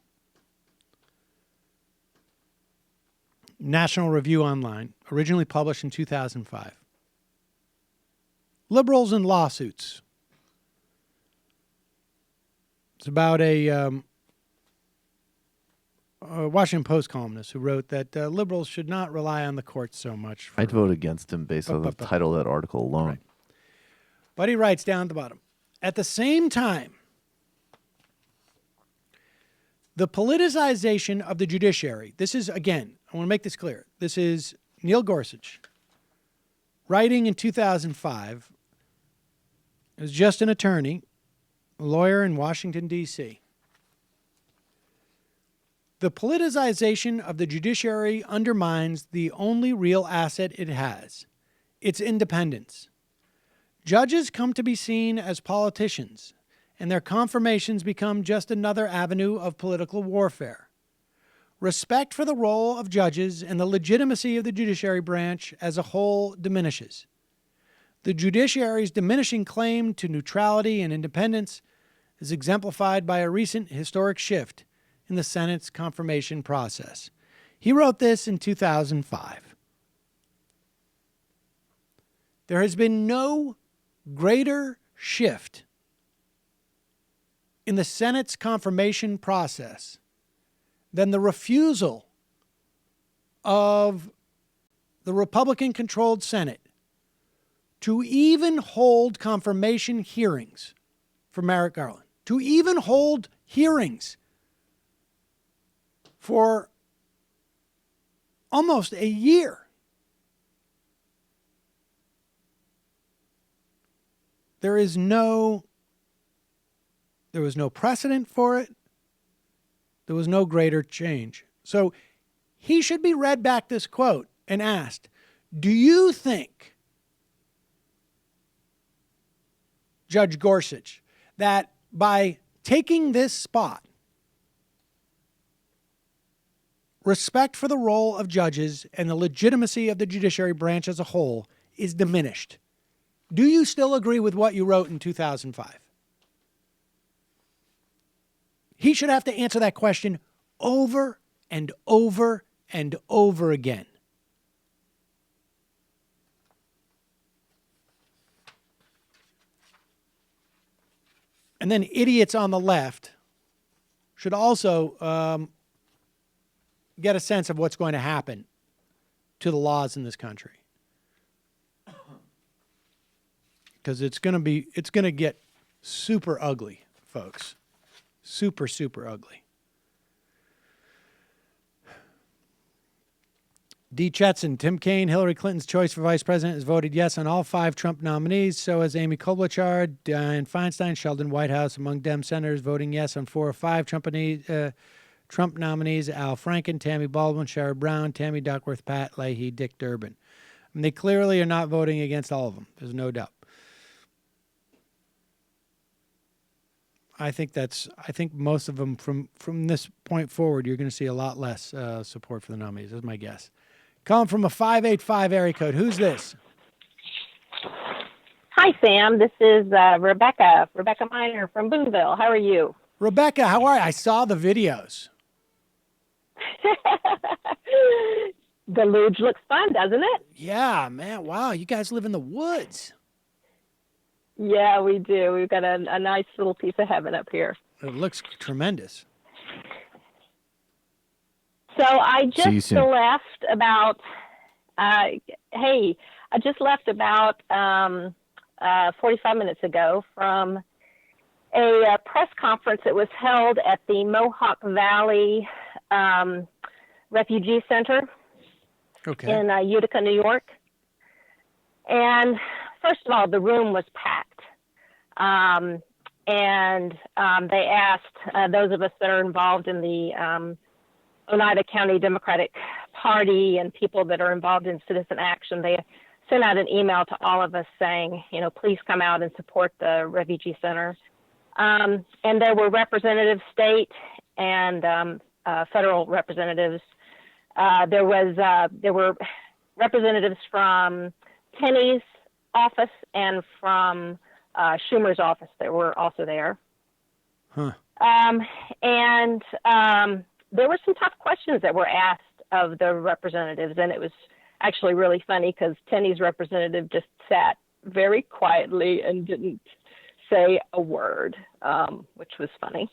National Review Online, originally published in 2005. Liberals and lawsuits. It's about a Washington Post columnist who wrote that liberals should not rely on the courts so much. I'd vote against him based on the title of that article alone. Right. But he writes down at the bottom, at the same time, the politicization of the judiciary. This is, again, I want to make this clear. This is Neil Gorsuch writing in 2005. He was just an attorney, a lawyer in Washington, D.C. The politicization of the judiciary undermines the only real asset it has, its independence. Judges come to be seen as politicians, and their confirmations become just another avenue of political warfare. Respect for the role of judges and the legitimacy of the judiciary branch as a whole diminishes. The judiciary's diminishing claim to neutrality and independence is exemplified by a recent historic shift in the Senate's confirmation process. He wrote this in 2005. There has been no greater shift in the Senate's confirmation process than the refusal of the Republican-controlled Senate to even hold confirmation hearings for Merrick Garland, to even hold hearings for almost a year. There was no precedent for it. There was no greater change. So he should be read back this quote and asked, do you think, Judge Gorsuch, that by taking this spot, respect for the role of judges and the legitimacy of the judiciary branch as a whole is diminished? Do you still agree with what you wrote in 2005? He should have to answer that question over and over and over again. And then idiots on the left should also get a sense of what's going to happen to the laws in this country. Because it's going to get super ugly, folks. Super, super ugly. D. Chetson, Tim Kaine, Hillary Clinton's choice for vice president, has voted yes on all 5 Trump nominees. So has Amy Klobuchar, Dianne Feinstein, Sheldon Whitehouse, among Dem senators, voting yes on 4 or 5 Trump nominees: Al Franken, Tammy Baldwin, Sherrod Brown, Tammy Duckworth, Pat Leahy, Dick Durbin. And they clearly are not voting against all of them. There's no doubt. I think most of them from this point forward, you're going to see a lot less support for the nominees. That's my guess. Calling from a 585 area code. Who's this? Hi, Sam. This is Rebecca Miner from Boonville. How are you? Rebecca, how are you? I saw the videos. The luge looks fun, doesn't it? Yeah, man. Wow, you guys live in the woods. Yeah, we do. We've got a nice little piece of heaven up here. It looks tremendous. So I just left about, I just left about 45 minutes ago from a press conference that was held at the Mohawk Valley Refugee Center in Utica, New York. And first of all, the room was packed. And they asked those of us that are involved in the Oneida County Democratic Party and people that are involved in citizen action, they sent out an email to all of us saying, please come out and support the Refugee Center. And there were representatives, state and federal representatives. There were representatives from Tenney's office and from Schumer's office that were also there. Huh. And there were some tough questions that were asked of the representatives, and it was actually really funny because Tenney's representative just sat very quietly and didn't say a word, which was funny.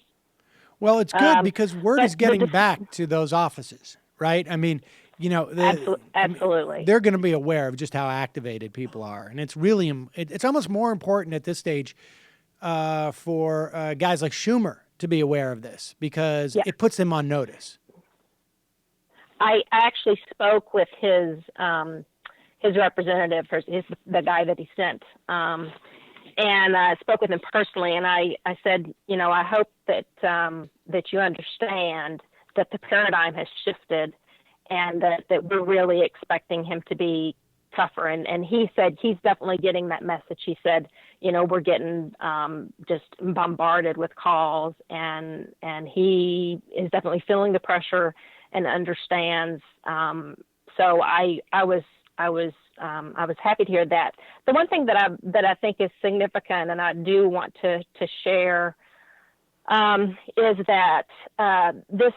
Well, it's good because word is getting back to those offices, right? I mean, absolutely. They're going to be aware of just how activated people are, and it's really it's almost more important at this stage for guys like Schumer to be aware of this because it puts them on notice. I actually spoke with his representative, the guy that he sent, and I spoke with him personally, and I said, I hope that you understand that the paradigm has shifted and that we're really expecting him to be tougher. And he said he's definitely getting that message. He said, we're getting just bombarded with calls, and he is definitely feeling the pressure and understands. So I was happy to hear that. The one thing that I think is significant, and I do want to share, is that this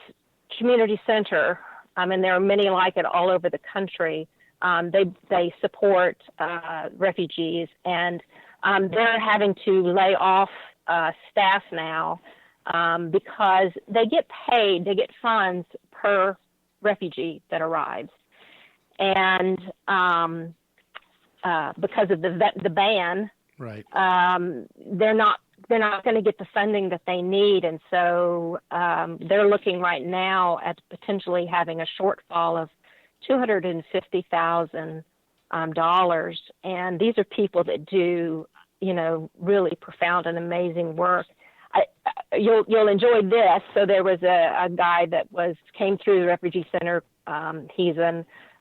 community center, and there are many like it all over the country. They support refugees, and they're having to lay off staff now because they get paid, they get funds per refugee that arrives. And because of the ban, right? They're not going to get the funding that they need, and so they're looking right now at potentially having a shortfall of $250,000. And these are people that do, really profound and amazing work. You'll enjoy this. So there was a guy that came through the refugee center.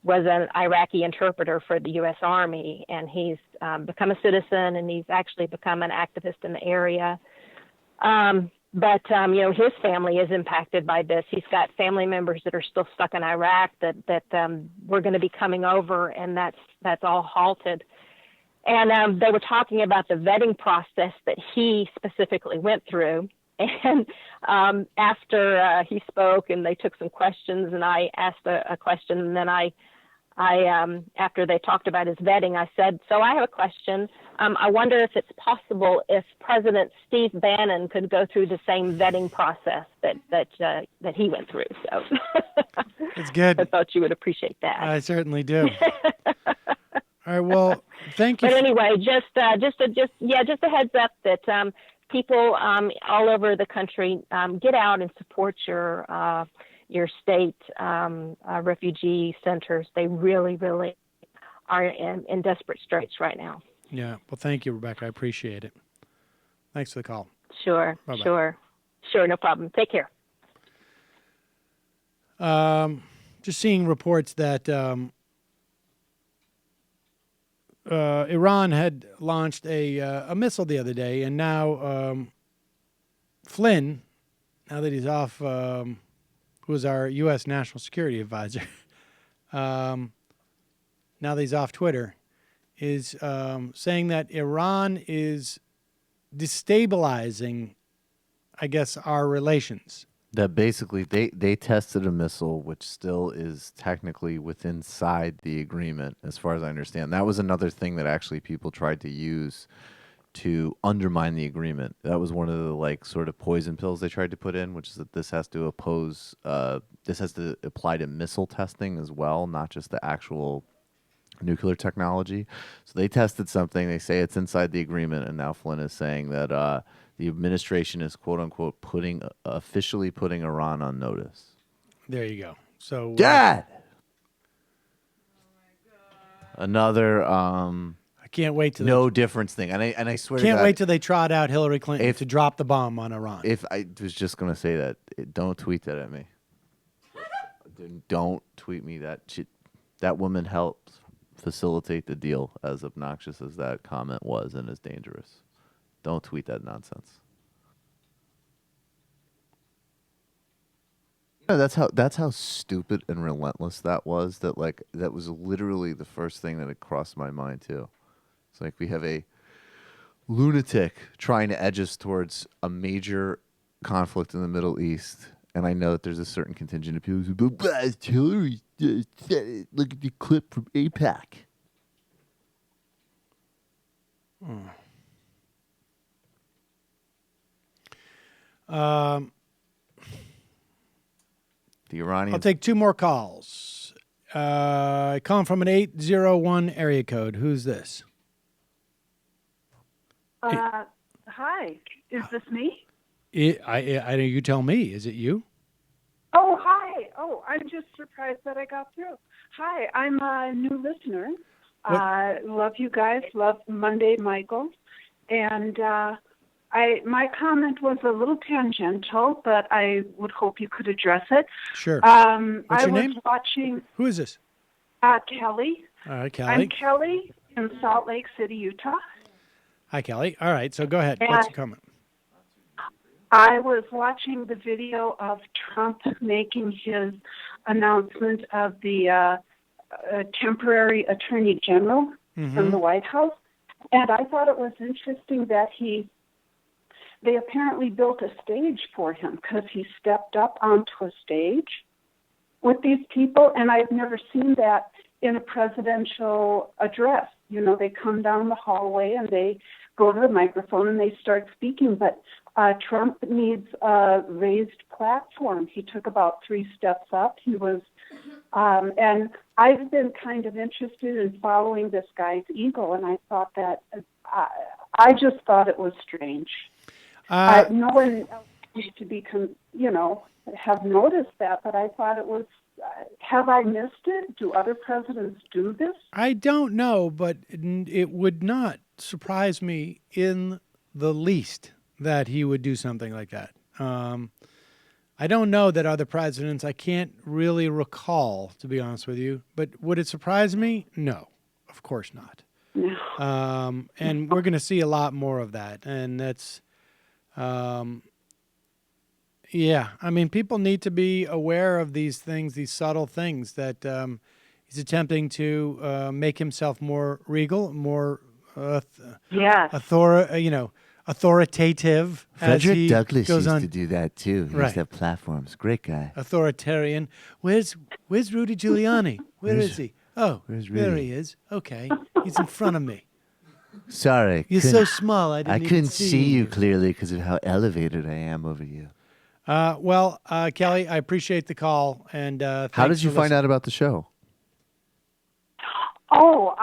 Was an Iraqi interpreter for the U.S. Army, and he's become a citizen, and he's actually become an activist in the area. But his family is impacted by this. He's got family members that are still stuck in Iraq that we're going to be coming over, and that's all halted. And they were talking about the vetting process that he specifically went through. And after he spoke and they took some questions, and I asked a question, and then I after they talked about his vetting, I said, so I have a question. I wonder if it's possible if President Steve Bannon could go through the same vetting process that he went through. So It's good. I thought you would appreciate that. I certainly do. All right. Well, thank you. But anyway, just a heads up that people all over the country get out and support your state refugee centers. They really, really are in desperate straits right now. Yeah. Well, thank you, Rebecca. I appreciate it. Thanks for the call. Sure. Bye-bye. Sure. No problem. Take care. Just seeing reports that Iran had launched a missile the other day, and now Flynn, now that he's off, who was our U.S. National Security Advisor, now that he's off Twitter, is saying that Iran is destabilizing, I guess, our relations. That basically they tested a missile which still is technically inside the agreement, as far as I understand. That was another thing that actually people tried to use to undermine the agreement. That was one of the sort of poison pills they tried to put in, which is that this has to apply to missile testing as well, not just the actual nuclear technology. So they tested something. They say it's inside the agreement, and now Flynn is saying that the administration is quote unquote officially putting Iran on notice. There you go. So Dad. Another I can't wait to no difference thing, and I swear can't to God, wait till they trot out Hillary Clinton to drop the bomb on Iran. If I was just gonna say that, don't tweet that at me. Don't tweet me that shit. That woman helped facilitate the deal, as obnoxious as that comment was and as dangerous. Don't tweet that nonsense. You know, that's how stupid and relentless that was. That was literally the first thing that had crossed my mind too. It's like we have a lunatic trying to edge us towards a major conflict in the Middle East, and I know that there's a certain contingent of people who go, "It's Hillary said it. Look at the clip from AIPAC." The Iranians. I'll take two more calls. Calling from an 801 area code. Who's this? Hi, is this me? I know. You tell me. Is it you? Oh, hi. Oh, I'm just surprised that I got through. Hi, I'm a new listener. Love you guys. Love Monday, Michael. And my comment was a little tangential, but I would hope you could address it. Sure. What's your name? Watching. Who is this? Kelly. All right, Kelly. I'm Kelly in Salt Lake City, Utah. Hi, Kelly. All right, so go ahead. And What's your comment? I was watching the video of Trump making his announcement of the temporary attorney general from the White House, and I thought it was interesting that they apparently built a stage for him because he stepped up onto a stage with these people, and I've never seen that in a presidential address. You know, they come down the hallway and they go to the microphone and they start speaking, but Trump needs a raised platform. He took about 3 steps up. He was, and I've been kind of interested in following this guy's ego, and I thought that, I just thought it was strange. No one else seems to be, have noticed that, but I thought it was, have I missed it? Do other presidents do this? I don't know, but it would not surprise me in the least that he would do something like that. I don't know that other presidents, I can't really recall, to be honest with you, but would it surprise me? No, of course not. No. And we're going to see a lot more of that. And that's, yeah, I mean, people need to be aware of these things, these subtle things that he's attempting to make himself more regal, more authoritative. Frederick Douglass goes used on. to do that too. He Right. used to have platforms. Great guy. Authoritarian. Where's Rudy Giuliani? Where is he? Oh, Where's there Rudy? he is. Okay, he's in front of me. Sorry. You're so couldn't- small. I didn't even couldn't see see you you. clearly because of how elevated I am over you. Well, Kelly, I appreciate the call. And How thanks did you for find listening. out about the show? Oh,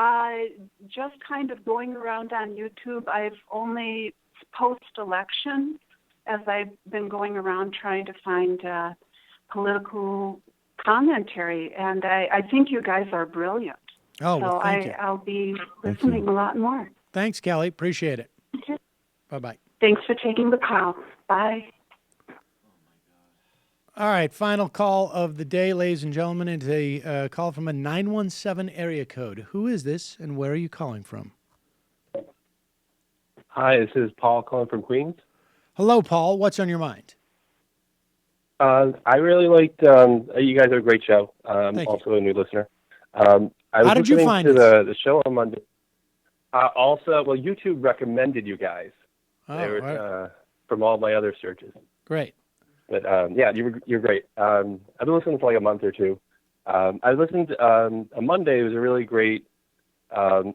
just kind of going around on YouTube. I've only post-election, as I've been going around trying to find political commentary, and I think you guys are brilliant. Oh, well, so thank you. I'll be listening a lot more. Thanks, Kelly. Appreciate it. Okay. Bye-bye. Thanks for taking the call. Bye. All right, final call of the day, ladies and gentlemen. It's a call from a 917 area code. Who is this, and where are you calling from? Hi, this is Paul calling from Queens. Hello, Paul. What's on your mind? I really liked, you guys have a great show. Thank Also a new listener. I was How did you listening find to us? the show on Monday. Also, well, YouTube recommended you guys. Oh, They were, all right. from all my other searches. Great. But yeah, you're great. I've been listening for like a month or two. I listened on Monday. It was a really great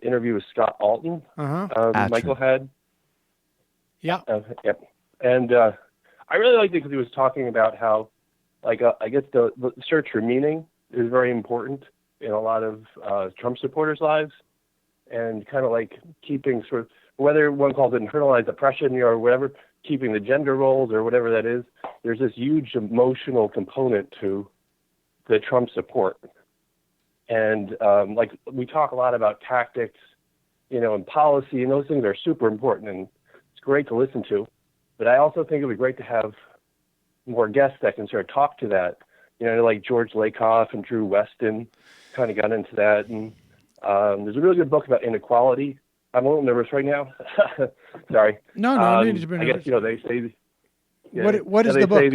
interview with Scott Alton. Uh-huh. Michael had. Yeah. Yep. And I really liked it because he was talking about how, like, I guess the search for meaning is very important in a lot of Trump supporters' lives, and kind of like keeping sort of, whether one calls it internalized oppression or whatever, keeping the gender roles or whatever that is, there's this huge emotional component to the Trump support. And like we talk a lot about tactics, and policy, and those things are super important, and it's great to listen to. But I also think it would be great to have more guests that can sort of talk to that, like George Lakoff and Drew Weston kind of got into that. And there's a really good book about inequality. I'm a little nervous right now. Sorry. No, no need to be I guess, they say... Yeah, What is they the book? say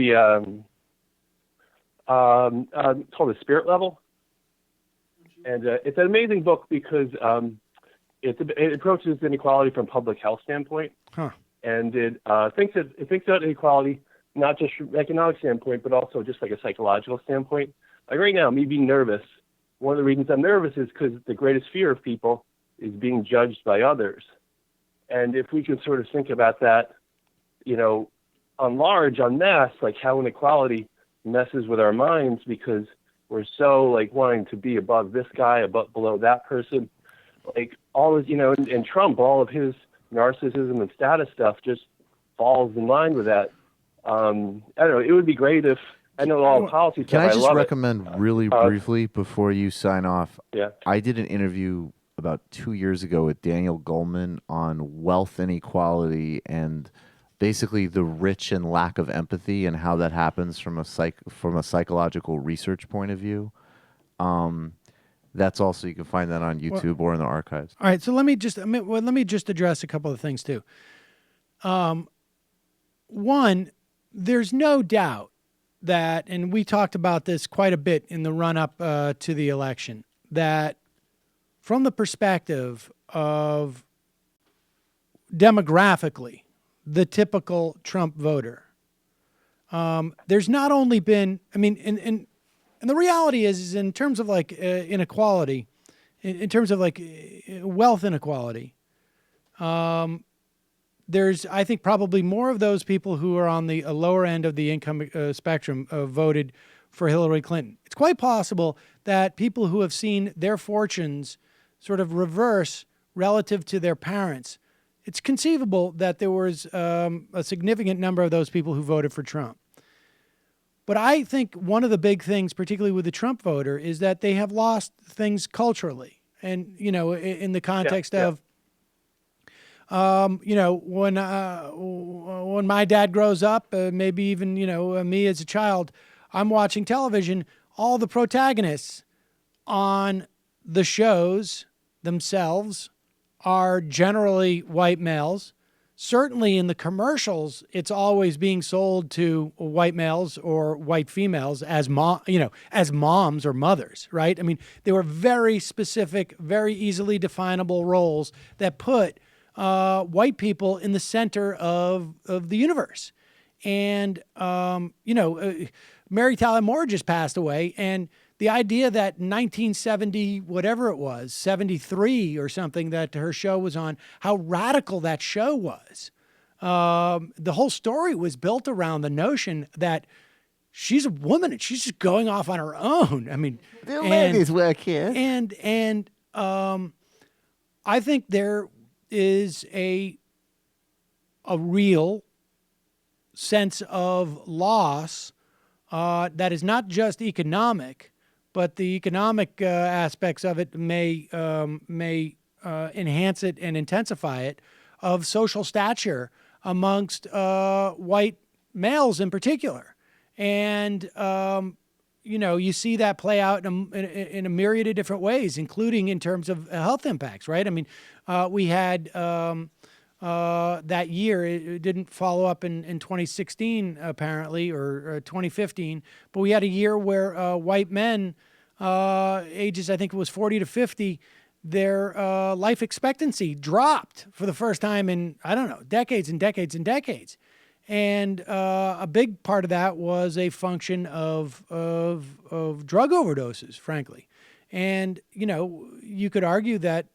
it's called The Spirit Level. And it's an amazing book because it approaches inequality from a public health standpoint. Huh. And it thinks about inequality not just from an economic standpoint, but also just like a psychological standpoint. Like right now, me being nervous, one of the reasons I'm nervous is because the greatest fear of people is being judged by others. And if we can sort of think about that, on mass, like how inequality messes with our minds because we're so like wanting to be above this guy, below that person, like all this, and Trump, all of his narcissism and status stuff just falls in line with that. I don't know. It would be great if I know all policy stuff. Can I just love recommend really briefly before you sign off? Yeah. I did an interview about 2 years ago with Daniel Goleman on wealth inequality and basically the rich and lack of empathy and how that happens from a psychological research point of view. That's also, you can find that on YouTube or in the archives. All right, so let me just address a couple of things too. One, there's no doubt that, and we talked about this quite a bit in the run-up to the election, that from the perspective of demographically, the typical Trump voter, there's not only been, and the reality is in terms of like inequality, in terms of like wealth inequality, there's, I think, probably more of those people who are on the lower end of the income spectrum voted for Hillary Clinton. It's quite possible that people who have seen their fortunes sort of reverse relative to their parents, it's conceivable that there was a significant number of those people who voted for Trump. But I think one of the big things, particularly with the Trump voter, is that they have lost things culturally. And, in the context of, when my dad grows up, maybe even, me as a child, I'm watching television, all the protagonists on the shows themselves are generally white males. Certainly in the commercials, it's always being sold to white males or white females as moms or mothers, right? I mean, they were very specific, very easily definable roles that put white people in the center of the universe. And, Mary Tyler Moore just passed away, and the idea that 1970, whatever it was, 73 or something that her show was on, how radical that show was. The whole story was built around the notion that she's a woman and she's just going off on her own. I mean, the ladies work here. And I think there is a real sense of loss that is not just economic, but the economic aspects of it may enhance it and intensify it, of social stature amongst white males in particular. And, you see that play out in a myriad of different ways, including in terms of health impacts, right? I mean, we had that year, it didn't follow up in 2016, apparently, or 2015, but we had a year where white men, ages, I think it was 40 to 50, their life expectancy dropped for the first time in, I don't know, decades and decades and decades. And a big part of that was a function of drug overdoses, frankly. And, you could argue that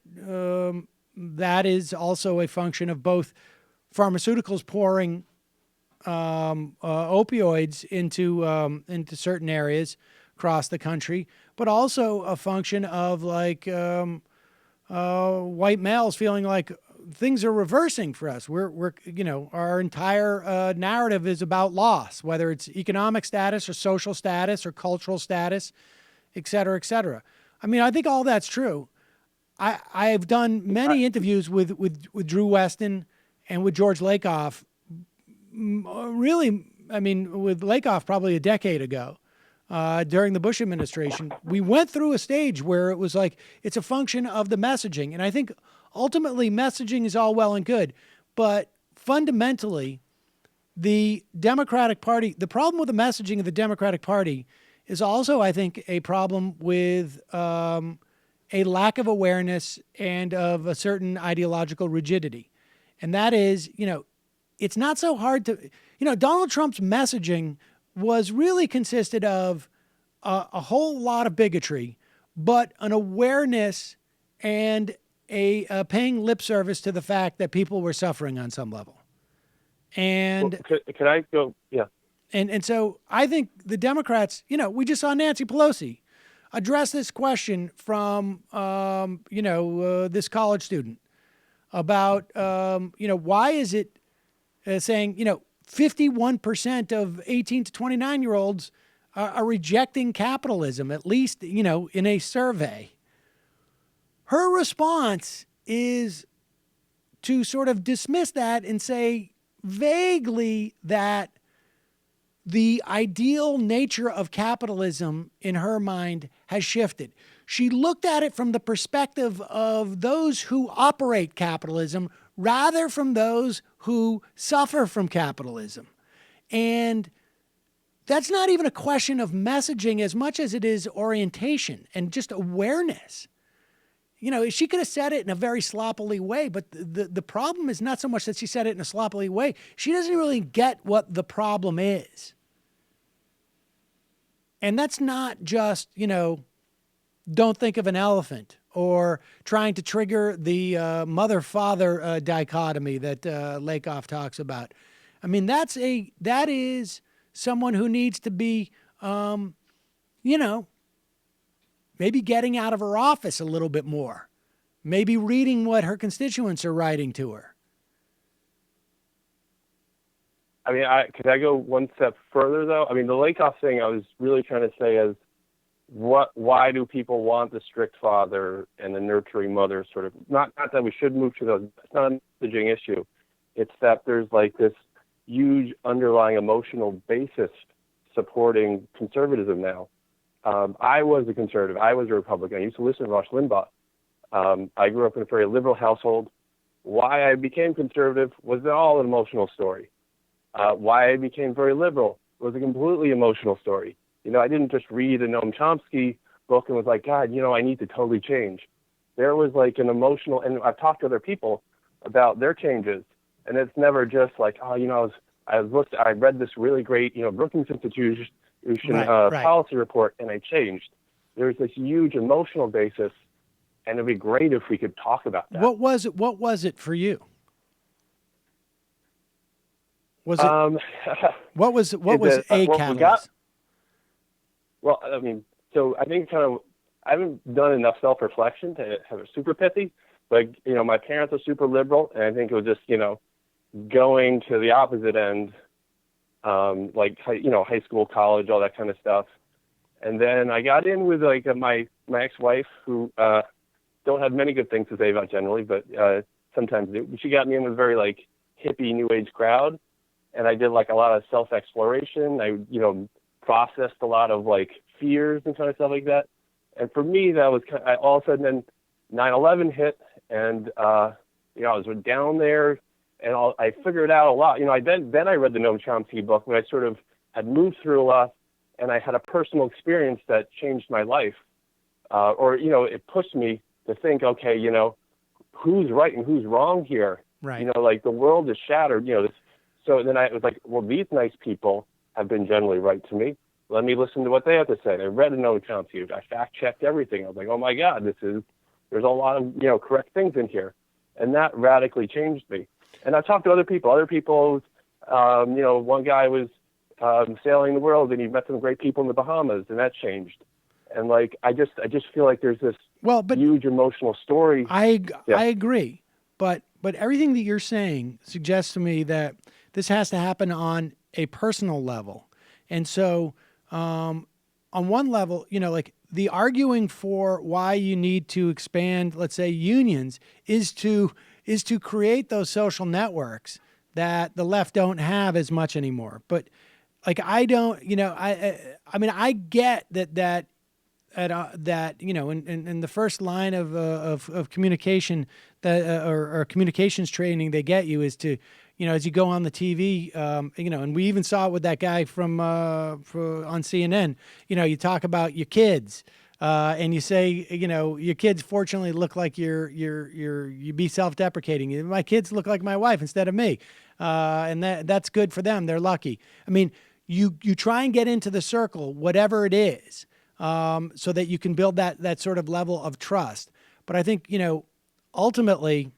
that is also a function of both pharmaceuticals pouring opioids into certain areas across the country, but also a function of white males feeling like things are reversing for us. We're our entire narrative is about loss, whether it's economic status or social status or cultural status, et cetera, et cetera. I mean, I think all that's true. I've done many interviews with Drew Weston and with George Lakoff. Really, I mean, with Lakoff probably a decade ago, during the Bush administration, we went through a stage where it was like, it's a function of the messaging. And I think ultimately messaging is all well and good, but fundamentally the Democratic Party, the problem with the messaging of the Democratic Party is also, I think, a problem with a lack of awareness and of a certain ideological rigidity. And that is, it's not so hard to, Donald Trump's messaging was really consisted of a whole lot of bigotry, but an awareness and a paying lip service to the fact that people were suffering on some level. And can I go? Yeah. And so I think the Democrats, we just saw Nancy Pelosi address this question from, this college student about, why is it saying, 51% of 18 to 29-year-olds are rejecting capitalism, at least, in a survey. Her response is to sort of dismiss that and say vaguely that the ideal nature of capitalism in her mind has shifted. She looked at it from the perspective of those who operate capitalism rather from those who suffer from capitalism. And that's not even a question of messaging as much as it is orientation and just awareness. She could have said it in a very sloppily way, but the problem is not so much that she said it in a sloppily way. She doesn't really get what the problem is. And that's not just, don't think of an elephant or trying to trigger the mother-father dichotomy that Lakoff talks about. I mean, that is someone who needs to be, maybe getting out of her office a little bit more, maybe reading what her constituents are writing to her. I mean, could I go one step further, though? I mean, the Lakoff thing I was really trying to say is, why do people want the strict father and the nurturing mother sort of, not that we should move to those, it's not a messaging issue. It's that there's like this huge underlying emotional basis supporting conservatism now. I was a conservative. I was a Republican. I used to listen to Rush Limbaugh. I grew up in a very liberal household. Why I became conservative was all an emotional story. Why I became very liberal was a completely emotional story. I didn't just read a Noam Chomsky book and was like, God, I need to totally change. There was like an emotional, and I've talked to other people about their changes, and it's never just like, I read this really great, Brookings Institution policy report, and I changed. there's this huge emotional basis, and it'd be great if we could talk about that. What was it? What was it for you? Was it? What was a catalyst? Well, I mean, so I think I haven't done enough self-reflection to have a super pithy, but, my parents are super liberal, and I think it was just, going to the opposite end, like, high school, college, all that kind of stuff. And then I got in with, like, my ex-wife, who don't have many good things to say about generally, but sometimes do. She got me in with a very, like, hippie, new age crowd, and I did, like, a lot of self-exploration. I, processed a lot of, like, fears and kind of stuff like that. And for me, that was all of a sudden then 9/11 hit, and I was down there, and I figured out a lot. Then I read the Noam Chomsky book, when I sort of had moved through a lot, and I had a personal experience that changed my life, it pushed me to think, okay, who's right and who's wrong here? Right. Like the world is shattered. So then I was like, well, these nice people have been generally right to me. Let me listen to what they have to say. I read Noam Chomsky. I fact-checked everything. I was like, oh, my God, there's a lot of, correct things in here. And that radically changed me. And I talked to other people. One guy was sailing the world, and he met some great people in the Bahamas, and that changed. And, like, I just feel like there's this huge emotional story. I agree. But everything that you're saying suggests to me that this has to happen on a personal level. And so on one level, like the arguing for why you need to expand, let's say, unions is to create those social networks that the left don't have as much anymore. But like, I don't, I mean, I get that in the first line of communication or communications training they get you is to, as you go on the TV, and we even saw it with that guy from on CNN. You talk about your kids, and you say, your kids fortunately look like you be self-deprecating. My kids look like my wife instead of me, and that's good for them. They're lucky. I mean, you try and get into the circle, whatever it is, so that you can build that sort of level of trust. But I think ultimately.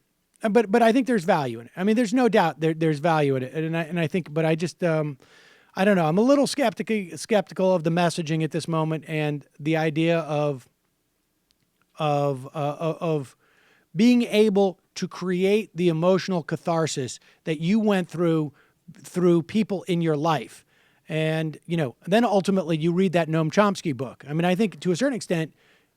But I think there's value in it. I mean, there's no doubt there's value in it, and I think. But I just I don't know. I'm a little skeptical of the messaging at this moment, and the idea of being able to create the emotional catharsis that you went through people in your life, and then ultimately you read that Noam Chomsky book. I mean, I think to a certain extent.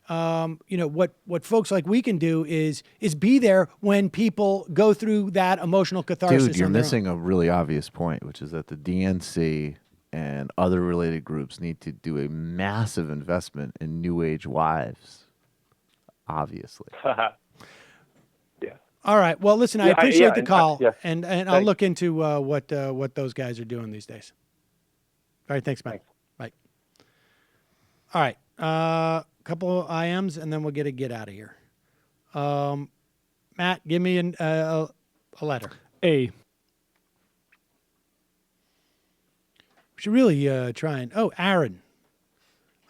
What folks like we can do is be there when people go through that emotional catharsis. Dude, you're missing a really obvious point, which is that the DNC and other related groups need to do a massive investment in New Age wives. Obviously. Yeah. All right. Well, listen, I appreciate the call, and I'll Thanks. look into what those guys are doing these days. All right. Thanks, Mike. Bye. All right. Couple of IMs, and then we'll get out of here. Matt, give me a letter. A. We should really try and... Oh, Aaron.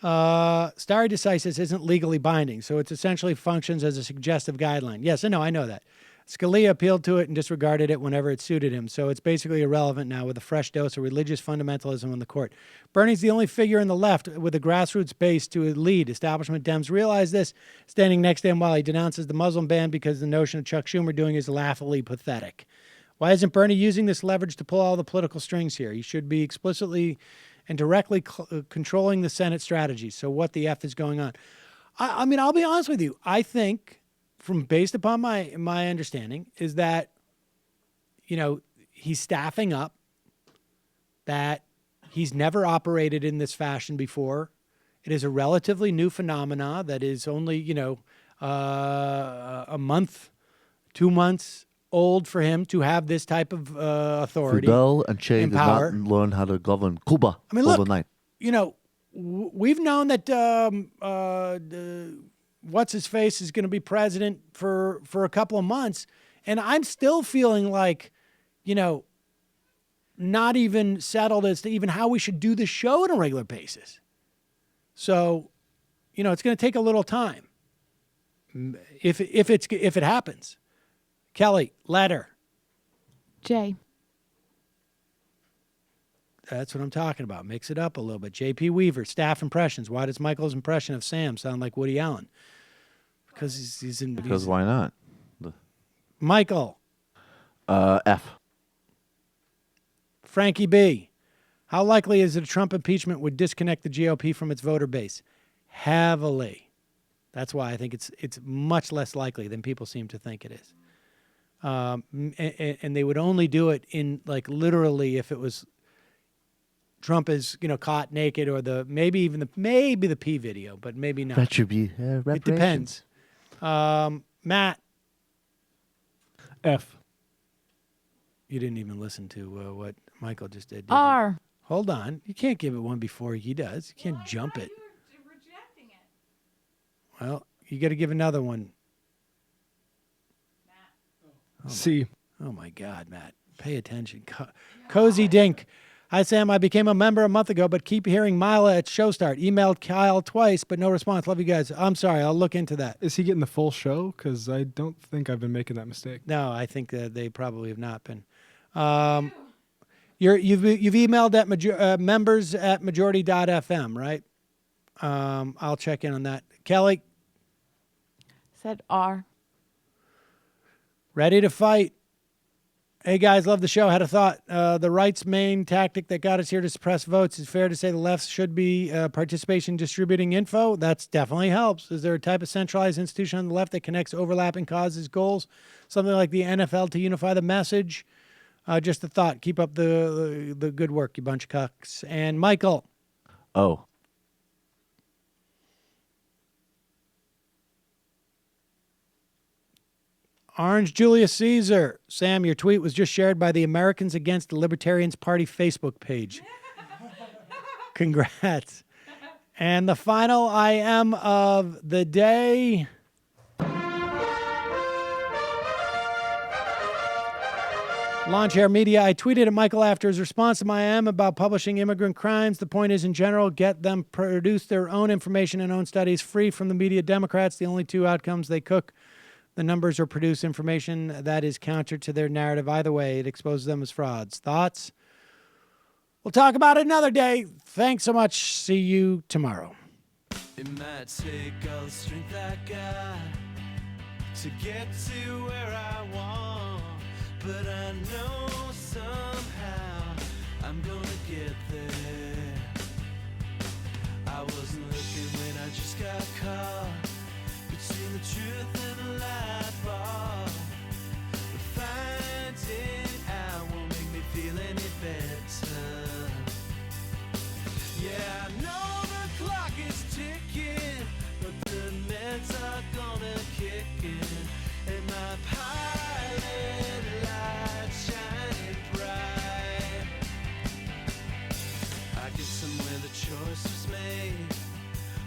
Stare decisis isn't legally binding, so it essentially functions as a suggestive guideline. Yes, I know that. Scalia appealed to it and disregarded it whenever it suited him, so it's basically irrelevant now with a fresh dose of religious fundamentalism on the court. Bernie's the only figure in the left with a grassroots base to lead. Establishment Dems realize this, standing next to him while he denounces the Muslim ban because the notion of Chuck Schumer doing is laughably pathetic. Why isn't Bernie using this leverage to pull all the political strings here? He should be explicitly and directly controlling the Senate strategy. So what the F is going on? I mean, I'll be honest with you. I think, based upon my understanding, is that, he's staffing up, that he's never operated in this fashion before. It is a relatively new phenomena that is only, a month, 2 months old for him to have this type of authority. Fidel and Che did power. not learn how to govern Cuba overnight. We've known that what's-his-face is going to be president for a couple of months, and I'm still feeling like, not even settled as to even how we should do the show on a regular basis. So, it's going to take a little time. If it happens. Kelly, letter. J. That's what I'm talking about. Mix it up a little bit. J.P. Weaver, staff impressions. Why does Michael's impression of Sam sound like Woody Allen? Because he's in. Because why not? Michael. F. Frankie B. How likely is it a Trump impeachment would disconnect the GOP from its voter base? Heavily. That's why I think it's much less likely than people seem to think it is. And they would only do it in literally if it was Trump is caught naked or maybe the P video, but maybe not. It depends. Matt. F. You didn't even listen to what Michael just did. R. You? Hold on. You can't give it one before he does. You can't jump it. You're rejecting it. Well, you got to give another one. C. Oh my God, Matt. Pay attention. Cozy Dink. Hi, Sam. I became a member a month ago, but keep hearing Mila at show start. Emailed Kyle twice, but no response. Love you guys. I'm sorry. I'll look into that. Is he getting the full show? Because I don't think I've been making that mistake. No, I think that they probably have not been. You've emailed at members at majority.fm, right? I'll check in on that. Kelly. Said R. Ready to fight. Hey, guys, love the show. Had a thought. The right's main tactic that got us here to suppress votes. Is fair to say the left should be participation distributing info? That definitely helps. Is there a type of centralized institution on the left that connects overlapping causes, goals? Something like the NFL to unify the message? Just a thought. Keep up the good work, you bunch of cucks. And Michael. Oh. Orange Julius Caesar. Sam, your tweet was just shared by the Americans Against the Libertarians Party Facebook page. Congrats. And the final IM of the day. Lawn Chair Media. I tweeted at Michael after his response to my IM about publishing immigrant crimes. The point is, in general, get them produce their own information and own studies free from the media Democrats. The only two outcomes they cook the numbers or produce information that is counter to their narrative. Either way, it exposes them as frauds. Thoughts? We'll talk about it another day. Thanks so much. See you tomorrow. It might take all the strength I got to get to where I want, but I know somehow I'm gonna get there. I wasn't looking when I just got caught between the truth and the light bulb. But finding out won't make me feel any better. Yeah, I know the clock is ticking, but the meds are gonna kick in, and my pilot light shining bright. I guess somewhere the choice was made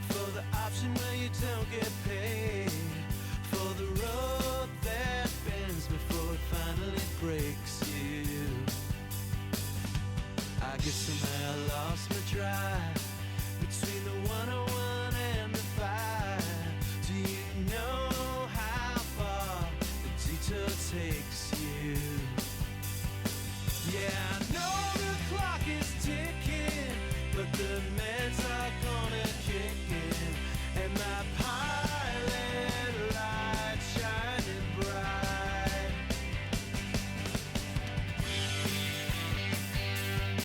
for the option where you don't get paid, for the road that bends before it finally breaks you. I guess somehow I lost my drive between the 101 and the 5. Do you know how far the detour takes you? Yeah, I know the clock is ticking, but the meds